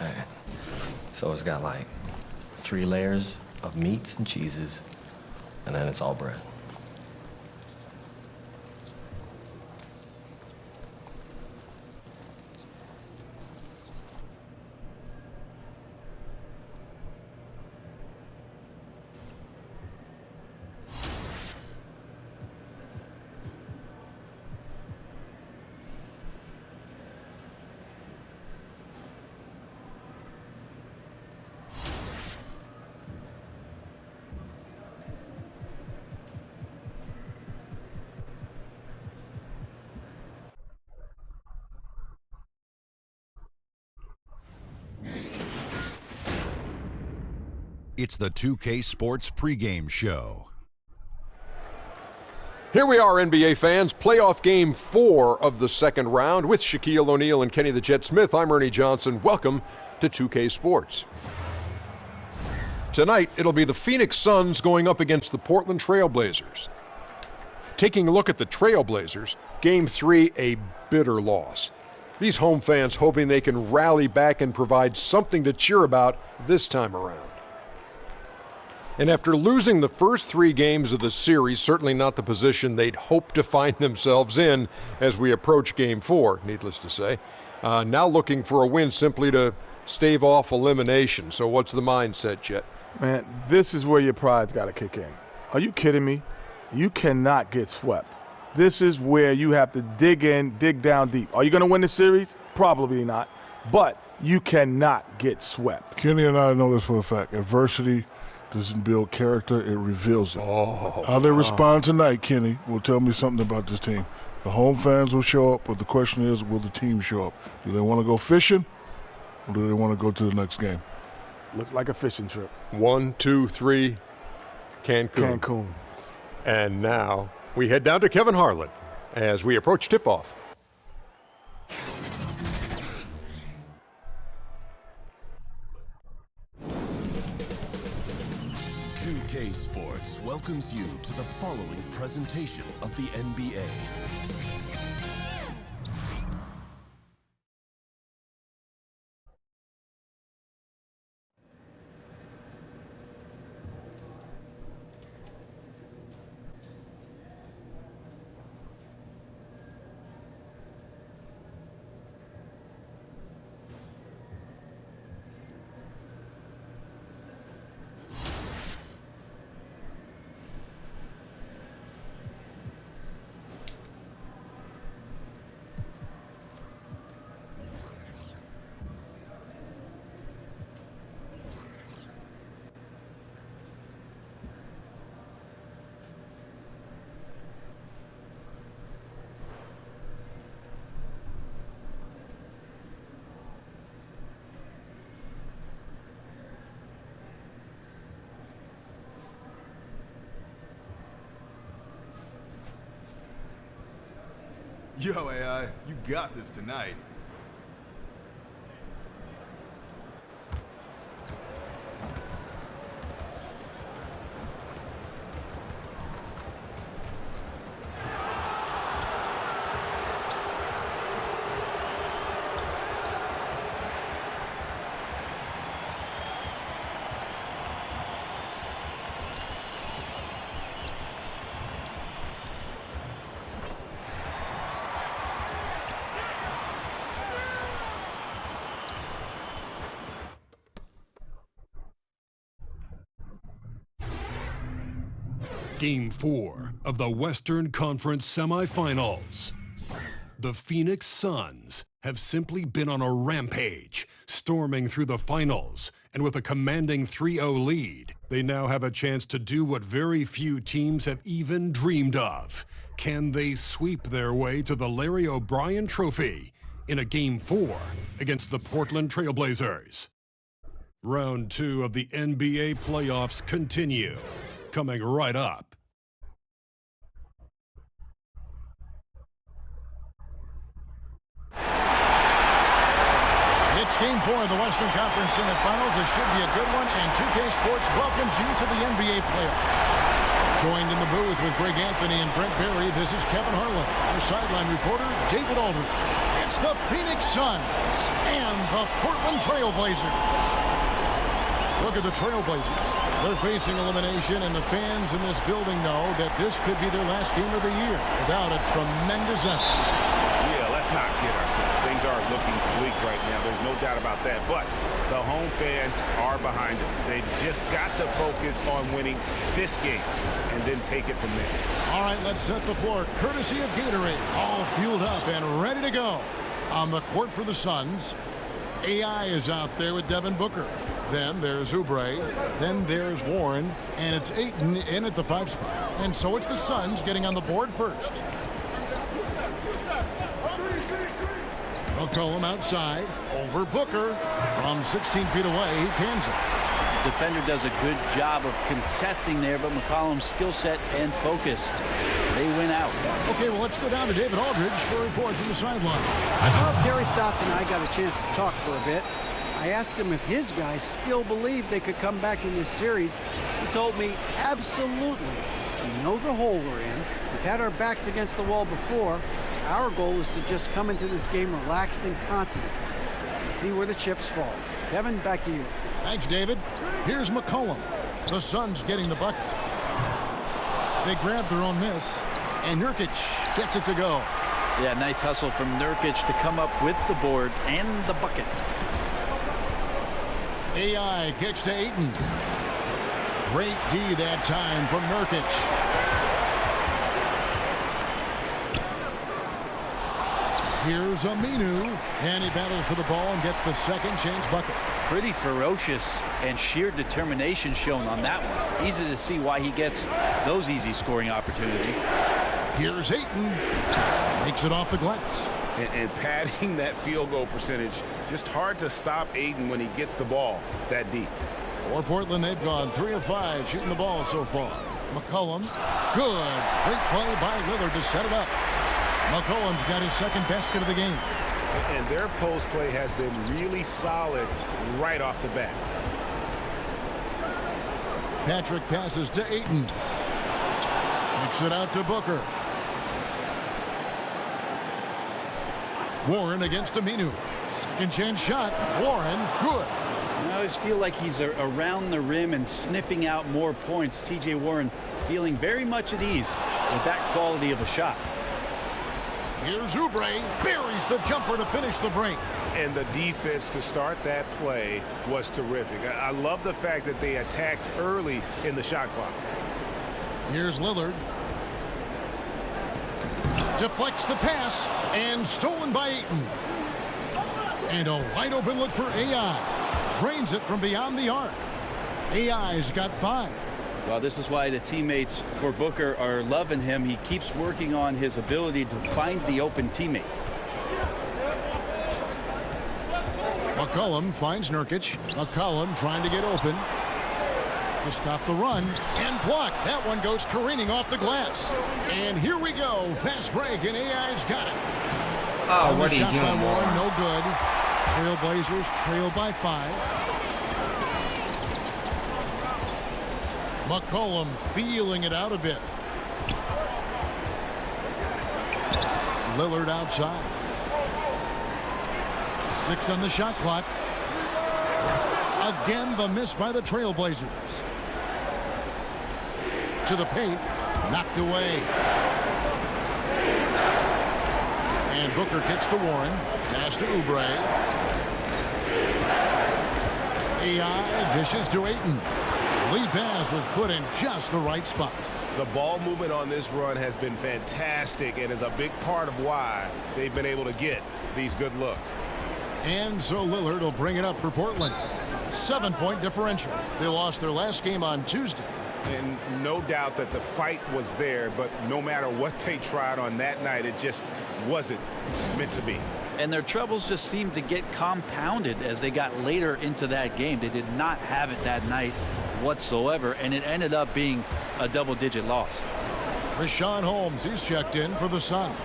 Man. So it's got like 3 layers of meats and cheeses, and then it's all bread. It's the 2K Sports pregame show. Here we are, NBA fans. Playoff game 4 of the second round with Shaquille O'Neal and Kenny the Jet Smith. I'm Ernie Johnson. Welcome to 2K Sports. Tonight, it'll be the Phoenix Suns going up against the Portland Trail Blazers. Taking a look at the Trail Blazers, Game 3, a bitter loss. These home fans hoping they can rally back and provide something to cheer about this time around. And after losing the first 3 games of the series, certainly not the position they'd hoped to find themselves in as we approach Game 4, needless to say. Now looking for a win simply to stave off elimination. So what's the mindset, Jet? Man, this is where your pride's got to kick in. Are you kidding me? You cannot get swept. This is where you have to dig in, dig down deep. Are you going to win the series? Probably not. But you cannot get swept. Kenny and I know this for a fact. Adversity doesn't build character, it reveals it. How they respond tonight, Kenny, will tell me something about this team. The home fans will show up, but the question is, will the team show up? Do they want to go fishing, or do they want to go to the next game? Looks like a fishing trip. 1, 2, 3, Cancun. And now we head down to Kevin Harlan as we approach tip-off. 2K Sports welcomes you to the following presentation of the NBA. Yo, AI, you got this tonight. Game 4 of the Western Conference semifinals. The Phoenix Suns have simply been on a rampage, storming through the finals, and with a commanding 3-0 lead, they now have a chance to do what very few teams have even dreamed of. Can they sweep their way to the Larry O'Brien Trophy in a Game 4 against the Portland Trail Blazers? Round 2 of the NBA playoffs continue, coming right up. It's Game 4 of the Western Conference semifinals. It should be a good one, and 2K Sports welcomes you to the NBA playoffs. Joined in the booth with Greg Anthony and Brent Barry, this is Kevin Harlan. Our sideline reporter, David Aldridge. It's the Phoenix Suns and the Portland Trail Blazers. Look at the Trail Blazers. They're facing elimination, and the fans in this building know that this could be their last game of the year without a tremendous effort. Yeah, let's not kid ourselves. Things are looking bleak right now. There's no doubt about that. But the home fans are behind them. They've just got to focus on winning this game and then take it from there. All right, let's set the floor. Courtesy of Gatorade. All fueled up and ready to go. On the court for the Suns, AI is out there with Devin Booker. Then there's Oubre. Then there's Warren. And it's Ayton in at the 5 spot. And so it's the Suns getting on the board first. McCollum outside, over Booker. From 16 feet away, he cans it. Defender does a good job of contesting there, but McCollum's skill set and focus, they win out. Okay, well, let's go down to David Aldridge for a report from the sideline. Well, Terry Stotts and I got a chance to talk for a bit. I asked him if his guys still believe they could come back in this series. He told me, absolutely. We know the hole we're in. We've had our backs against the wall before. Our goal is to just come into this game relaxed and confident and see where the chips fall. Kevin, back to you. Thanks, David. Here's McCollum. The Suns getting the bucket. They grab their own miss, and Nurkic gets it to go. Yeah, nice hustle from Nurkic to come up with the board and the bucket. AI kicks to Ayton. Great D that time from Nurkic. Here's Aminu, and he battles for the ball and gets the second chance bucket. Pretty ferocious and sheer determination shown on that one. Easy to see why he gets those easy scoring opportunities. Here's Ayton. Makes it off the glass. And padding that field goal percentage, just hard to stop Ayton when he gets the ball that deep. For Portland, they've gone 3 of 5 shooting the ball so far. McCollum, good. Great play by Lillard to set it up. McCollum's got his second basket of the game. And their post play has been really solid right off the bat. Patrick passes to Ayton. Kicks it out to Booker. Warren against Aminu. Second chance shot. Warren, good. I always feel like he's around the rim and sniffing out more points. T.J. Warren feeling very much at ease with that quality of a shot. Here's Oubre, buries the jumper to finish the break. And the defense to start that play was terrific. I love the fact that they attacked early in the shot clock. Here's Lillard. Deflects the pass, and stolen by Ayton. And a wide open look for AI. Drains it from beyond the arc. AI's got 5. Well, this is why the teammates for Booker are loving him. He keeps working on his ability to find the open teammate. McCollum finds Nurkic. McCollum trying to get open. to stop the run and block. That one goes careening off the glass. And here we go. Fast break, and AI's got it. Oh, what are you doing, Warren, Warren? no good. Trailblazers trail by 5. McCollum feeling it out a bit. Lillard outside. 6 on the shot clock. Again, the miss by the Trailblazers. To the paint. Knocked away. And Booker kicks to Warren. Pass to Oubre. AI dishes to Ayton. Lead pass was put in just the right spot. The ball movement on this run has been fantastic and is a big part of why they've been able to get these good looks. And so Lillard will bring it up for Portland. 7-point differential. They lost their last game on Tuesday. And no doubt that the fight was there, but no matter what they tried on that night, it just wasn't meant to be. And their troubles just seemed to get compounded as they got later into that game. They did not have it that night whatsoever, and it ended up being a double-digit loss. Richaun Holmes, he's checked in for the Suns.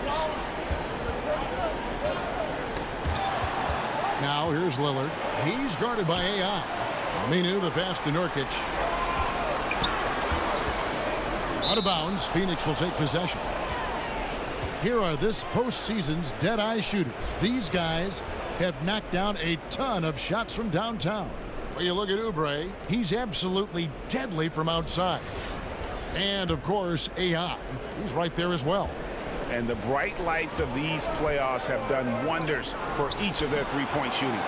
Now here's Lillard. He's guarded by AI. Aminu, the pass to Nurkic. Out of bounds, Phoenix will take possession. Here are this postseason's dead-eye shooters. These guys have knocked down a ton of shots from downtown. When you look at Oubre, he's absolutely deadly from outside. And, of course, AI. He's right there as well. And the bright lights of these playoffs have done wonders for each of their three-point shooting.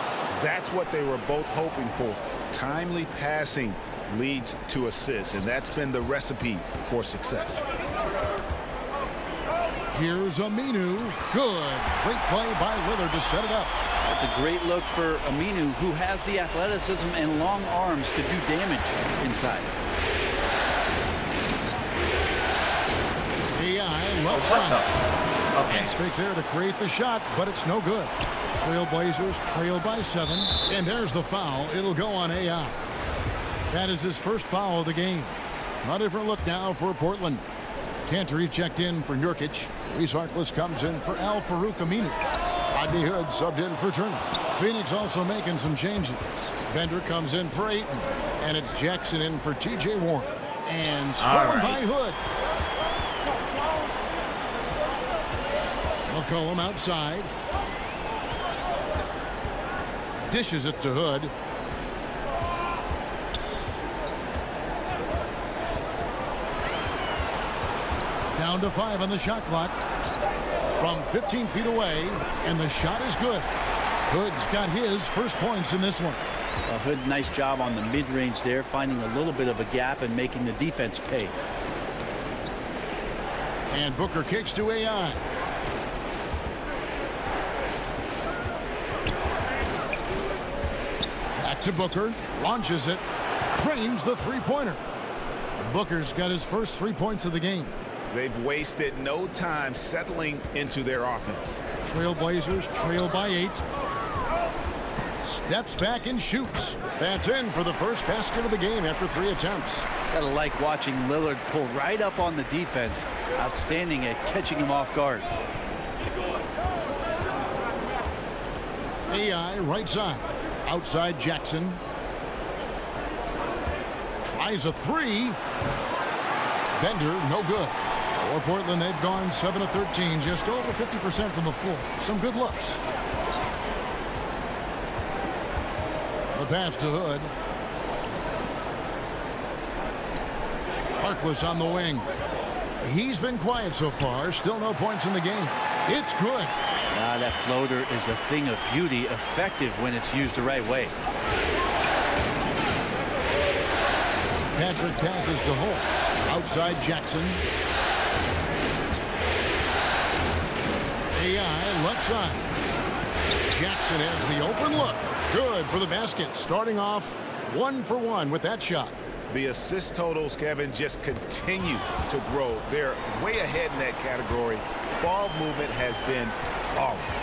That's what they were both hoping for. Timely passing leads to assists, and that's been the recipe for success. Here's Aminu. Good. Great play by Lillard to set it up. It's a great look for Aminu, who has the athleticism and long arms to do damage inside. AI left side. Okay. Nice fake there to create the shot, but it's no good. Trailblazers trail by 7, and there's the foul. It'll go on AI. That is his first foul of the game. A different look now for Portland. Cantor checked in for Nurkic. Reece Harkless comes in for Al-Farouq Aminu. Rodney Hood subbed in for Turner. Phoenix also making some changes. Bender comes in for Ayton. And it's Jackson in for T.J. Warren. And stolen by Hood. McCollum outside. Dishes it to Hood. Down to 5 on the shot clock. From 15 feet away, and the shot is good. Hood's got his first points in this one. Well, Hood, nice job on the mid-range there, finding a little bit of a gap and making the defense pay. And Booker kicks to AI. Back to Booker, launches it, frames the three-pointer. Booker's got his first 3 points of the game. They've wasted no time settling into their offense. Trailblazers trail by 8. Steps back and shoots. That's in for the first basket of the game after 3 attempts. Gotta like watching Lillard pull right up on the defense. Outstanding at catching him off guard. AI right side. Outside Jackson. Tries a 3. Bender, no good. For Portland, they've gone 7 of 13, just over 50% from the floor. Some good looks. The pass to Hood. Harkless on the wing. He's been quiet so far. Still no points in the game. It's good. That floater is a thing of beauty, effective when it's used the right way. Patrick passes to Holmes. Outside Jackson. AI left side. Jackson has the open look. Good for the basket. Starting off 1 for 1 with that shot. The assist totals, Kevin, just continue to grow. They're way ahead in that category. Ball movement has been flawless.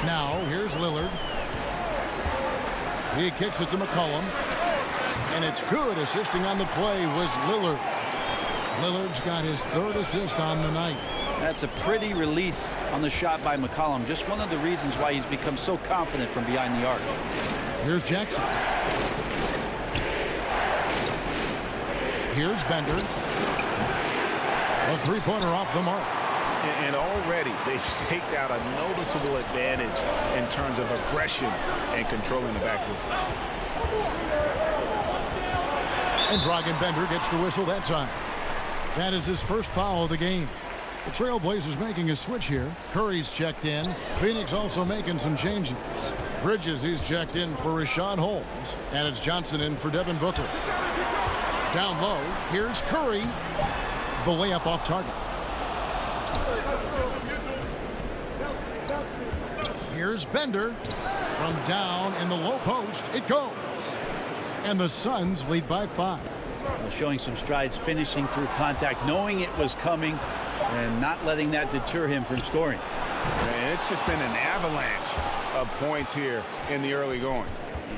Now here's Lillard. He kicks it to McCollum. And it's good. Assisting on the play was Lillard. Lillard's got his 3rd assist on the night. That's a pretty release on the shot by McCollum. Just one of the reasons why he's become so confident from behind the arc. Here's Jackson. Here's Bender. A three-pointer off the mark. And already they've staked out a noticeable advantage in terms of aggression and controlling the backcourt. And Dragan Bender gets the whistle that time. That is his first foul of the game. The Trailblazers making a switch here. Curry's checked in. Phoenix also making some changes. Bridges, he's checked in for Richaun Holmes. And it's Johnson in for Devin Booker. Down low, here's Curry. The layup off target. Here's Bender. From down in the low post, it goes. And the Suns lead by 5. Well, showing some strides, finishing through contact, knowing it was coming, and not letting that deter him from scoring. Man, it's just been an avalanche of points here in the early going.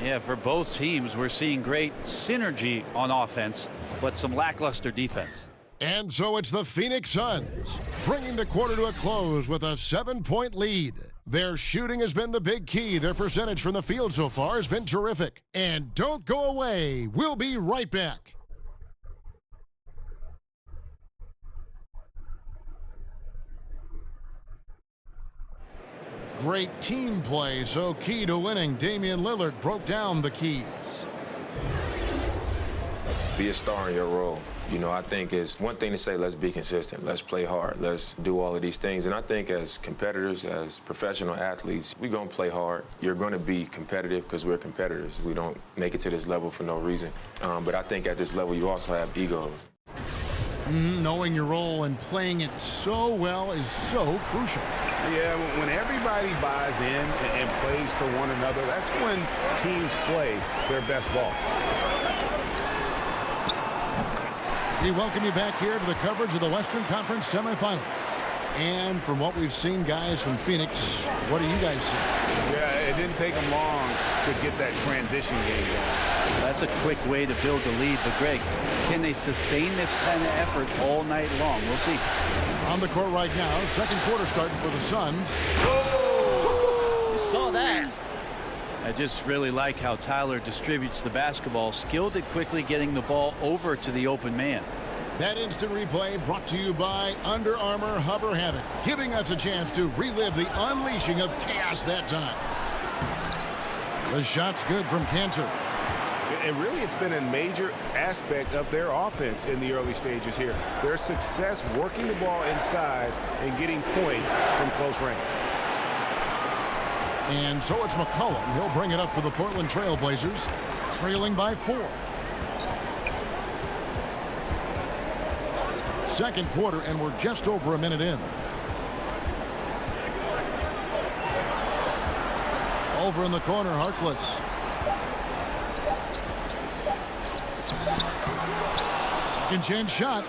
Yeah, for both teams, we're seeing great synergy on offense, but some lackluster defense. And so it's the Phoenix Suns, bringing the quarter to a close with a 7-point lead. Their shooting has been the big key. Their percentage from the field so far has been terrific. And don't go away. We'll be right back. Great team play, so key to winning. Damian Lillard broke down the keys. Be a star in your role. You know, I think it's one thing to say, let's be consistent, let's play hard, let's do all of these things. And I think as competitors, as professional athletes, we're going to play hard. You're going to be competitive because we're competitors. We don't make it to this level for no reason. But I think at this level, you also have egos. Knowing your role and playing it so well is so crucial. Yeah, when everybody buys in and plays for one another, that's when teams play their best ball. We welcome you back here to the coverage of the Western Conference semifinals. And from what we've seen, guys, from Phoenix, what do you guys see? Yeah, it didn't take them long to get that transition game going. That's a quick way to build the lead. But, Greg, can they sustain this kind of effort all night long? We'll see. On the court right now, second quarter starting for the Suns. Oh! You saw that. I just really like how Tyler distributes the basketball, skilled at quickly getting the ball over to the open man. That instant replay brought to you by Under Armour Hover Havoc, giving us a chance to relive the unleashing of chaos that time. The shot's good from Cantor. And really, it's been a major aspect of their offense in the early stages here. Their success working the ball inside and getting points from close range. And so it's McCollum. He'll bring it up for the Portland Trailblazers, trailing by 4. Second quarter, and we're just over a minute in. Over in the corner, Harkless. Second chance shot.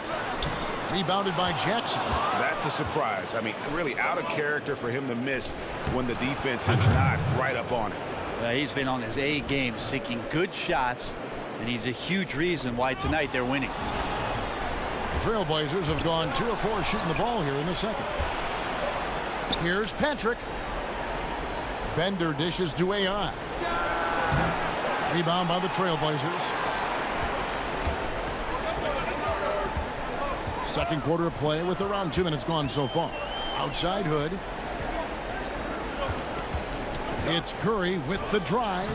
Rebounded by Jackson. That's a surprise. I mean, really out of character for him to miss when the defense is not right up on it. He's been on his A game, seeking good shots, and he's a huge reason why tonight they're winning. The Trailblazers have gone 2 of 4 shooting the ball here in the second. Here's Patrick. Bender dishes to AI. Rebound by the Trailblazers. Second quarter of play with around 2 minutes gone so far. Outside Hood. It's Curry with the drive.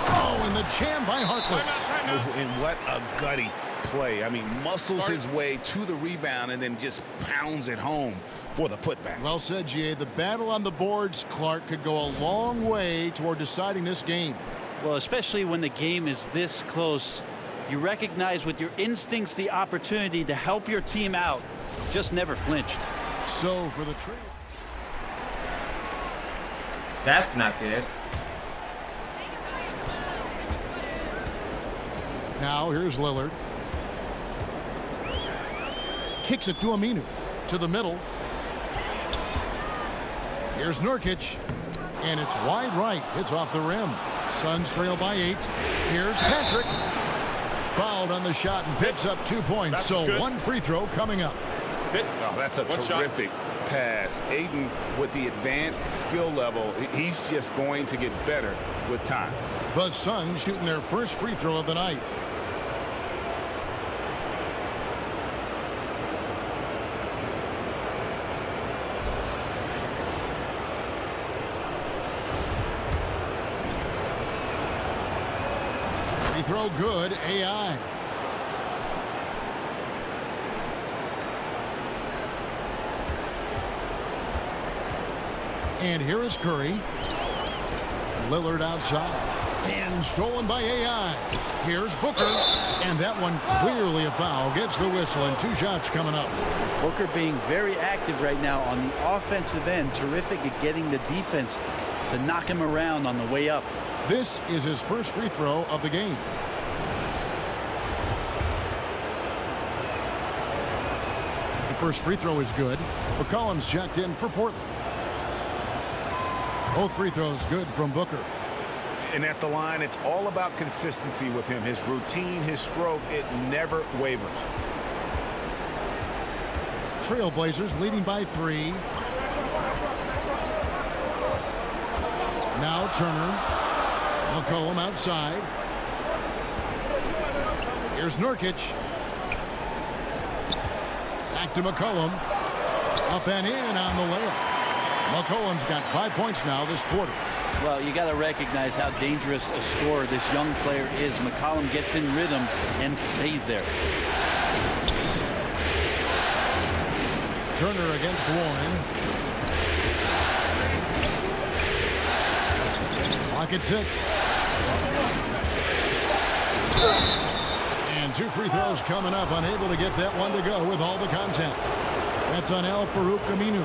Oh, and the jam by Harkless. And what a gutty play. I mean, muscles his way to the rebound and then just pounds it home for the putback. Well said, G.A. The battle on the boards, Clark, could go a long way toward deciding this game. Well, especially when the game is this close. You recognize with your instincts the opportunity to help your team out. Just never flinched. So for the Trail. That's not good. Now here's Lillard. Kicks it to Aminu. To the middle. Here's Nurkic. And it's wide right. It's off the rim. Suns trail by 8. Here's Patrick. Fouled on the shot and picks up 2 points. So one free throw coming up. Oh, that's a terrific pass. Aiden, with the advanced skill level, he's just going to get better with time. The Suns shooting their first free throw of the night. Free throw good, AI. And here is Curry. Lillard outside. And stolen by AI. Here's Booker. And that one clearly a foul. Gets the whistle and 2 shots coming up. Booker being very active right now on the offensive end. Terrific at getting the defense to knock him around on the way up. This is his first free throw of the game. The first free throw is good. McCollum's checked in for Portland. Both free throws good from Booker. And at the line, it's all about consistency with him. His routine, his stroke, it never wavers. Trailblazers leading by 3. Now Turner. McCollum outside. Here's Nurkic. Back to McCollum. Up and in on the layup. McCollum's got 5 points now this quarter. Well, you got to recognize how dangerous a scorer this young player is. McCollum gets in rhythm and stays there. Turner against Warren. Clock at 6. And 2 free throws coming up. Unable to get that one to go with all the contact. That's on Al-Farouq Aminu.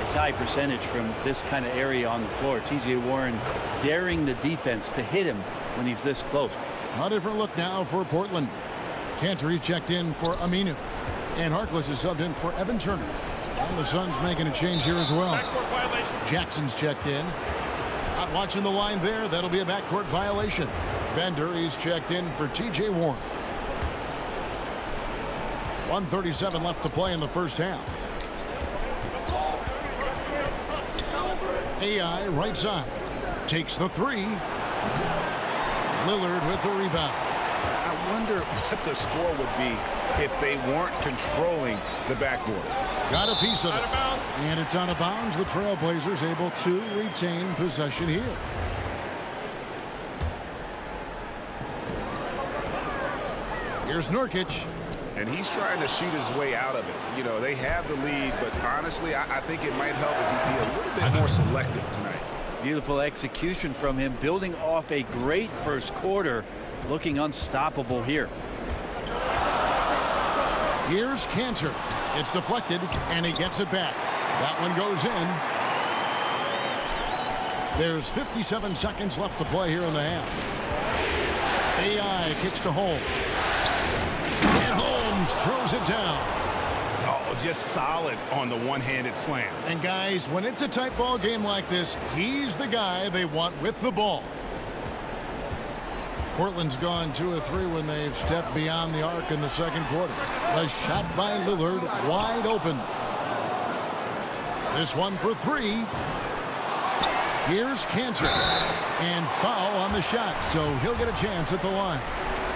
It's high percentage from this kind of area on the floor. T.J. Warren daring the defense to hit him when he's this close. A different look now for Portland. Cantor checked in for Aminu. And Harkless is subbed in for Evan Turner. And the Suns making a change here as well. Jackson's checked in. Not watching the line there. That'll be a backcourt violation. Bender, he's checked in for T.J. Warren. 1:37 left to play in the first half. AI right side. Takes the 3. Lillard with the rebound. I wonder what the score would be if they weren't controlling the backboard. Got a piece of it. And it's out of bounds. The Trailblazers able to retain possession here. Here's Nurkic. And he's trying to shoot his way out of it. You know, they have the lead, but honestly, I think it might help if he be a little bit more selective tonight. Beautiful execution from him, building off a great first quarter, looking unstoppable here. Here's Cantor. It's deflected, and he gets it back. That one goes in. There's 57 seconds left to play here in the half. AI kicks to Holmes. And Holmes throws it down. Oh, just solid on the one-handed slam. And guys, when it's a tight ball game like this, he's the guy they want with the ball. Portland's gone 2 of 3 when they've stepped beyond the arc in the second quarter. A shot by Lillard, wide open. This one for 3. Here's Cantor. And foul on the shot, so he'll get a chance at the line.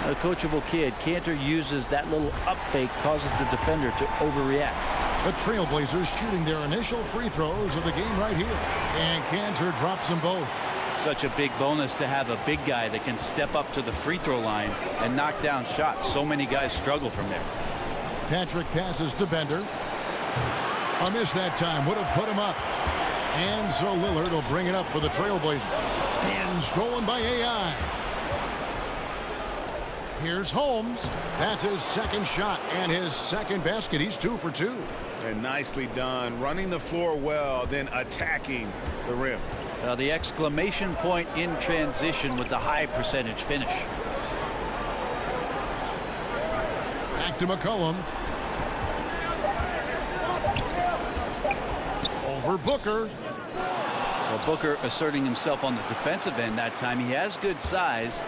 A coachable kid. Cantor uses that little up fake, causes the defender to overreact. The Trailblazers shooting their initial free throws of the game right here. And Cantor drops them both. Such a big bonus to have a big guy that can step up to the free throw line and knock down shots. So many guys struggle from there. Patrick passes to Bender. A miss that time would have put him up. And so Lillard will bring it up for the Trailblazers. And stolen by AI. Here's Holmes. That's his second shot and his second basket. He's 2 for 2. And nicely done. Running the floor well, then attacking the rim. The exclamation point in transition with the high percentage finish. Back to McCollum. Over Booker. Well, Booker asserting himself on the defensive end that time. He has good size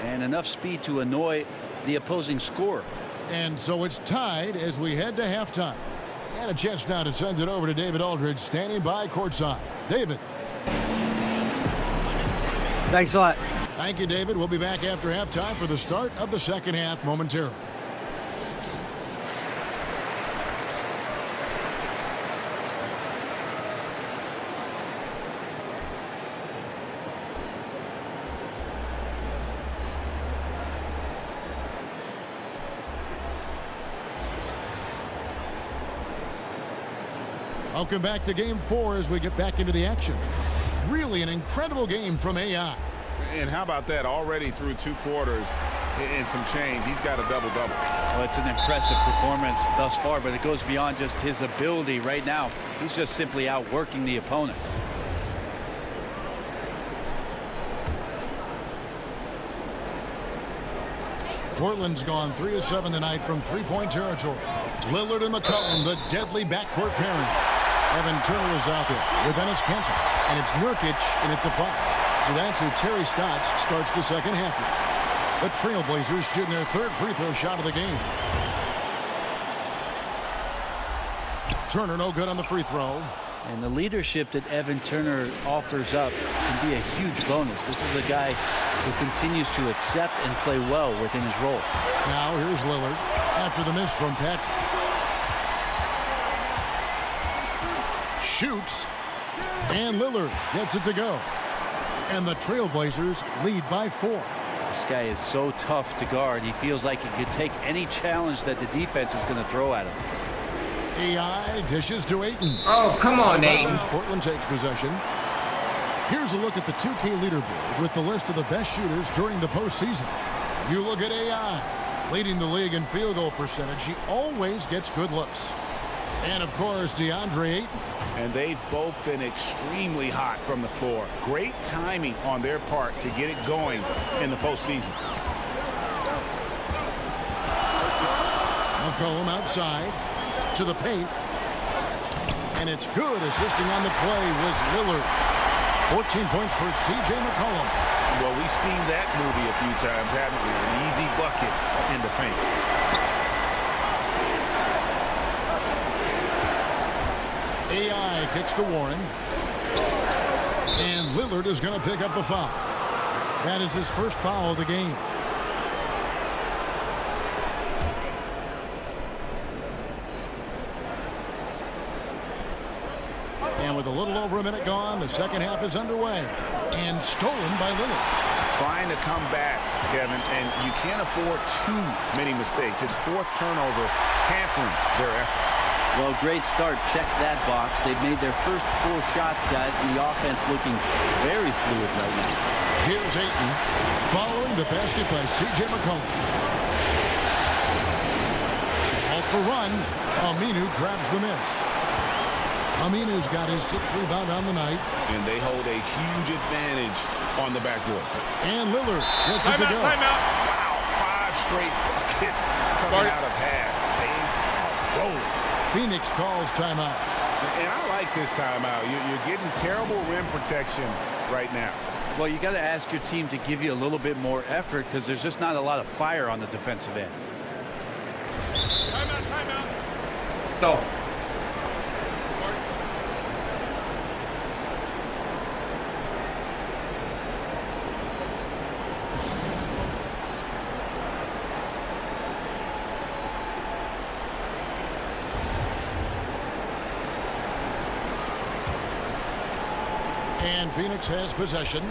and enough speed to annoy the opposing scorer. And so it's tied as we head to halftime. And a chance now to send it over to David Aldridge, standing by courtside. David. Thanks a lot. Thank you, David. We'll be back after halftime for the start of the second half momentarily. Welcome back to Game 4 as we get back into the action. Really an incredible game from AI. And how about that? Already through 2 quarters and some change. He's got a double-double. Well, it's an impressive performance thus far, but it goes beyond just his ability right now. He's just simply outworking the opponent. Portland's gone 3 of 7 tonight from three-point territory. Lillard and McCollum, the deadly backcourt pairing. Evan Turner is out there with Enes Kanter, and it's Nurkic in at the 5. So that's who Terry Stotts starts the second half with. The Trailblazers shooting their 3rd free throw shot of the game. Turner no good on the free throw. And the leadership that Evan Turner offers up can be a huge bonus. This is a guy who continues to accept and play well within his role. Now here's Lillard after the miss from Patrick. Shoots, and Lillard gets it to go. And the Trailblazers lead by 4. This guy is so tough to guard. He feels like he could take any challenge that the defense is going to throw at him. AI dishes to Ayton. Oh, come on, Ayton. Portland takes possession. Here's a look at the 2K leaderboard with the list of the best shooters during the postseason. You look at AI, leading the league in field goal percentage. He always gets good looks. And, of course, DeAndre Ayton. And they've both been extremely hot from the floor. Great timing on their part to get it going in the postseason. McCollum outside to the paint. And it's good. Assisting on the play was Lillard. 14 points for C.J. McCollum. Well, we've seen that movie a few times, haven't we? An easy bucket in the paint. AI kicks to Warren. And Lillard is going to pick up a foul. That is his first foul of the game. And with a little over a minute gone, the second half is underway. And stolen by Lillard. Trying to come back, Kevin, and you can't afford too many mistakes. His 4th turnover hampering their effort. Well, great start. Check that box. They've made their first 4 shots, guys, and the offense looking very fluid right now. Here's Ayton following the basket by C.J. McCollum. To halt the run, Aminu grabs the miss. Aminu's got his 6th rebound on the night. And they hold a huge advantage on the backboard. And Lillard gets it to go. Timeout. Wow, 5 straight buckets coming out of half. They are rolling. Phoenix calls timeout. And I like this timeout. You're getting terrible rim protection right now. Well, you got to ask your team to give you a little bit more effort because there's just not a lot of fire on the defensive end. Timeout. Go. And Phoenix has possession.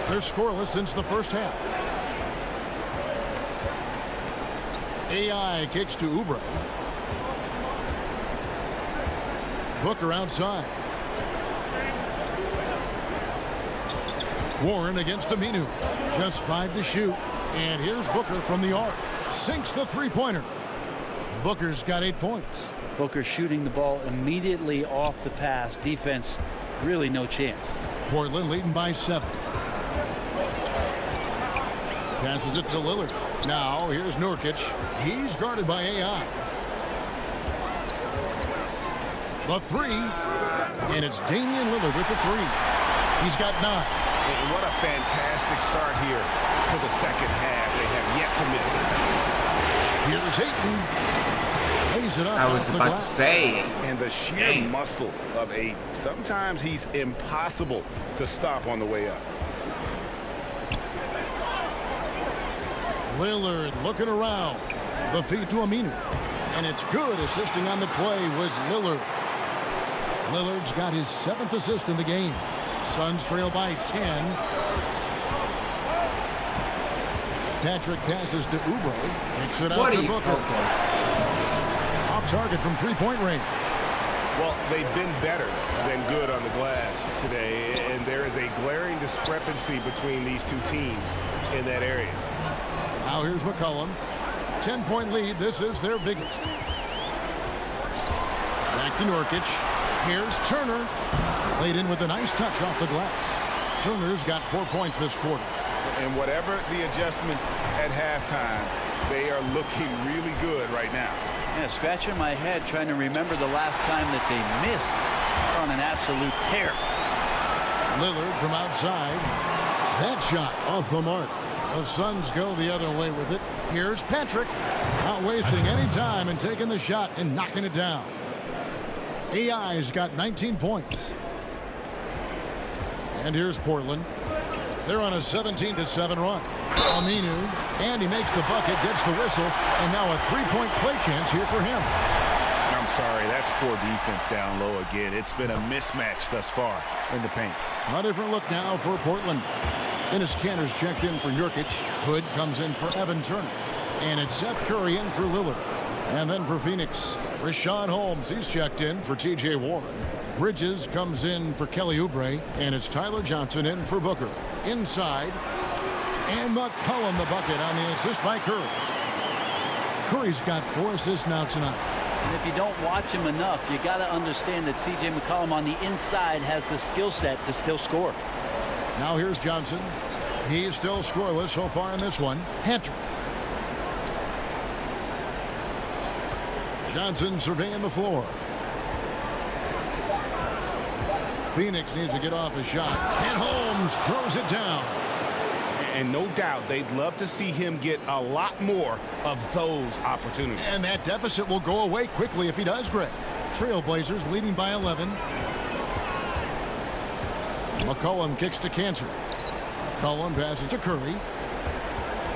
They're scoreless since the first half. AI kicks to Oubre. Booker outside. Warren against Aminu. Just 5 to shoot. And here's Booker from the arc. Sinks the three-pointer. Booker's got 8 points. Booker shooting the ball immediately off the pass. Defense, really no chance. Portland leading by 7. Passes it to Lillard. Now here's Nurkic. He's guarded by AI. The 3. And it's Damian Lillard with the 3. He's got 9. And what a fantastic start here to the second half. They have yet to miss. Here's Ayton. Lays it up I was off the about to glass. say. And the sheer muscle of Ayton. Sometimes he's impossible to stop on the way up. Lillard looking around. The feed to Aminu. And it's good. Assisting on the play was Lillard. Lillard's got his 7th assist in the game. Suns trail by 10. Patrick passes to Oubre. Kicks it out to Booker. Off target from three-point range. Well, they've been better than good on the glass today, and there is a glaring discrepancy between these two teams in that area. Now here's McCollum. 10-point lead. This is their biggest. Back to Nurkic. Here's Turner. Played in with a nice touch off the glass. Turner's got 4 points this quarter. And whatever the adjustments at halftime, they are looking really good right now. Yeah, scratching my head trying to remember the last time that they missed. They're on an absolute tear. Lillard from outside. That shot off the mark. The Suns go the other way with it. Here's Patrick. Not wasting any time and taking the shot and knocking it down. AI's got 19 points. And here's Portland. They're on a 17-7 run. Aminu, and he makes the bucket, gets the whistle, and now a three-point play chance here for him. I'm sorry, that's poor defense down low again. It's been a mismatch thus far in the paint. A different look now for Portland. Enes Kanter's checked in for Nurkic. Hood comes in for Evan Turner. And it's Seth Curry in for Lillard. And then for Phoenix, Richaun Holmes, he's checked in for T.J. Warren. Bridges comes in for Kelly Oubre, and it's Tyler Johnson in for Booker. Inside, and McCollum the bucket on the assist by Curry. Curry's got 4 assists now tonight. And if you don't watch him enough, you got to understand that C.J. McCollum on the inside has the skill set to still score. Now here's Johnson. He's still scoreless so far in this one. Patrick. Johnson surveying the floor. Phoenix needs to get off a shot. And Holmes throws it down. And no doubt they'd love to see him get a lot more of those opportunities. And that deficit will go away quickly if he does, Greg. Trailblazers leading by 11. McCollum kicks to Kanter. McCollum passes to Curry.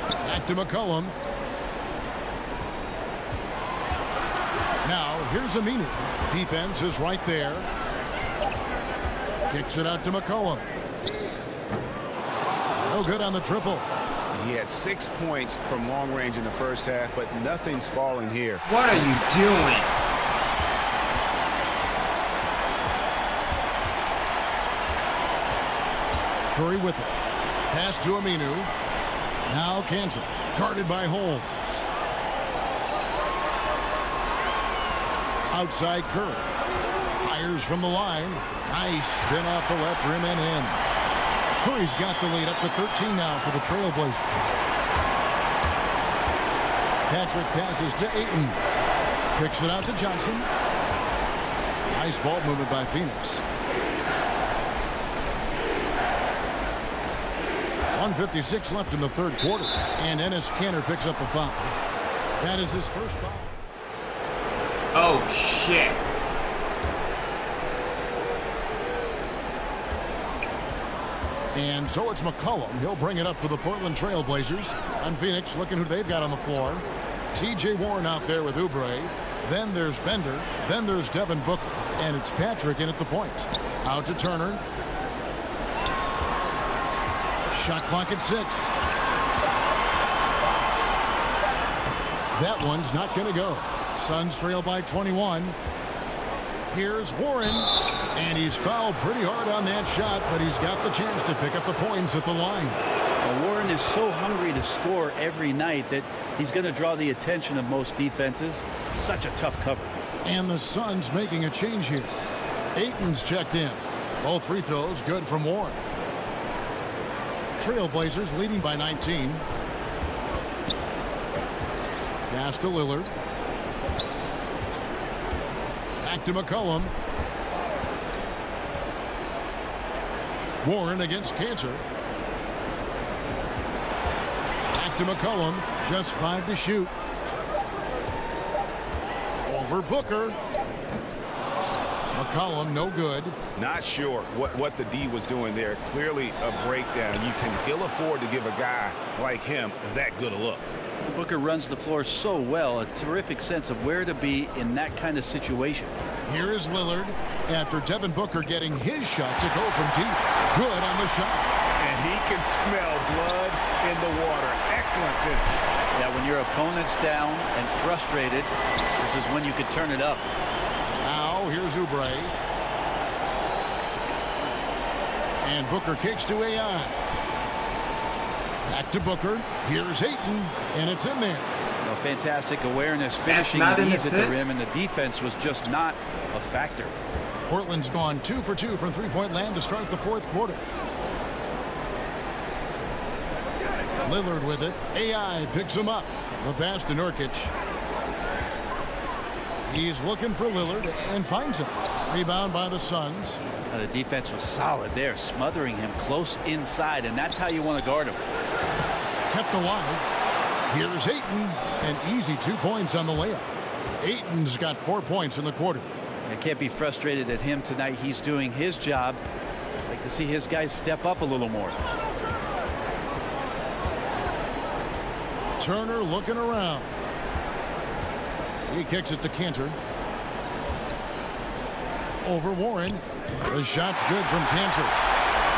Back to McCollum. Now here's Aminu. Defense is right there. Kicks it out to McCollum. No good on the triple. He had 6 points from long range in the first half, but nothing's falling here. What are you doing? Curry with it. Pass to Aminu. Now Kanter. Guarded by Holmes. Outside Curry. Fires from the line. Nice spin off the left rim and in. Curry's got the lead up to 13 now for the Trailblazers. Patrick passes to Ayton. Kicks it out to Johnson. Nice ball movement by Phoenix. 1:56 left in the third quarter. And Enes Kanter picks up a foul. That is his first foul. Oh, shit. And so it's McCollum. He'll bring it up for the Portland Trailblazers. And Phoenix looking who they've got on the floor. T.J. Warren out there with Oubre. Then there's Bender. Then there's Devin Booker. And it's Patrick in at the point. Out to Turner. Shot clock at 6. That one's not going to go. Suns trail by 21. Here's Warren. And he's fouled pretty hard on that shot, but he's got the chance to pick up the points at the line. Well, Warren is so hungry to score every night that he's going to draw the attention of most defenses. Such a tough cover. And the Suns making a change here. Ayton's checked in. Both free throws good from Warren. Trailblazers leading by 19. Pass to Lillard. Back to McCollum. Warren against Kanter. to McCollum. Just 5 to shoot. Over Booker. McCollum, no good. Not sure what the D was doing there. Clearly a breakdown. You can ill afford to give a guy like him that good a look. Booker runs the floor so well, a terrific sense of where to be in that kind of situation. Here is Lillard after Devin Booker getting his shot to go from deep. Good on the shot. And he can smell blood in the water. Excellent finish. Yeah, when your opponent's down and frustrated, this is when you could turn it up. Now here's Oubre. And Booker kicks to AI. Back to Booker. Here's Ayton, and it's in there. A fantastic awareness, finishing ease at the rim, and the defense was just not a factor. Portland's gone 2 for 2 from three-point land to start the fourth quarter. Lillard with it. AI picks him up. The pass to Nurkic. He's looking for Lillard and finds him. Rebound by the Suns. The defense was solid there, smothering him close inside, and that's how you want to guard him. Kept alive. Here's Ayton, and easy 2 points on the layup. Ayton's got 4 points in the quarter. I can't be frustrated at him tonight. He's doing his job. I'd like to see his guys step up a little more. Turner looking around. He kicks it to Cantor. Over Warren. The shot's good from Cantor.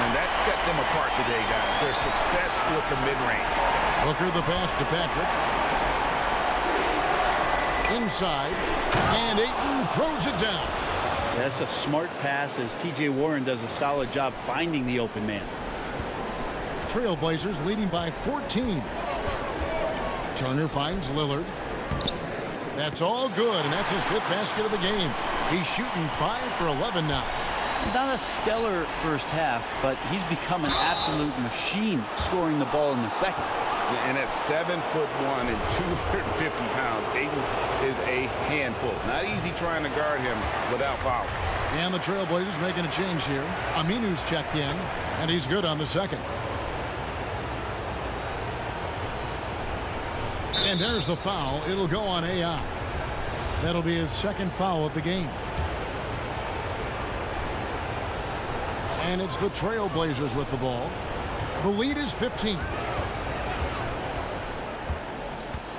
And that set them apart today, guys. Their success with the mid-range. Booker the pass to Patrick. Inside. And Ayton throws it down. That's a smart pass as T.J. Warren does a solid job finding the open man. Trailblazers leading by 14. Turner finds Lillard. That's all good, and that's his 5th basket of the game. He's shooting 5 for 11 now. Not a stellar first half, but he's become an absolute machine scoring the ball in the second. And at 7'1" and 250 pounds, Ayton is a handful. Not easy trying to guard him without foul. And the Trailblazers making a change here. Aminu's checked in, and he's good on the second. And there's the foul. It'll go on AI. That'll be his 2nd foul of the game. And it's the Trailblazers with the ball. The lead is 15.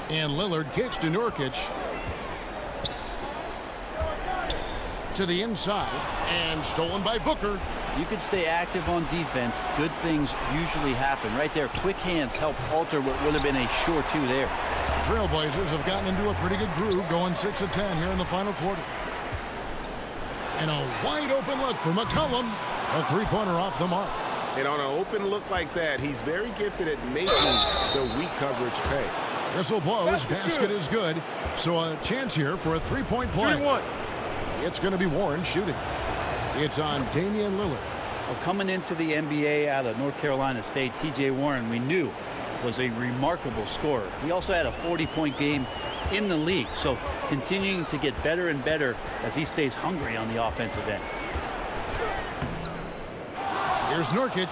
And Lillard kicks to Nurkic. To the inside. And stolen by Booker. You can stay active on defense. Good things usually happen. Right there, quick hands helped alter what would have been a sure 2 there. Trailblazers have gotten into a pretty good groove, going 6 of 10 here in the final quarter. And a wide open look for McCollum. A three-pointer off the mark. And on an open look like that, he's very gifted at making the weak coverage pay. Whistle blows. Basket is good. So a chance here for a three-point play. 3-1. It's going to be Warren shooting. It's on Damian Lillard. Well, coming into the NBA out of North Carolina State, T.J. Warren, we knew, was a remarkable scorer. He also had a 40-point game in the league, so continuing to get better and better as he stays hungry on the offensive end. Here's Nurkic,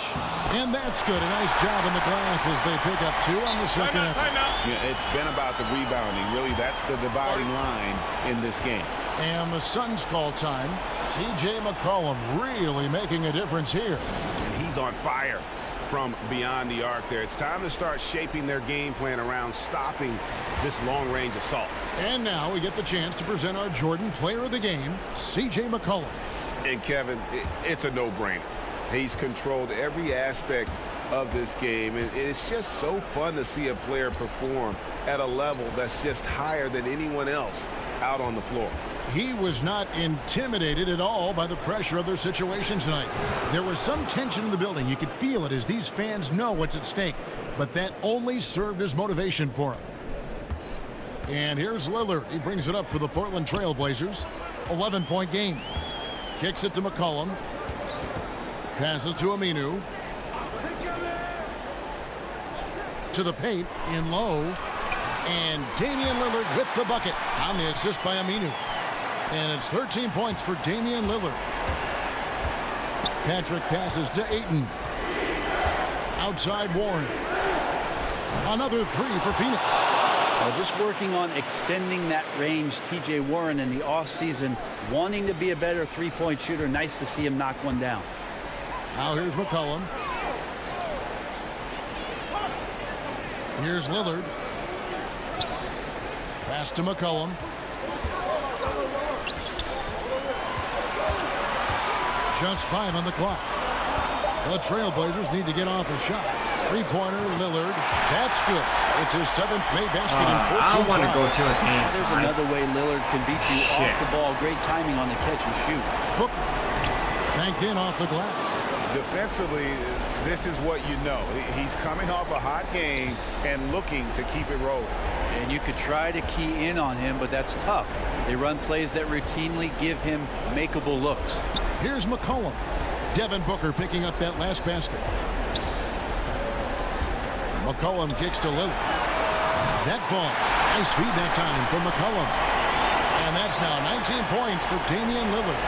and that's good. A nice job in the glass as they pick up 2 on the second effort. Yeah, it's been about the rebounding. Really, that's the dividing line in this game. And the Suns call time. C.J. McCollum really making a difference here. And he's on fire from beyond the arc there. It's time to start shaping their game plan around stopping this long-range assault. And now we get the chance to present our Jordan Player of the Game, C.J. McCollum. And Kevin, it's a no-brainer. He's controlled every aspect of this game, and it's just so fun to see a player perform at a level that's just higher than anyone else out on the floor. He was not intimidated at all by the pressure of their situation tonight. There was some tension in the building. You could feel it as these fans know what's at stake, but that only served as motivation for him. And here's Lillard. He brings it up for the Portland Trailblazers. 11-point game. Kicks it to McCollum. Passes to Aminu. To the paint in low. And Damian Lillard with the bucket on the assist by Aminu. And it's 13 points for Damian Lillard. Patrick passes to Ayton. Outside Warren. Another three for Phoenix. Just working on extending that range. T.J. Warren in the offseason wanting to be a better three-point shooter. Nice to see him knock one down. Now here's McCollum. Here's Lillard. Pass to McCollum. Just 5 on the clock. The Trailblazers need to get off a shot. Three-pointer, Lillard. That's good. It's his 7th made basket in 14 I want to go to a game. There's another way Lillard can beat you off the ball. Great timing on the catch and shoot. Booker. Banked in off the glass. Defensively, this is what you know. He's coming off a hot game and looking to keep it rolling. And you could try to key in on him, but that's tough. They run plays that routinely give him makeable looks. Here's McCollum. Devin Booker picking up that last basket. McCollum kicks to Lillard. That falls. Nice feed that time from McCollum. And that's now 19 points for Damian Lillard.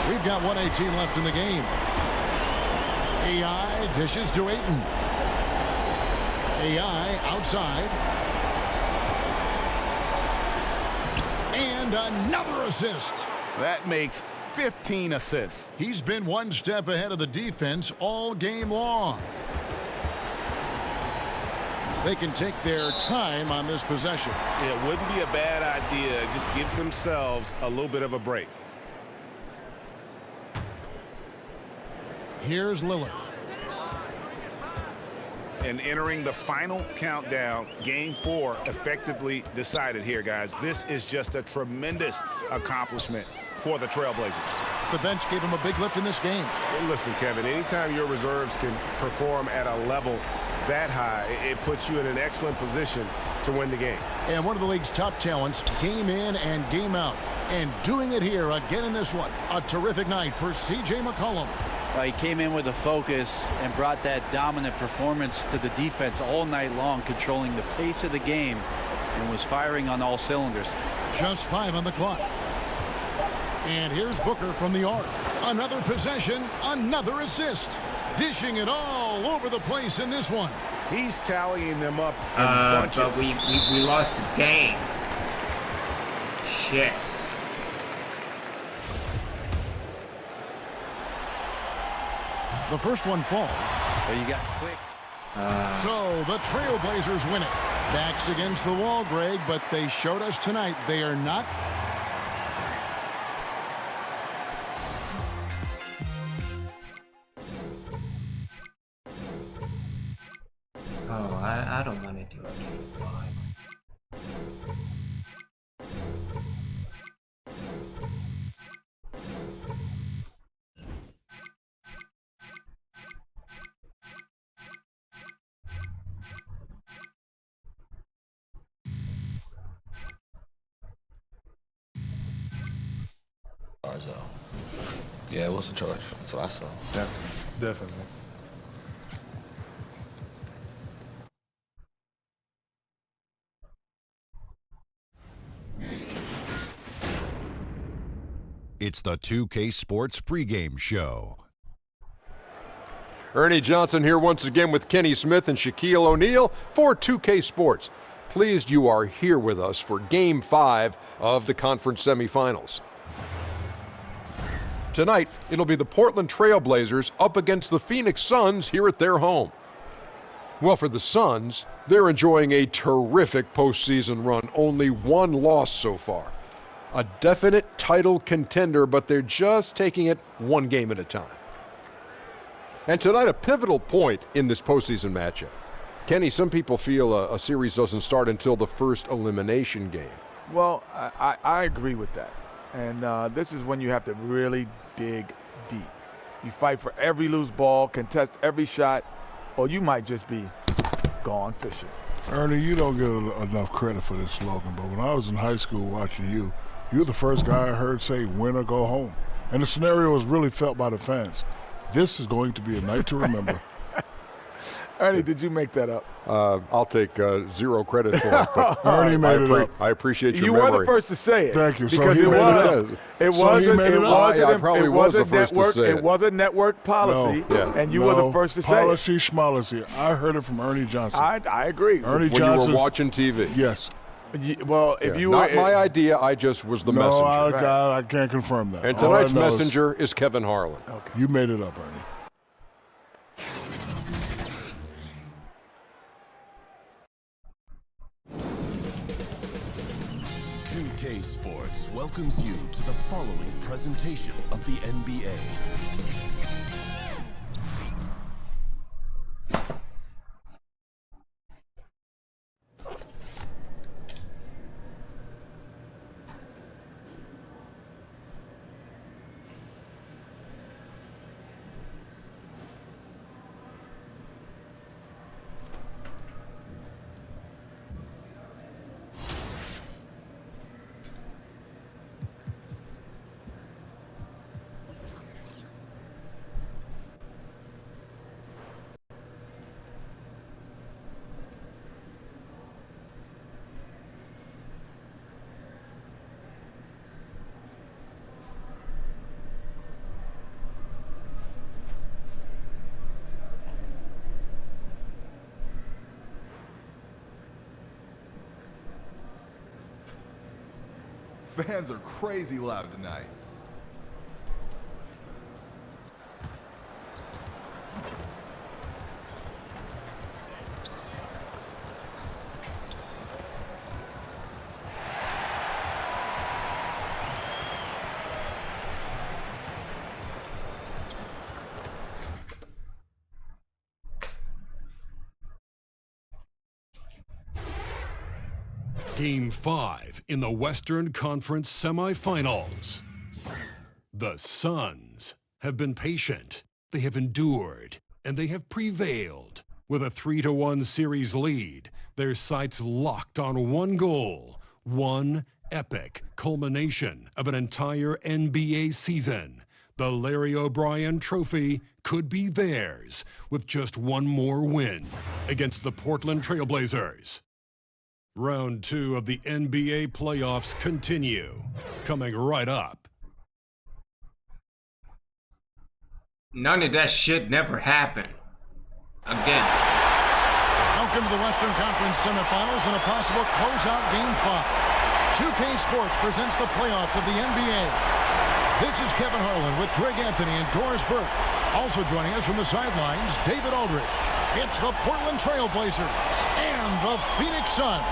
We've got 1:18 left in the game. AI dishes to Ayton. AI outside. And another assist. That makes 15 assists. He's been one step ahead of the defense all game long. They can take their time on this possession. It wouldn't be a bad idea. Just give themselves a little bit of a break. Here's Lillard. And entering the final countdown, game 4 effectively decided here, guys. This is just a tremendous accomplishment for the Trailblazers. The bench gave him a big lift in this game. And listen, Kevin, anytime your reserves can perform at a level that high, it puts you in an excellent position to win the game. And one of the league's top talents, game in and game out. And doing it here again in this one. A terrific night for C.J. McCollum. He came in with a focus and brought that dominant performance to the defense all night long, controlling the pace of the game and was firing on all cylinders. Just 5 on the clock. And here's Booker from the arc. Another possession, another assist. Dishing it all over the place in this one. He's tallying them up in bunches. But we lost the game. Shit. The first one falls. But you got quick. So the Trailblazers win it. Backs against the wall, Greg, but they showed us tonight they are not. Oh, I don't want to do it. Yeah, it was a charge. That's what I saw. Definitely. It's the 2K Sports pregame show. Ernie Johnson here once again with Kenny Smith and Shaquille O'Neal for 2K Sports. Pleased you are here with us for Game 5 of the conference semifinals. Tonight, it'll be the Portland Trailblazers up against the Phoenix Suns here at their home. Well, for the Suns, they're enjoying a terrific postseason run, only one loss so far. A definite title contender, but they're just taking it one game at a time. And tonight, a pivotal point in this postseason matchup. Kenny, some people feel a series doesn't start until the first elimination game. Well, I agree with that. And this is when you have to really dig deep. You fight for every loose ball, contest every shot, or you might just be gone fishing. Ernie, you don't get enough credit for this slogan, but when I was in high school watching you, you're the first guy I heard say win or go home. And the scenario was really felt by the fans. This is going to be a night to remember. Ernie, did you make that up? I'll take zero credit for it. But Ernie made it up. I appreciate your You memory. were the first to say it. Thank you. So Because he it made was. it up. It So he wasn't. made It it up. wasn't. I probably it was the wasn't first to network. say it. It wasn't network policy, No. Yeah. and you were the first to say it. Policy schmolicy. I heard it from Ernie Johnson. I agree. Ernie When Johnson. you were watching TV. Yes. Well, if you Not were, my idea. I just was the No, messenger. I can't confirm that. And All I tonight's know is messenger is Kevin Harlan. You made it up, Ernie. K Sports welcomes you to the following presentation of the NBA. Fans are crazy loud tonight. Game 5 in the Western Conference semifinals. The Suns have been patient, they have endured, and they have prevailed. With a 3-1 series lead, their sights locked on one goal, one epic culmination of an entire NBA season. The Larry O'Brien Trophy could be theirs with just one more win against the Portland Trail Blazers. Round 2 of the NBA playoffs continue, coming right up. None of that shit never happened. Again. Welcome to the Western Conference semifinals and a possible closeout Game 5. 2K Sports presents the playoffs of the NBA. This is Kevin Harlan with Greg Anthony and Doris Burke. Also joining us from the sidelines, David Aldridge. It's the Portland Trail Blazers and the Phoenix Suns.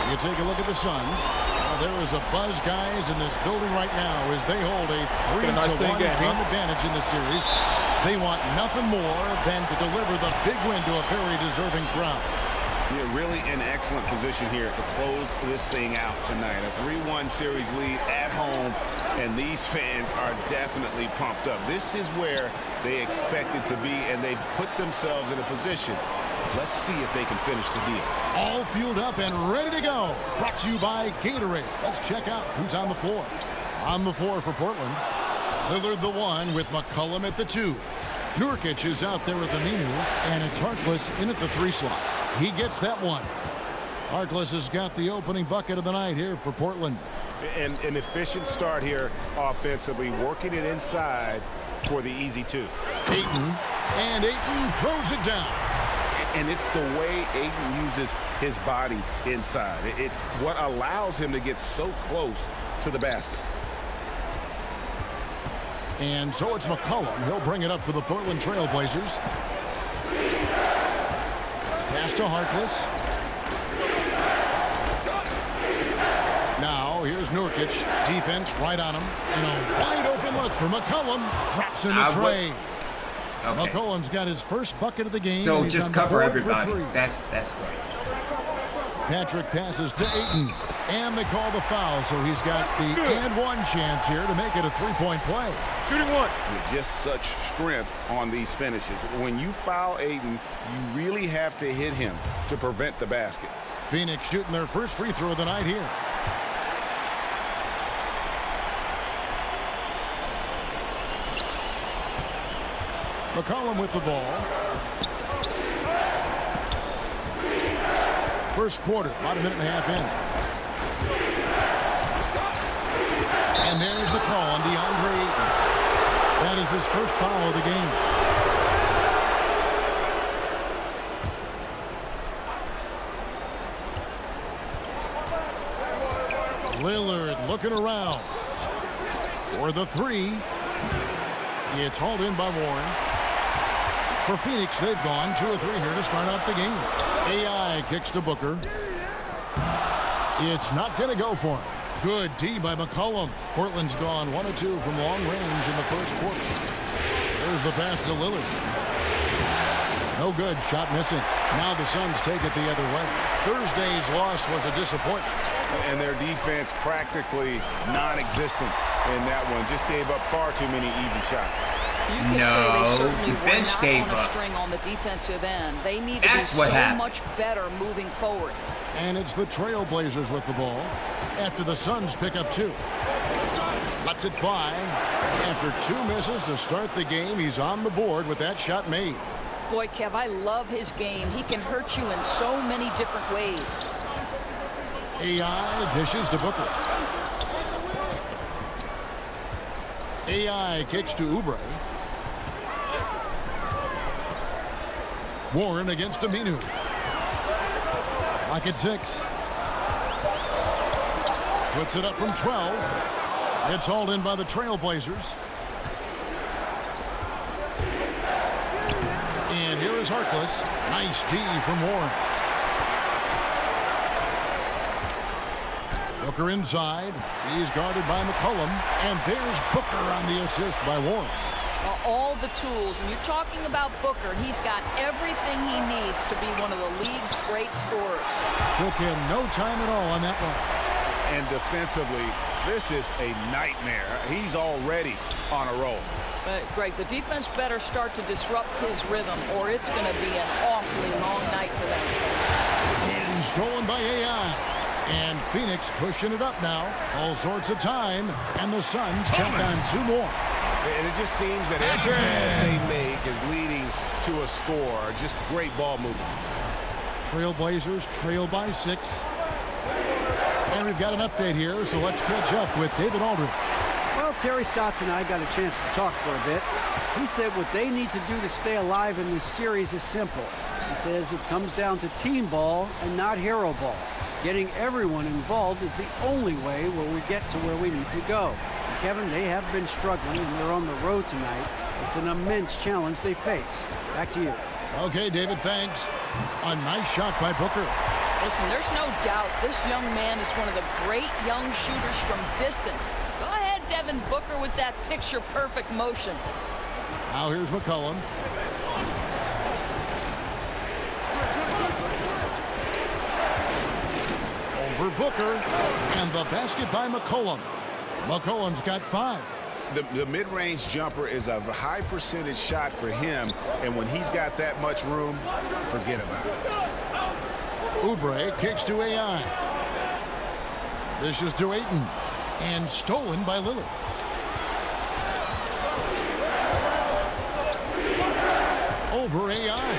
You take a look at the Suns. There is a buzz, guys, in this building right now as they hold a 3-1 game advantage in the series. They want nothing more than to deliver the big win to a very deserving crowd. You're really in excellent position here to close this thing out tonight. A 3-1 series lead at home, and these fans are definitely pumped up. This is where they expected to be, and they've put themselves in a position. Let's see if they can finish the deal. All fueled up and ready to go. Brought to you by Gatorade. Let's check out who's on the floor. On the floor for Portland, Lillard the 1 with McCollum at the 2. Nurkic is out there with Aminu, and it's Harkless in at the 3 slot. He gets that one. Harkless has got the opening bucket of the night here for Portland. And an efficient start here offensively, working it inside for the easy 2. Ayton, and Ayton throws it down. And it's the way Ayton uses his body inside. It's what allows him to get so close to the basket. And so it's McCollum. He'll bring it up for the Portland Trail Blazers. Pass to Harkless. Now here's Nurkic. Defense right on him. And a wide open look for McCollum. Drops in the tray. Okay. McCollum's got his first bucket of the game. So just cover everybody. For 3. That's great. Patrick passes to Ayton. And they call the foul, so he's got the and one chance here to make it a 3-point play. Shooting one. With just such strength on these finishes. When you foul Ayton, you really have to hit him to prevent the basket. Phoenix shooting their first free throw of the night here. McCollum with the ball. First quarter, about a minute and a half in. And there's the call on DeAndre Ayton. That is his first foul of the game. Lillard looking around for the three. It's hauled in by Warren. For Phoenix, they've gone 2 of 3 here to start out the game. AI kicks to Booker. It's not going to go for him. Good D by McCollum. Portland's gone 1 of 2 from long range in the first quarter. There's the pass to Lillard. No good. Shot missing. Now the Suns take it the other way. Thursday's loss was a disappointment. And their defense practically non-existent in that one. Just gave up far too many easy shots. You could say they certainly were not on a string on the defensive end. They need to be so much better moving forward. And it's the Trailblazers with the ball after the Suns pick up 2. Lets it fly. After 2 misses to start the game, he's on the board with that shot made. Boy, Kev, I love his game. He can hurt you in so many different ways. AI dishes to Booker. AI kicks to Oubre. Warren against Aminu. Lock at 6. Puts it up from 12. It's hauled in by the Trailblazers. And here is Harkless. Nice D from Warren. Booker inside. He's guarded by McCollum. And there's Booker on the assist by Warren. All the tools. When you're talking about Booker, he's got everything he needs to be one of the league's great scorers. Took him no time at all on that one. And defensively, this is a nightmare. He's already on a roll. Greg, the defense better start to disrupt his rhythm, or it's going to be an awfully long night for them. And stolen by AI. And Phoenix pushing it up now. All sorts of time. And the Suns count on 2 more. And it just seems that every pass they make is leading to a score. Just great ball movement. Trailblazers trail by 6. And we've got an update here, so let's catch up with David Aldridge. Well, Terry Stotts and I got a chance to talk for a bit. He said what they need to do to stay alive in this series is simple. He says it comes down to team ball and not hero ball. Getting everyone involved is the only way where we get to where we need to go. And Kevin, they have been struggling, and they're on the road tonight. It's an immense challenge they face. Back to you. Okay, David, thanks. A nice shot by Booker. Listen, there's no doubt this young man is one of the great young shooters from distance. Go ahead, Devin Booker, with that picture-perfect motion. Now here's McCollum. Over Booker, and the basket by McCollum. McCollum's got 5. The mid-range jumper is a high percentage shot for him, and when he's got that much room, forget about it. Oubre kicks to AI. This is to Ayton, and stolen by Lillard. Over AI,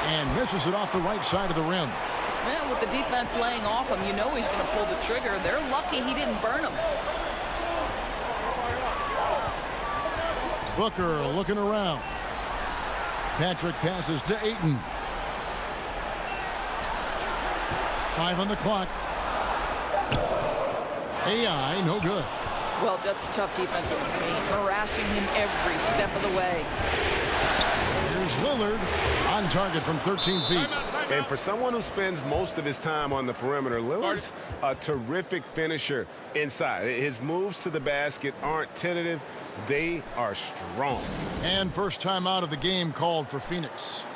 and misses it off the right side of the rim. Man, with the defense laying off him, you know he's going to pull the trigger. They're lucky he didn't burn him. Booker looking around. Patrick passes to Ayton. 5 on the clock. AI, no good. Well, that's tough defensive paint, harassing him every step of the way. Here's Lillard on target from 13 feet. And for someone who spends most of his time on the perimeter, Lillard's a terrific finisher inside. His moves to the basket aren't tentative. They are strong. And first time out of the game called for Phoenix.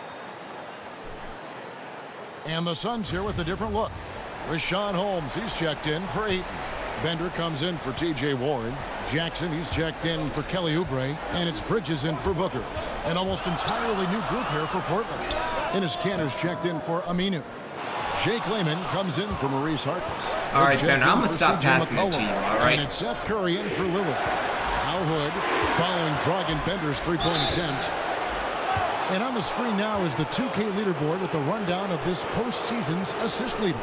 And the Suns here with a different look. Richaun Holmes, he's checked in for Ayton. Bender comes in for T.J. Warren. Jackson, he's checked in for Kelly Oubre. And it's Bridges in for Booker. An almost entirely new group here for Portland. Enes Kanter's checked in for Aminu. Jake Layman comes in for Maurice Harkless. All right, Ben, I'm going to stop passing it to you, all right? And it's Seth Curry in for Lillard. Al Hood Following Dragan Bender's three-point attempt. And on the screen now is the 2K leaderboard with the rundown of this postseason's assist leaders.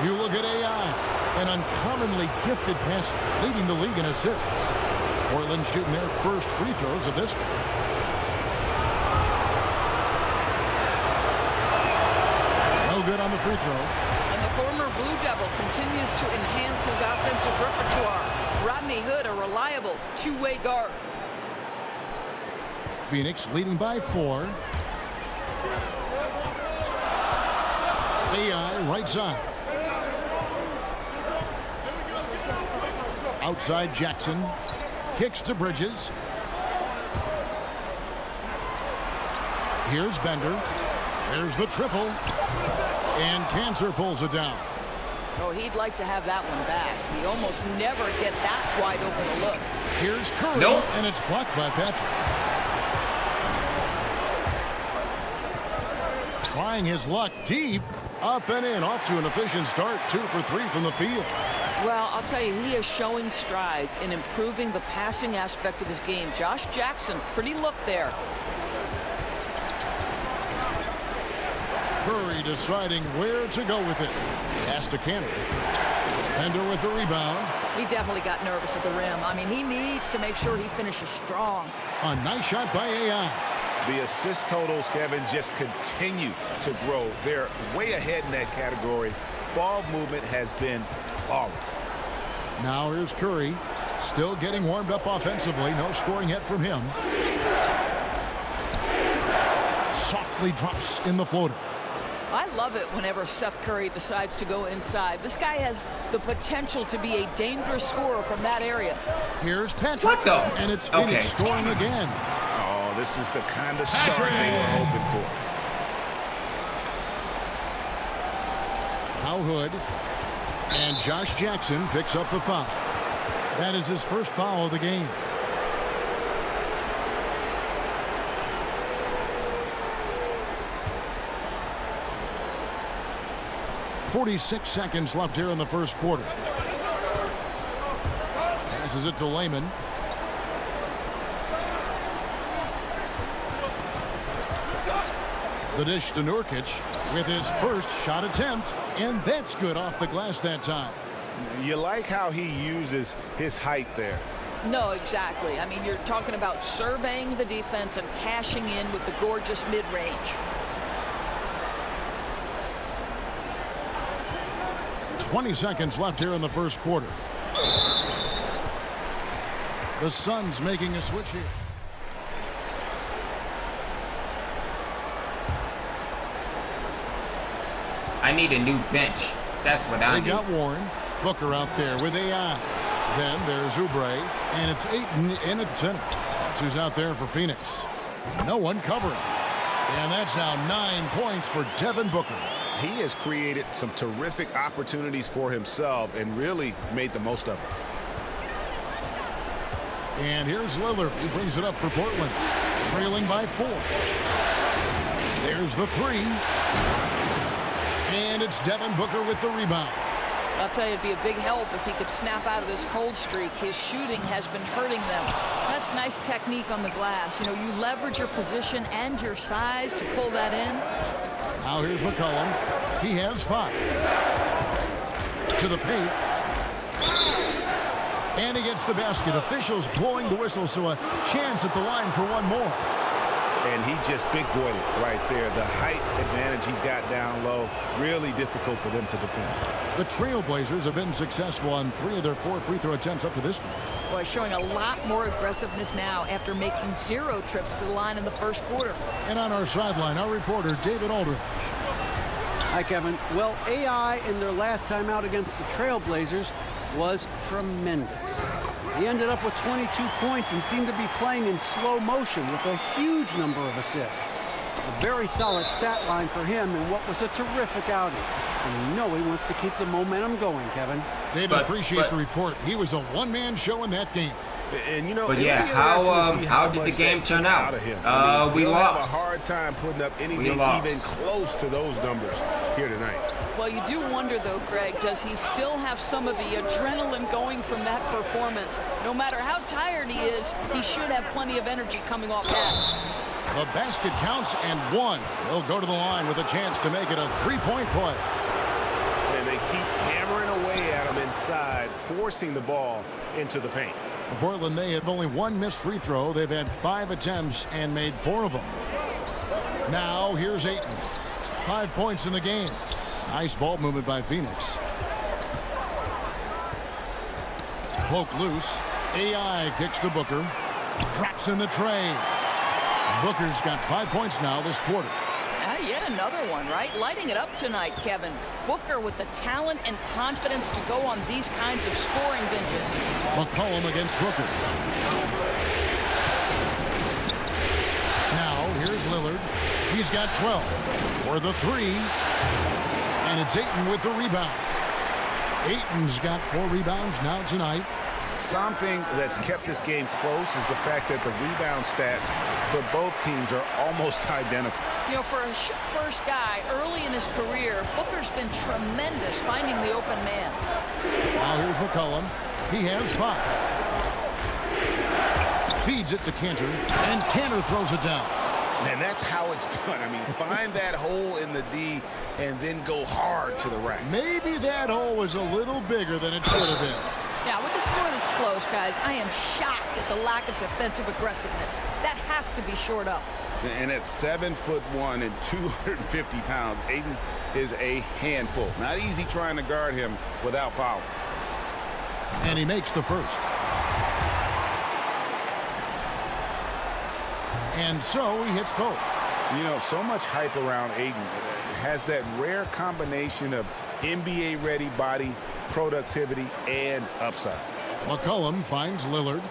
You look at AI, an uncommonly gifted passer, leading the league in assists. Portland shooting their first free throws of this one. No good on the free throw. And the former Blue Devil continues to enhance his offensive repertoire. Rodney Hood, a reliable two-way guard. Phoenix leading by 4. AI right side. Outside Jackson. Kicks to Bridges. Here's Bender. There's the triple. And Cantor pulls it down. Oh, he'd like to have that one back. We almost never get that wide open a look. Here's Curry. Nope. And it's blocked by Patrick. Trying his luck deep. Up and in. Off to an efficient start. 2 for 3 from the field. Well, I'll tell you, he is showing strides in improving the passing aspect of his game. Josh Jackson, pretty look there. Curry deciding where to go with it. Pass to Cantor. Bender with the rebound. He definitely got nervous at the rim. I mean, he needs to make sure he finishes strong. A nice shot by AI. The assist totals, Kevin, just continue to grow. They're way ahead in that category. Ball movement has been flawless. Now here's Curry. Still getting warmed up offensively. No scoring yet from him. Softly drops in the floater. I love it whenever Seth Curry decides to go inside. This guy has the potential to be a dangerous scorer from that area. Here's Patrick. What the? And it's Phoenix scoring again. Oh, this is the kind of start they were hoping for. Now Hood. And Josh Jackson picks up the foul. That is his first foul of the game. .46 seconds left here in the first quarter. Passes it to Layman. The dish to Nurkic with his first shot attempt, and that's good off the glass that time. You like how he uses his height there. No, exactly. I mean, you're talking about surveying the defense and cashing in with the gorgeous mid-range. .20 seconds left here in the first quarter. The Suns making a switch here. I need a new bench. That's what I need. They got Warren. Booker out there with AI. Then there's Oubre. And it's Ayton in at the center. That's who's out there for Phoenix. No one covering. And that's now 9 points for Devin Booker. He has created some terrific opportunities for himself and really made the most of it. And here's Lillard. He brings it up for Portland. Trailing by 4. There's the 3. And it's Devin Booker with the rebound. I'll tell you, it'd be a big help if he could snap out of this cold streak. His shooting has been hurting them. That's nice technique on the glass. You know, you leverage your position and your size to pull that in. Now here's McCollum. He has 5. To the paint. And he gets the basket. Officials blowing the whistle, so a chance at the line for one more. And he just big-boyed it right there. The height advantage he's got down low, really difficult for them to defend. The Trailblazers have been successful on 3 of their 4 free throw attempts up to this point. Boy, showing a lot more aggressiveness now after making 0 trips to the line in the first quarter. And on our sideline, our reporter, David Aldridge. Hi, Kevin. Well, AI in their last time out against the Trailblazers was tremendous. He ended up with 22 points and seemed to be playing in slow motion with a huge number of assists. A very solid stat line for him in what was a terrific outing. and you know he wants to keep the momentum going, Kevin. David, appreciate the report. He was a one-man show in that game. And you know, but yeah, how did the game turn out? We lost. Have a hard time putting up anything even close to those numbers here tonight. Well, you do wonder, though, Greg, does he still have some of the adrenaline going from that performance? No matter how tired he is, he should have plenty of energy coming off that. The basket counts and one. He'll go to the line with a chance to make it a three-point play. And they keep hammering away at him inside, forcing the ball into the paint. For Portland, they have only one missed free throw. They've had 5 attempts and made 4 of them. Now, here's Ayton. 5 points in the game. Nice ball movement by Phoenix. Poke loose. AI kicks to Booker. Drops in the tray. Booker's got 5 points now this quarter. Yet another one, right? Lighting it up tonight, Kevin. Booker with the talent and confidence to go on these kinds of scoring binges. McCollum against Booker. Now, here's Lillard. He's got 12 for the 3. And it's Ayton with the rebound. Ayton's got 4 rebounds now tonight. Something that's kept this game close is the fact that the rebound stats for both teams are almost identical. You know, for a first guy early in his career, Booker's been tremendous finding the open man. Now here's McCollum. He has 5. Feeds it to Cantor, and Cantor throws it down. And that's how it's done. I mean, find that hole in the D and then go hard to the rack. Maybe that hole was a little bigger than it should have been. Yeah, with the score this close, guys, I am shocked at the lack of defensive aggressiveness. That has to be shored up. And at 7'1" and 250 pounds, Ayton is a handful. Not easy trying to guard him without foul. And he makes the first. And so he hits both. You know, so much hype around Ayton. Has that rare combination of NBA-ready body, productivity, and upside. McCollum finds Lillard.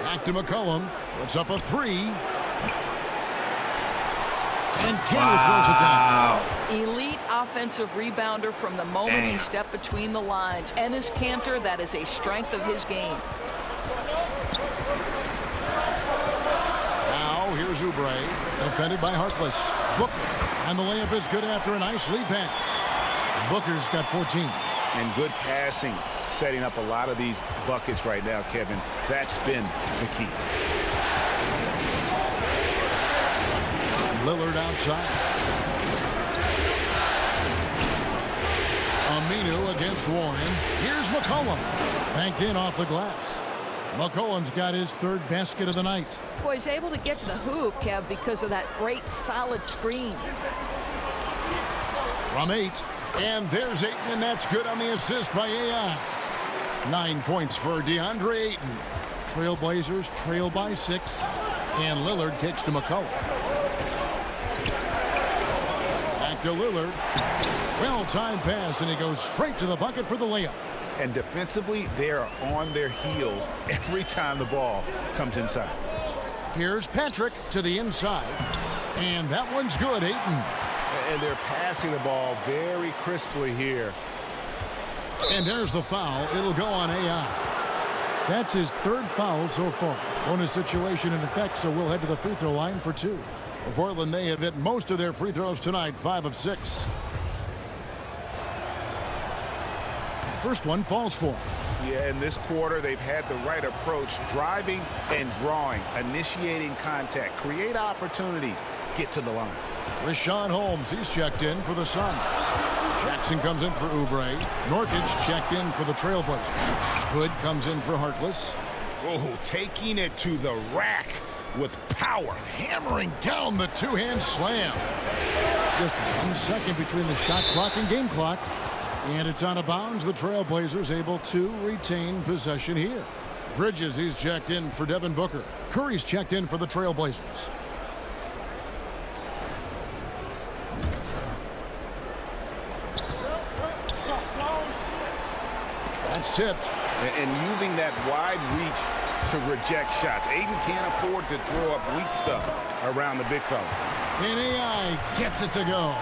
Back to McCollum. Puts up a 3. And Cantor throws it down. Elite offensive rebounder from the moment he stepped between the lines. Enes Kanter, that is a strength of his game. Now here's Oubre, defended by Harkless. Booker, and the layup is good after a nice lead pass. Booker's got 14. And good passing, setting up a lot of these buckets right now, Kevin. That's been the key. Lillard outside. Aminu against Warren. Here's McCollum. Banked in off the glass. McCollum's got his 3rd basket of the night. Boy, he's able to get to the hoop, Kev, because of that great solid screen. From 8. And there's Ayton, and that's good on the assist by AI. 9 points for DeAndre Ayton. Trailblazers trail by 6. And Lillard kicks to McCollum. Back to Lillard. Well-timed pass, and he goes straight to the bucket for the layup. And defensively, they are on their heels every time the ball comes inside. Here's Patrick to the inside. And that one's good, Ayton. And they're passing the ball very crisply here. And there's the foul. It'll go on AI. That's his 3rd foul so far. Bonus situation in effect, so we'll head to the free throw line for 2. For Portland, they have hit most of their free throws tonight, 5 of 6. First one falls for him. Yeah, in this quarter, they've had the right approach, driving and drawing, initiating contact, create opportunities, get to the line. Richaun Holmes, he's checked in for the Suns. Jackson comes in for Oubre. Nurkic checked in for the Trailblazers. Hood comes in for Harkless. Oh, taking it to the rack with power. Hammering down the 2-hand slam. Just 1 second between the shot clock and game clock. And it's out of bounds. The Trailblazers able to retain possession here. Bridges, he's checked in for Devin Booker. Curry's checked in for the Trailblazers. That's tipped. And using that wide reach to reject shots. Ayton can't afford to throw up weak stuff around the big fella. And AI gets it to go.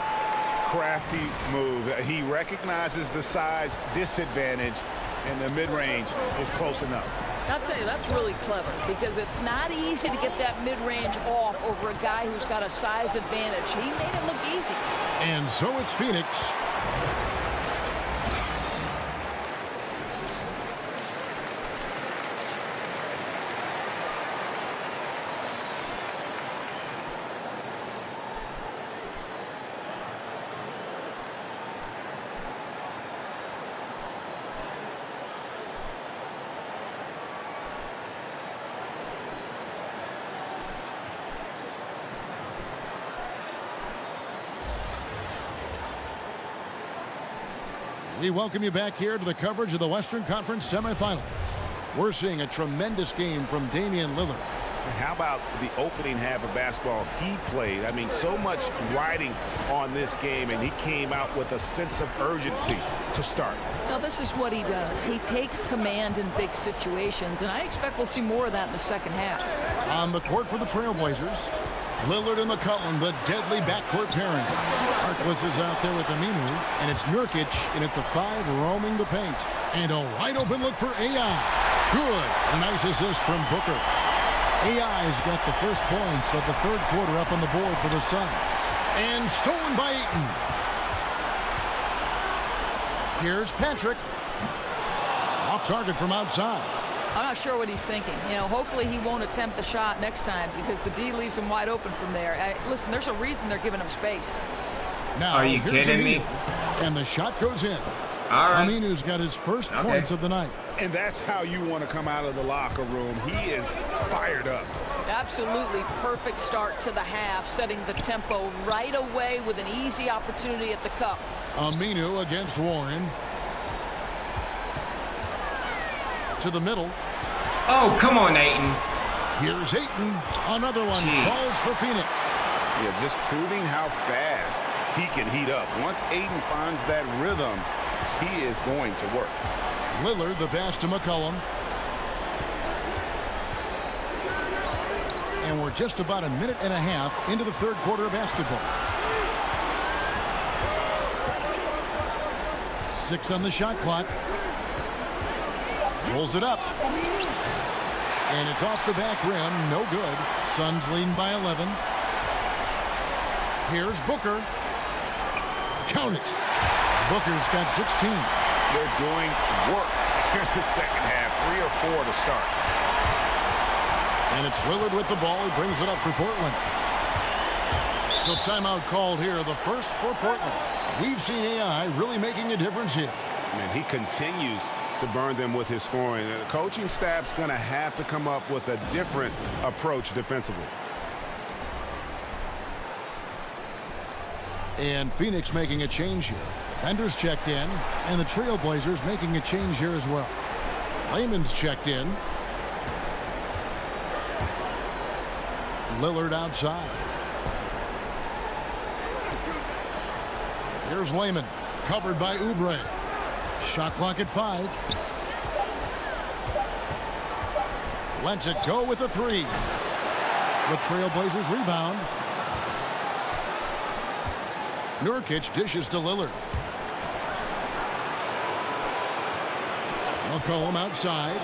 Crafty move. He recognizes the size disadvantage, and the mid-range is close enough. I'll tell you, that's really clever because it's not easy to get that mid-range off over a guy who's got a size advantage. He made it look easy. And so it's Phoenix. We welcome you back here to the coverage of the Western Conference semifinals. We're seeing a tremendous game from Damian Lillard. And how about the opening half of basketball he played? I mean, so much riding on this game, and he came out with a sense of urgency to start. Now, this is what he does. He takes command in big situations, and I expect we'll see more of that in the second half. On the court for the Trailblazers, Lillard and McCollum, the deadly backcourt pairing. Harkless is out there with Aminu, and it's Nurkic in at the 5 roaming the paint. And a wide open look for AI. Good. A nice assist from Booker. AI's got the first points of the third quarter up on the board for the Suns. And stolen by Ayton. Here's Patrick. Off target from outside. I'm not sure what he's thinking. You know, hopefully he won't attempt the shot next time because the D leaves him wide open from there. Listen, there's a reason they're giving him space. Now, are you kidding me? And the shot goes in. All right. Aminu's got his first points of the night. And that's how you want to come out of the locker room. He is fired up. Absolutely perfect start to the half, setting the tempo right away with an easy opportunity at the cup. Aminu against Warren. To the middle. Oh, come on, Ayton. Here's Ayton. Another one falls for Phoenix. Yeah, just proving how fast he can heat up. Once Ayton finds that rhythm, he is going to work. Lillard, the pass to McCollum. And we're just about a minute and a half into the third quarter of basketball. 6 on the shot clock. Rolls it up. And it's off the back rim. No good. Suns leading by 11. Here's Booker. Count it. Booker's got 16. They're doing work here in the second half. 3 or 4 to start. And it's Lillard with the ball. He brings it up for Portland. So timeout called here. The first for Portland. We've seen AI really making a difference here. And he continues to burn them with his scoring. The coaching staff's going to have to come up with a different approach defensively. And Phoenix making a change here. Bender's checked in, and the Trailblazers making a change here as well. Layman's checked in. Lillard outside. Here's Layman, covered by Oubre. Shot clock at 5. Lets it go with a 3. The Trailblazers rebound. Nurkic dishes to Lillard. McCollum outside.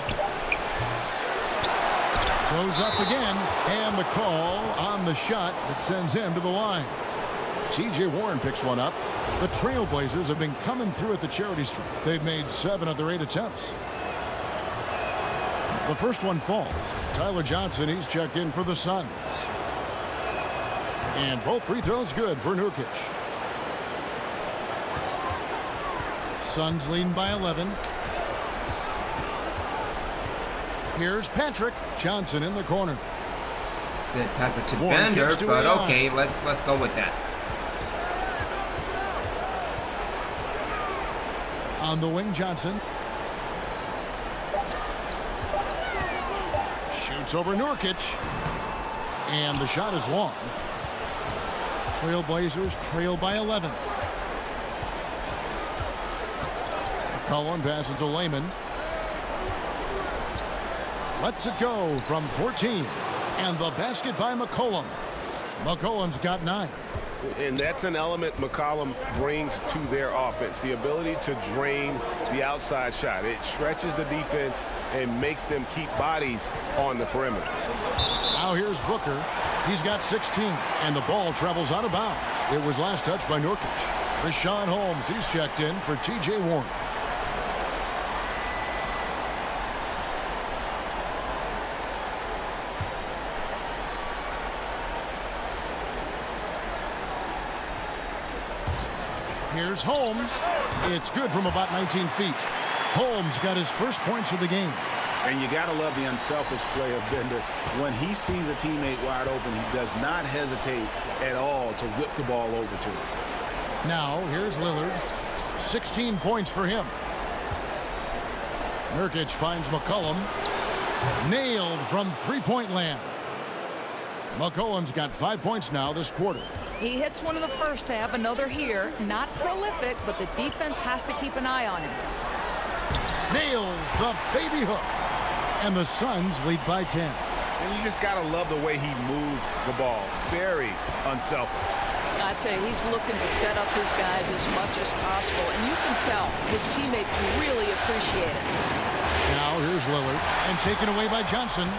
Goes up again, and the call on the shot that sends him to the line. T.J. Warren picks one up. The Trailblazers have been coming through at the charity stripe. They've made 7 of their 8 attempts. The first one falls. Tyler Johnson, he's checked in for the Suns. And both free throws good for Nurkic. Suns leading by 11. Here's Patrick. Johnson in the corner. Said pass it to Warren Bender, kicks to but AI. okay, let's go with that. On the wing, Johnson. Shoots over Nurkic. And the shot is long. Trailblazers trail by 11. McCollum passes to Layman. Lets it go from 14. And the basket by McCollum. McCollum's got 9. And that's an element McCollum brings to their offense, the ability to drain the outside shot. It stretches the defense and makes them keep bodies on the perimeter. Now here's Booker. He's got 16, and the ball travels out of bounds. It was last touched by Nurkic. Richaun Holmes, he's checked in for T.J. Warren. Here's Holmes. It's good from about 19 feet. Holmes got his first points of the game. And you got to love the unselfish play of Bender. When he sees a teammate wide open, he does not hesitate at all to whip the ball over to him. Now, here's Lillard. 16 points for him. Nurkic finds McCollum. Nailed from three-point land. McCollum's got 5 points now this quarter. He hits one in the first half, another here. Not prolific, but the defense has to keep an eye on him. Nails the baby hook. And the Suns lead by 10. And you just got to love the way he moved the ball. Very unselfish. I tell you, he's looking to set up his guys as much as possible. And you can tell his teammates really appreciate it. Now here's Lillard. And taken away by Johnson.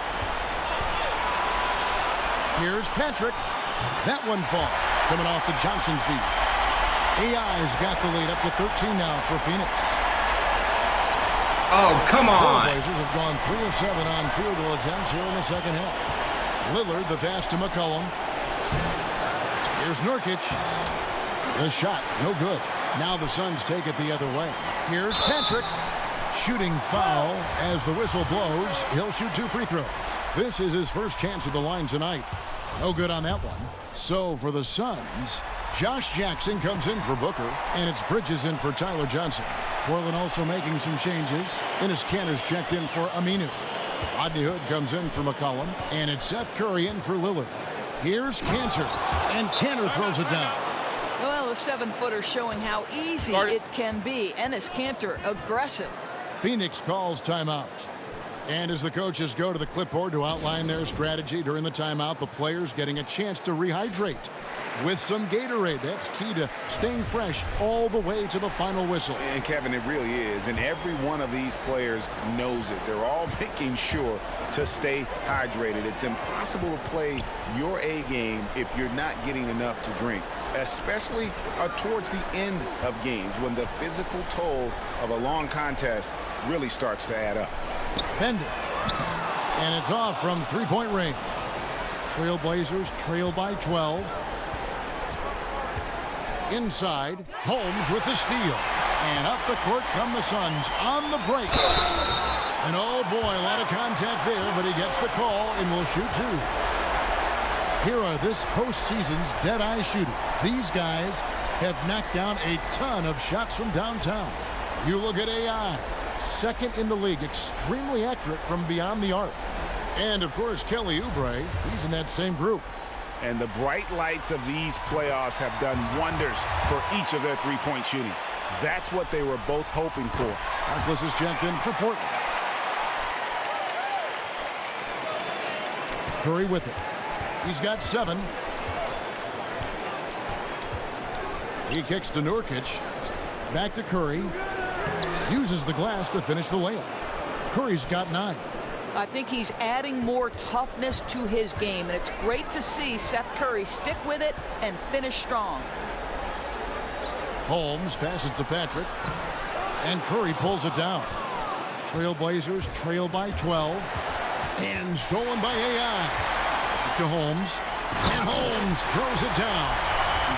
Here's Patrick. That one falls. Coming off the Johnson feet. AI's got the lead up to 13 now for Phoenix. Oh, come on. Trailblazers have gone 3 of 7 on field goal attempts here in the second half. Lillard, the pass to McCollum. Here's Nurkic. The shot, no good. Now the Suns take it the other way. Here's Patrick. Shooting foul as the whistle blows. He'll shoot 2 free throws. This is his first chance at the line tonight. No good on that one. So for the Suns, Josh Jackson comes in for Booker, and it's Bridges in for Tyler Johnson. Portland also making some changes. Enes Kanter's checked in for Aminu. Rodney Hood comes in for McCollum, and it's Seth Curry in for Lillard. Here's Kanter, and Kanter throws it down. Well, the 7-footer showing how easy it can be. Enes Kanter, aggressive. Phoenix calls timeout. And as the coaches go to the clipboard to outline their strategy during the timeout, the players getting a chance to rehydrate with some Gatorade. That's key to staying fresh all the way to the final whistle. And Kevin, it really is. And every one of these players knows it. They're all making sure to stay hydrated. It's impossible to play your A game if you're not getting enough to drink, especially towards the end of games when the physical toll of a long contest really starts to add up. Bender. And it's off from three-point range. Trailblazers trail by 12. Inside, Holmes with the steal. And up the court come the Suns on the break. And oh boy, a lot of contact there, but he gets the call and will shoot 2. Here are this postseason's dead-eye shooters. These guys have knocked down a ton of shots from downtown. You look at AI. Second in the league, extremely accurate from beyond the arc. And, of course, Kelly Oubre, he's in that same group. And the bright lights of these playoffs have done wonders for each of their three-point shooting. That's what they were both hoping for. Harkless is checked in for Portland. Curry with it. He's got 7. He kicks to Nurkic. Back to Curry. Uses the glass to finish the layup. Curry's got 9. I think he's adding more toughness to his game, and it's great to see Seth Curry stick with it and finish strong. Holmes passes to Patrick, and Curry pulls it down. Trailblazers trail by 12, and stolen by AI. To Holmes, and Holmes throws it down.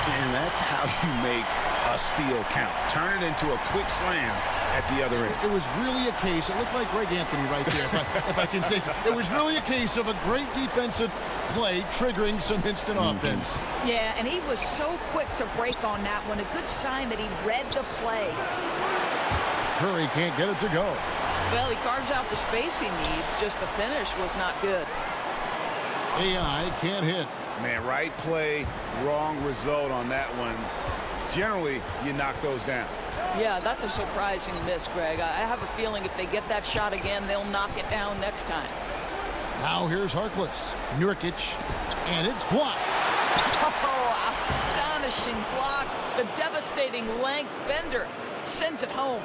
And that's how you make a steal count. Turn it into a quick slam at the other end. It was really a case, it looked like Greg Anthony right there, if I can say so. It was really a case of a great defensive play triggering some instant offense. Yeah, and he was so quick to break on that one. A good sign that he read the play. Curry can't get it to go. Well, he carves out the space he needs, just the finish was not good. AI can't hit. Man, right play, wrong result on that one. Generally, you knock those down. Yeah, that's a surprising miss, Greg. I have a feeling if they get that shot again, they'll knock it down next time. Now here's Harkless. Nurkic, and it's blocked. Oh, astonishing block. The devastating length. Bender sends it home.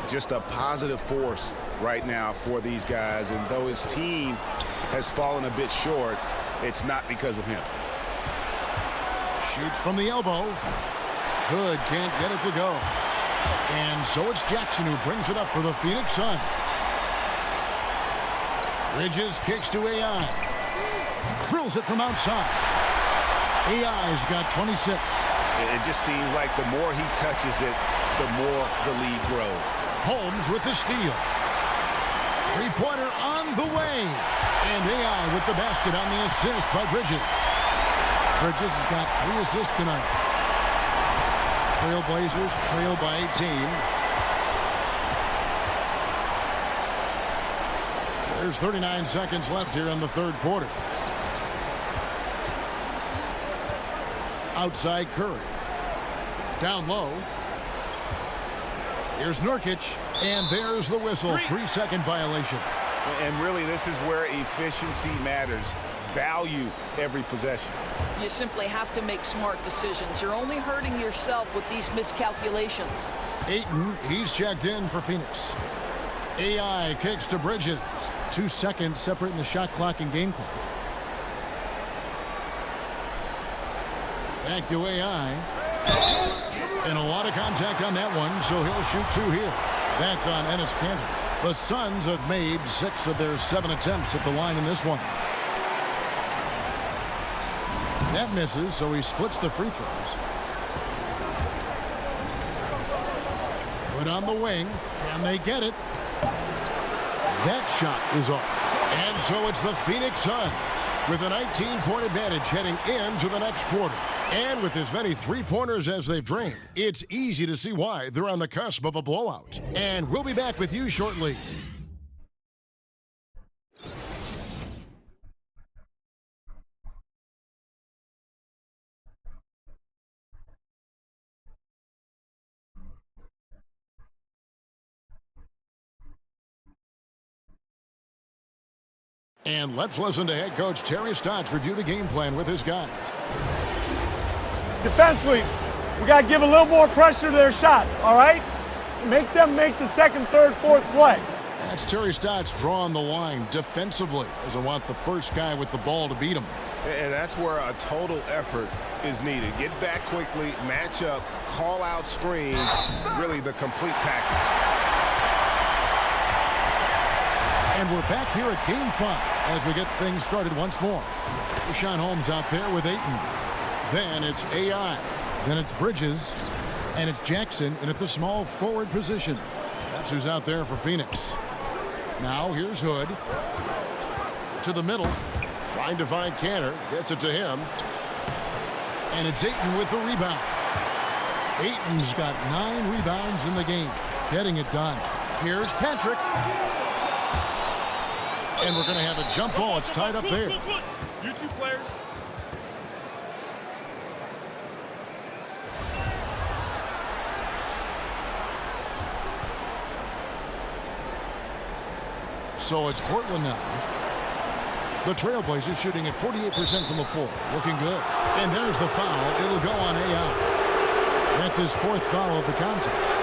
Just a positive force right now for these guys, and though his team has fallen a bit short, it's not because of him. Shoots from the elbow. Hood can't get it to go. And so it's Jackson who brings it up for the Phoenix Suns. Bridges kicks to AI. Drills it from outside. AI's got 26. It just seems like the more he touches it, the more the lead grows. Holmes with the steal. Three-pointer on the way. And AI with the basket on the assist by Bridges. Bridges has got 3 assists tonight. Trailblazers trail by 18. There's 39 seconds left here in the third quarter. Outside Curry. Down low. Here's Nurkic. And there's the whistle. 3-second violation. And really, this is where efficiency matters. Value every possession. You simply have to make smart decisions. You're only hurting yourself with these miscalculations. Ayton, he's checked in for Phoenix. AI kicks to Bridges. 2 seconds separating the shot clock and game clock. Back to AI. And a lot of contact on that one, so he'll shoot 2 here. That's on Enes Kanter. The Suns have made 6 of their 7 attempts at the line in this one. That misses, so he splits the free throws. Put on the wing. Can they get it? That shot is off. And so it's the Phoenix Suns with a 19-point advantage heading into the next quarter. And with as many three-pointers as they've drained, it's easy to see why they're on the cusp of a blowout. And we'll be back with you shortly. And let's listen to head coach Terry Stotts review the game plan with his guys. Defensively, we got to give a little more pressure to their shots, all right? Make them make the second, third, fourth play. That's Terry Stotts drawing the line defensively. Doesn't want the first guy with the ball to beat him. And that's where a total effort is needed. Get back quickly, match up, call out screens, really the complete package. And we're back here at Game 5 as we get things started once more. Richaun Holmes out there with Ayton. Then it's AI. Then it's Bridges. And it's Jackson in at the small forward position. That's who's out there for Phoenix. Now here's Hood. To the middle. Trying to find Kanter. Gets it to him. And it's Ayton with the rebound. Ayton's got 9 rebounds in the game. Getting it done. Here's Patrick. And we're going to have a jump ball. It's tied up there. You 2 players. So it's Portland now. The Trailblazers shooting at 48% from the floor. Looking good. And there's the foul. It'll go on AI. That's his 4th foul of the contest.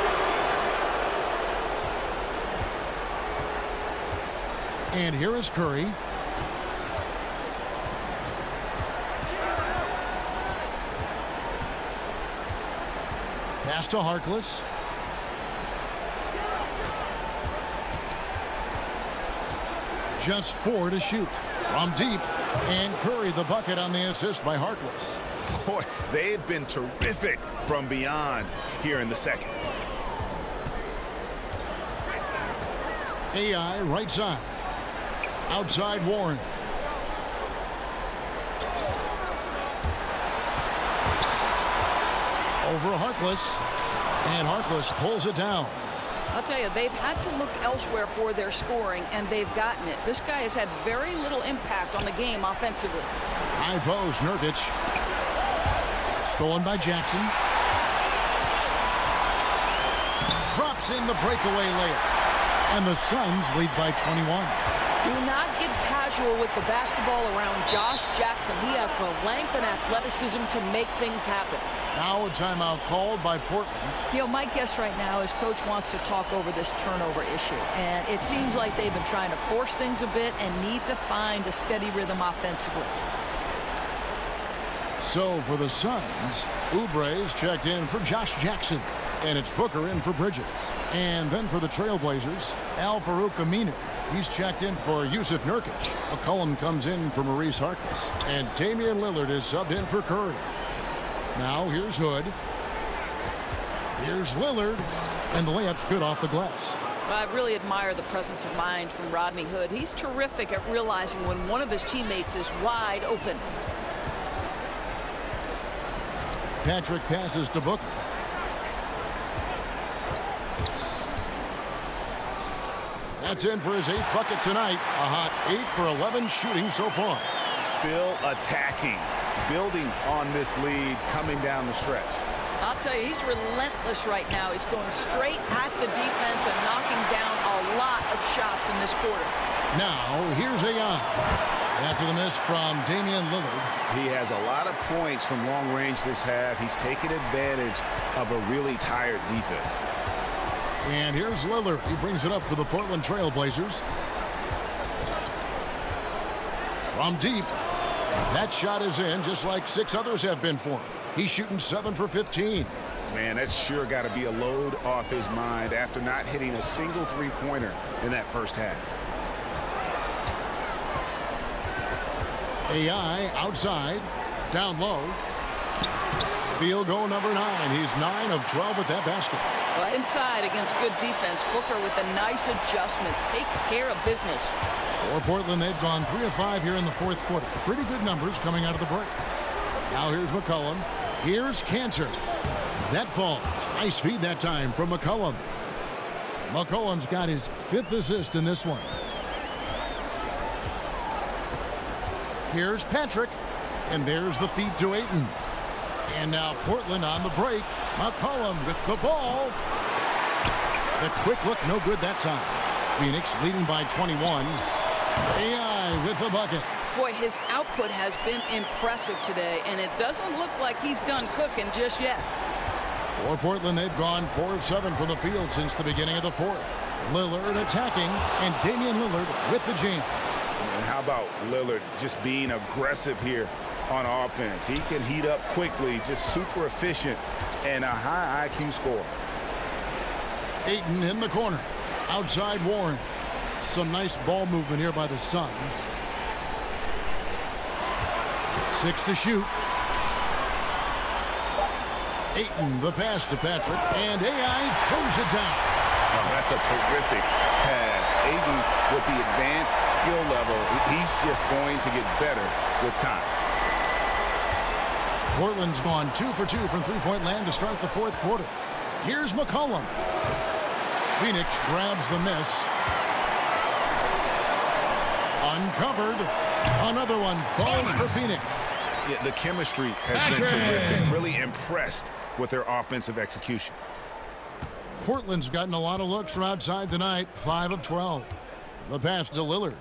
And here is Curry. Pass to Harkless. Just 4 to shoot. From deep. And Curry the bucket on the assist by Harkless. Boy, they've been terrific from beyond here in the second. AI right side. Outside Warren. Over Harkless. And Harkless pulls it down. I'll tell you, they've had to look elsewhere for their scoring, and they've gotten it. This guy has had very little impact on the game offensively. High post, Nurkic. Stolen by Jackson. Drops in the breakaway layup. And the Suns lead by 21. Do not get casual unusual with the basketball around Josh Jackson. He has the length and athleticism to make things happen. Now a timeout called by Portland. You know, my guess right now is Coach wants to talk over this turnover issue. And it seems like they've been trying to force things a bit and need to find a steady rhythm offensively. So for the Suns, Oubre's checked in for Josh Jackson. And it's Booker in for Bridges. And then for the Trailblazers, Al-Farouq Aminu. He's checked in for Yusuf Nurkic. McCollum comes in for Maurice Harkless. And Damian Lillard is subbed in for Curry. Now here's Hood. Here's Lillard. And the layup's good off the glass. I really admire the presence of mind from Rodney Hood. He's terrific at realizing when one of his teammates is wide open. Patrick passes to Booker. That's in for his 8th bucket tonight. A hot 8 for 11 shooting so far. Still attacking, building on this lead coming down the stretch. I'll tell you, he's relentless right now. He's going straight at the defense and knocking down a lot of shots in this quarter. Now, here's AI. After the miss from Damian Lillard. He has a lot of points from long range this half. He's taken advantage of a really tired defense. And here's Lillard. He brings it up for the Portland Trailblazers. From deep. That shot is in, just like 6 others have been for him. He's shooting 7 for 15. Man, that's sure got to be a load off his mind after not hitting a single three-pointer in that first half. AI outside, down low. Field goal number 9. He's 9 of 12 with that basket. Well, inside against good defense, Booker with a nice adjustment takes care of business. For Portland, they've gone 3 of 5 here in the 4th quarter. Pretty good numbers coming out of the break. Now here's McCollum. Here's Cantor. That falls. Nice feed that time from McCollum. McCollum's got his 5th assist in this one. Here's Patrick. And there's the feed to Ayton. And now Portland on the break. McCollum with the ball. The quick look, no good that time. Phoenix leading by 21. AI with the bucket. Boy, his output has been impressive today, and it doesn't look like he's done cooking just yet. For Portland, they've gone 4 of 7 from the field since the beginning of the 4th. Lillard attacking, and Damian Lillard with the jam. And how about Lillard just being aggressive here on offense? He can heat up quickly, just super efficient, and a high IQ score. Ayton in the corner. Outside Warren. Some nice ball movement here by the Suns. 6 to shoot. Ayton, the pass to Patrick, and AI throws it down. Oh, that's a terrific pass. Ayton, with the advanced skill level, he's just going to get better with time. Portland's gone 2 for 2 from three-point land to start the 4th quarter. Here's McCollum. Phoenix grabs the miss. Uncovered. Another one falls for Phoenix. Yeah, the chemistry has been terrific. Really impressed with their offensive execution. Portland's gotten a lot of looks from outside tonight. 5 of 12. The pass to Lillard.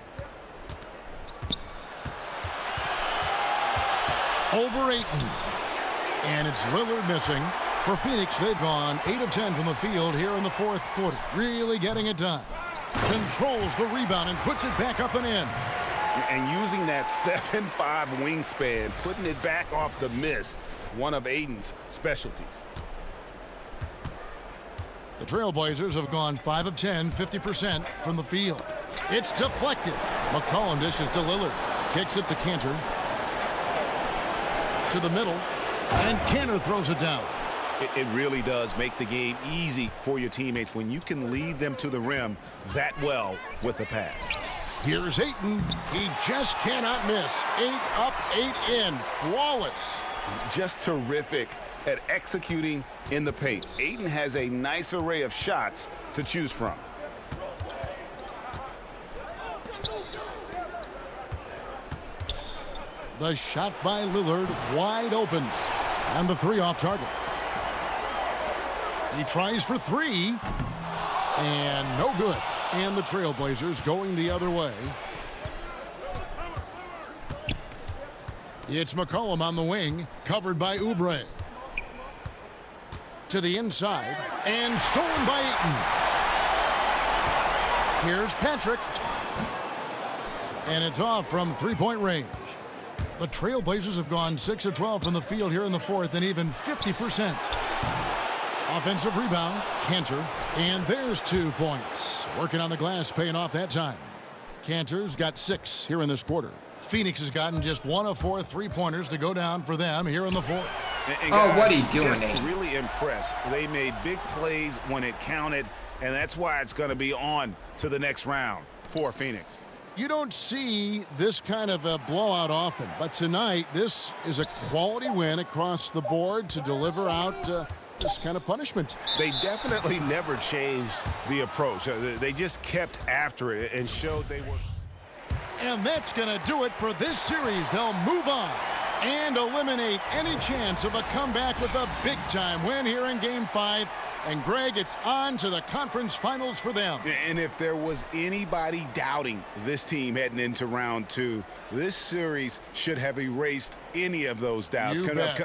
Over Ayton. And it's Lillard missing. For Phoenix, they've gone 8 of 10 from the field here in the 4th quarter. Really getting it done. Controls the rebound and puts it back up and in. And using that 7'5" wingspan, putting it back off the miss, one of Ayton's specialties. The Trailblazers have gone 5 of 10, 50% from the field. It's deflected. McCollum dishes to Lillard. Kicks it to Cantor. To the middle. And Cantor throws it down. It really does make the game easy for your teammates when you can lead them to the rim that well with a pass. Here's Ayton. He just cannot miss. 8 up, 8 in. Flawless. Just terrific at executing in the paint. Ayton has a nice array of shots to choose from. The shot by Lillard wide open. And the 3 off target. He tries for 3. And no good. And the Trailblazers going the other way. It's McCollum on the wing, covered by Oubre. To the inside, and stolen by Ayton. Here's Patrick. And it's off from three-point range. The Trailblazers have gone 6 of 12 from the field here in the fourth, and even 50%. Offensive rebound, Kanter. And there's 2 points. Working on the glass, paying off that time. Kanter's got 6 here in this quarter. Phoenix has gotten just 1 of 4 three-pointers to go down for them here in the fourth. And guys, what are you doing, just Nate? Really impressed. They made big plays when it counted, and that's why it's going to be on to the next round for Phoenix. You don't see this kind of a blowout often, but tonight this is a quality win across the board to deliver out this kind of punishment. They definitely never changed the approach. They just kept after it and showed they were. And that's going to do it for this series. They'll move on and eliminate any chance of a comeback with a big-time win here in Game 5. And, Greg, it's on to the conference finals for them. And if there was anybody doubting this team heading into round 2, this series should have erased any of those doubts.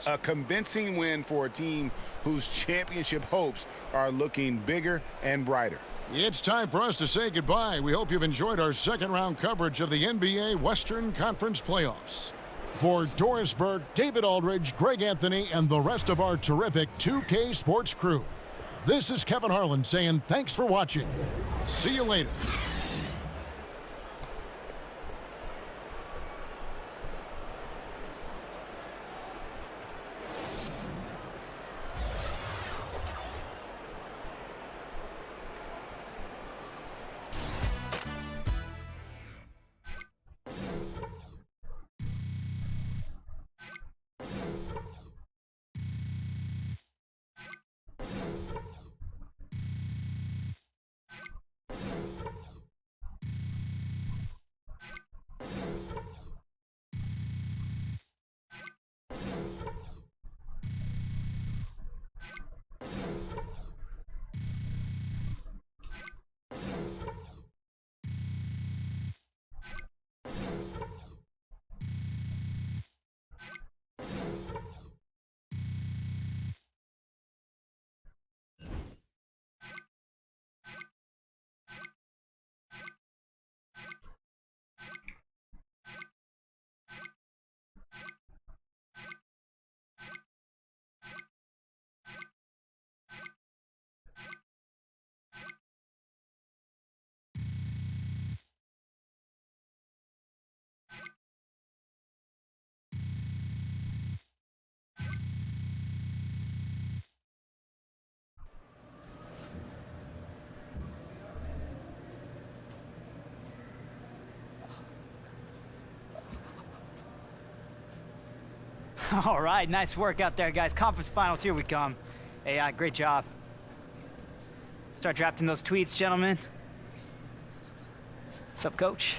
A convincing win for a team whose championship hopes are looking bigger and brighter. It's time for us to say goodbye. We hope you've enjoyed our second-round coverage of the NBA Western Conference Playoffs. For Doris Burke, David Aldridge, Greg Anthony, and the rest of our terrific 2K Sports crew, this is Kevin Harlan saying thanks for watching. See you later. All right, nice work out there, guys. Conference finals, here we come. Hey, great job. Start drafting those tweets, gentlemen. What's up, Coach?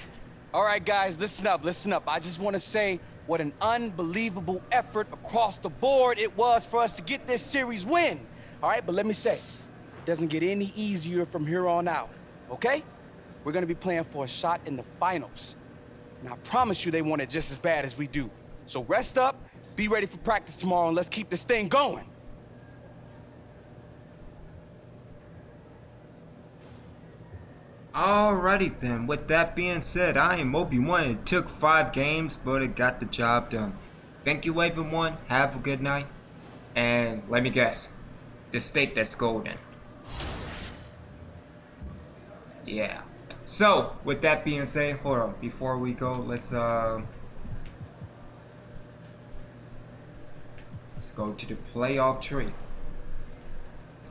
All right, guys, listen up, listen up. I just want to say what an unbelievable effort across the board it was for us to get this series win. All right, but let me say, it doesn't get any easier from here on out, okay? We're going to be playing for a shot in the finals. And I promise you they want it just as bad as we do. So rest up. Be ready for practice tomorrow, and let's keep this thing going. Alrighty then, with that being said, I am Obi-Wan. It took 5 games, but it got the job done. Thank you everyone, have a good night, and let me guess, the state that's golden. Yeah. So, with that being said, hold on, before we go, let's go to the playoff tree.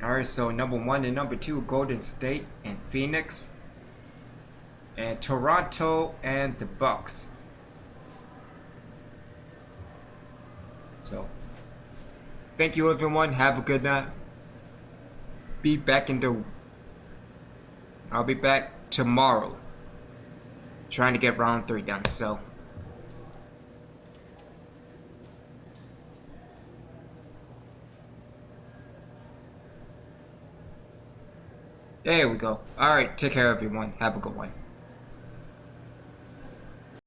Alright, so number 1 and number 2, Golden State and Phoenix. And Toronto and the Bucks. So, thank you everyone, have a good night. I'll be back tomorrow. Trying to get round 3 done, so. There we go. Alright, take care everyone. Have a good one.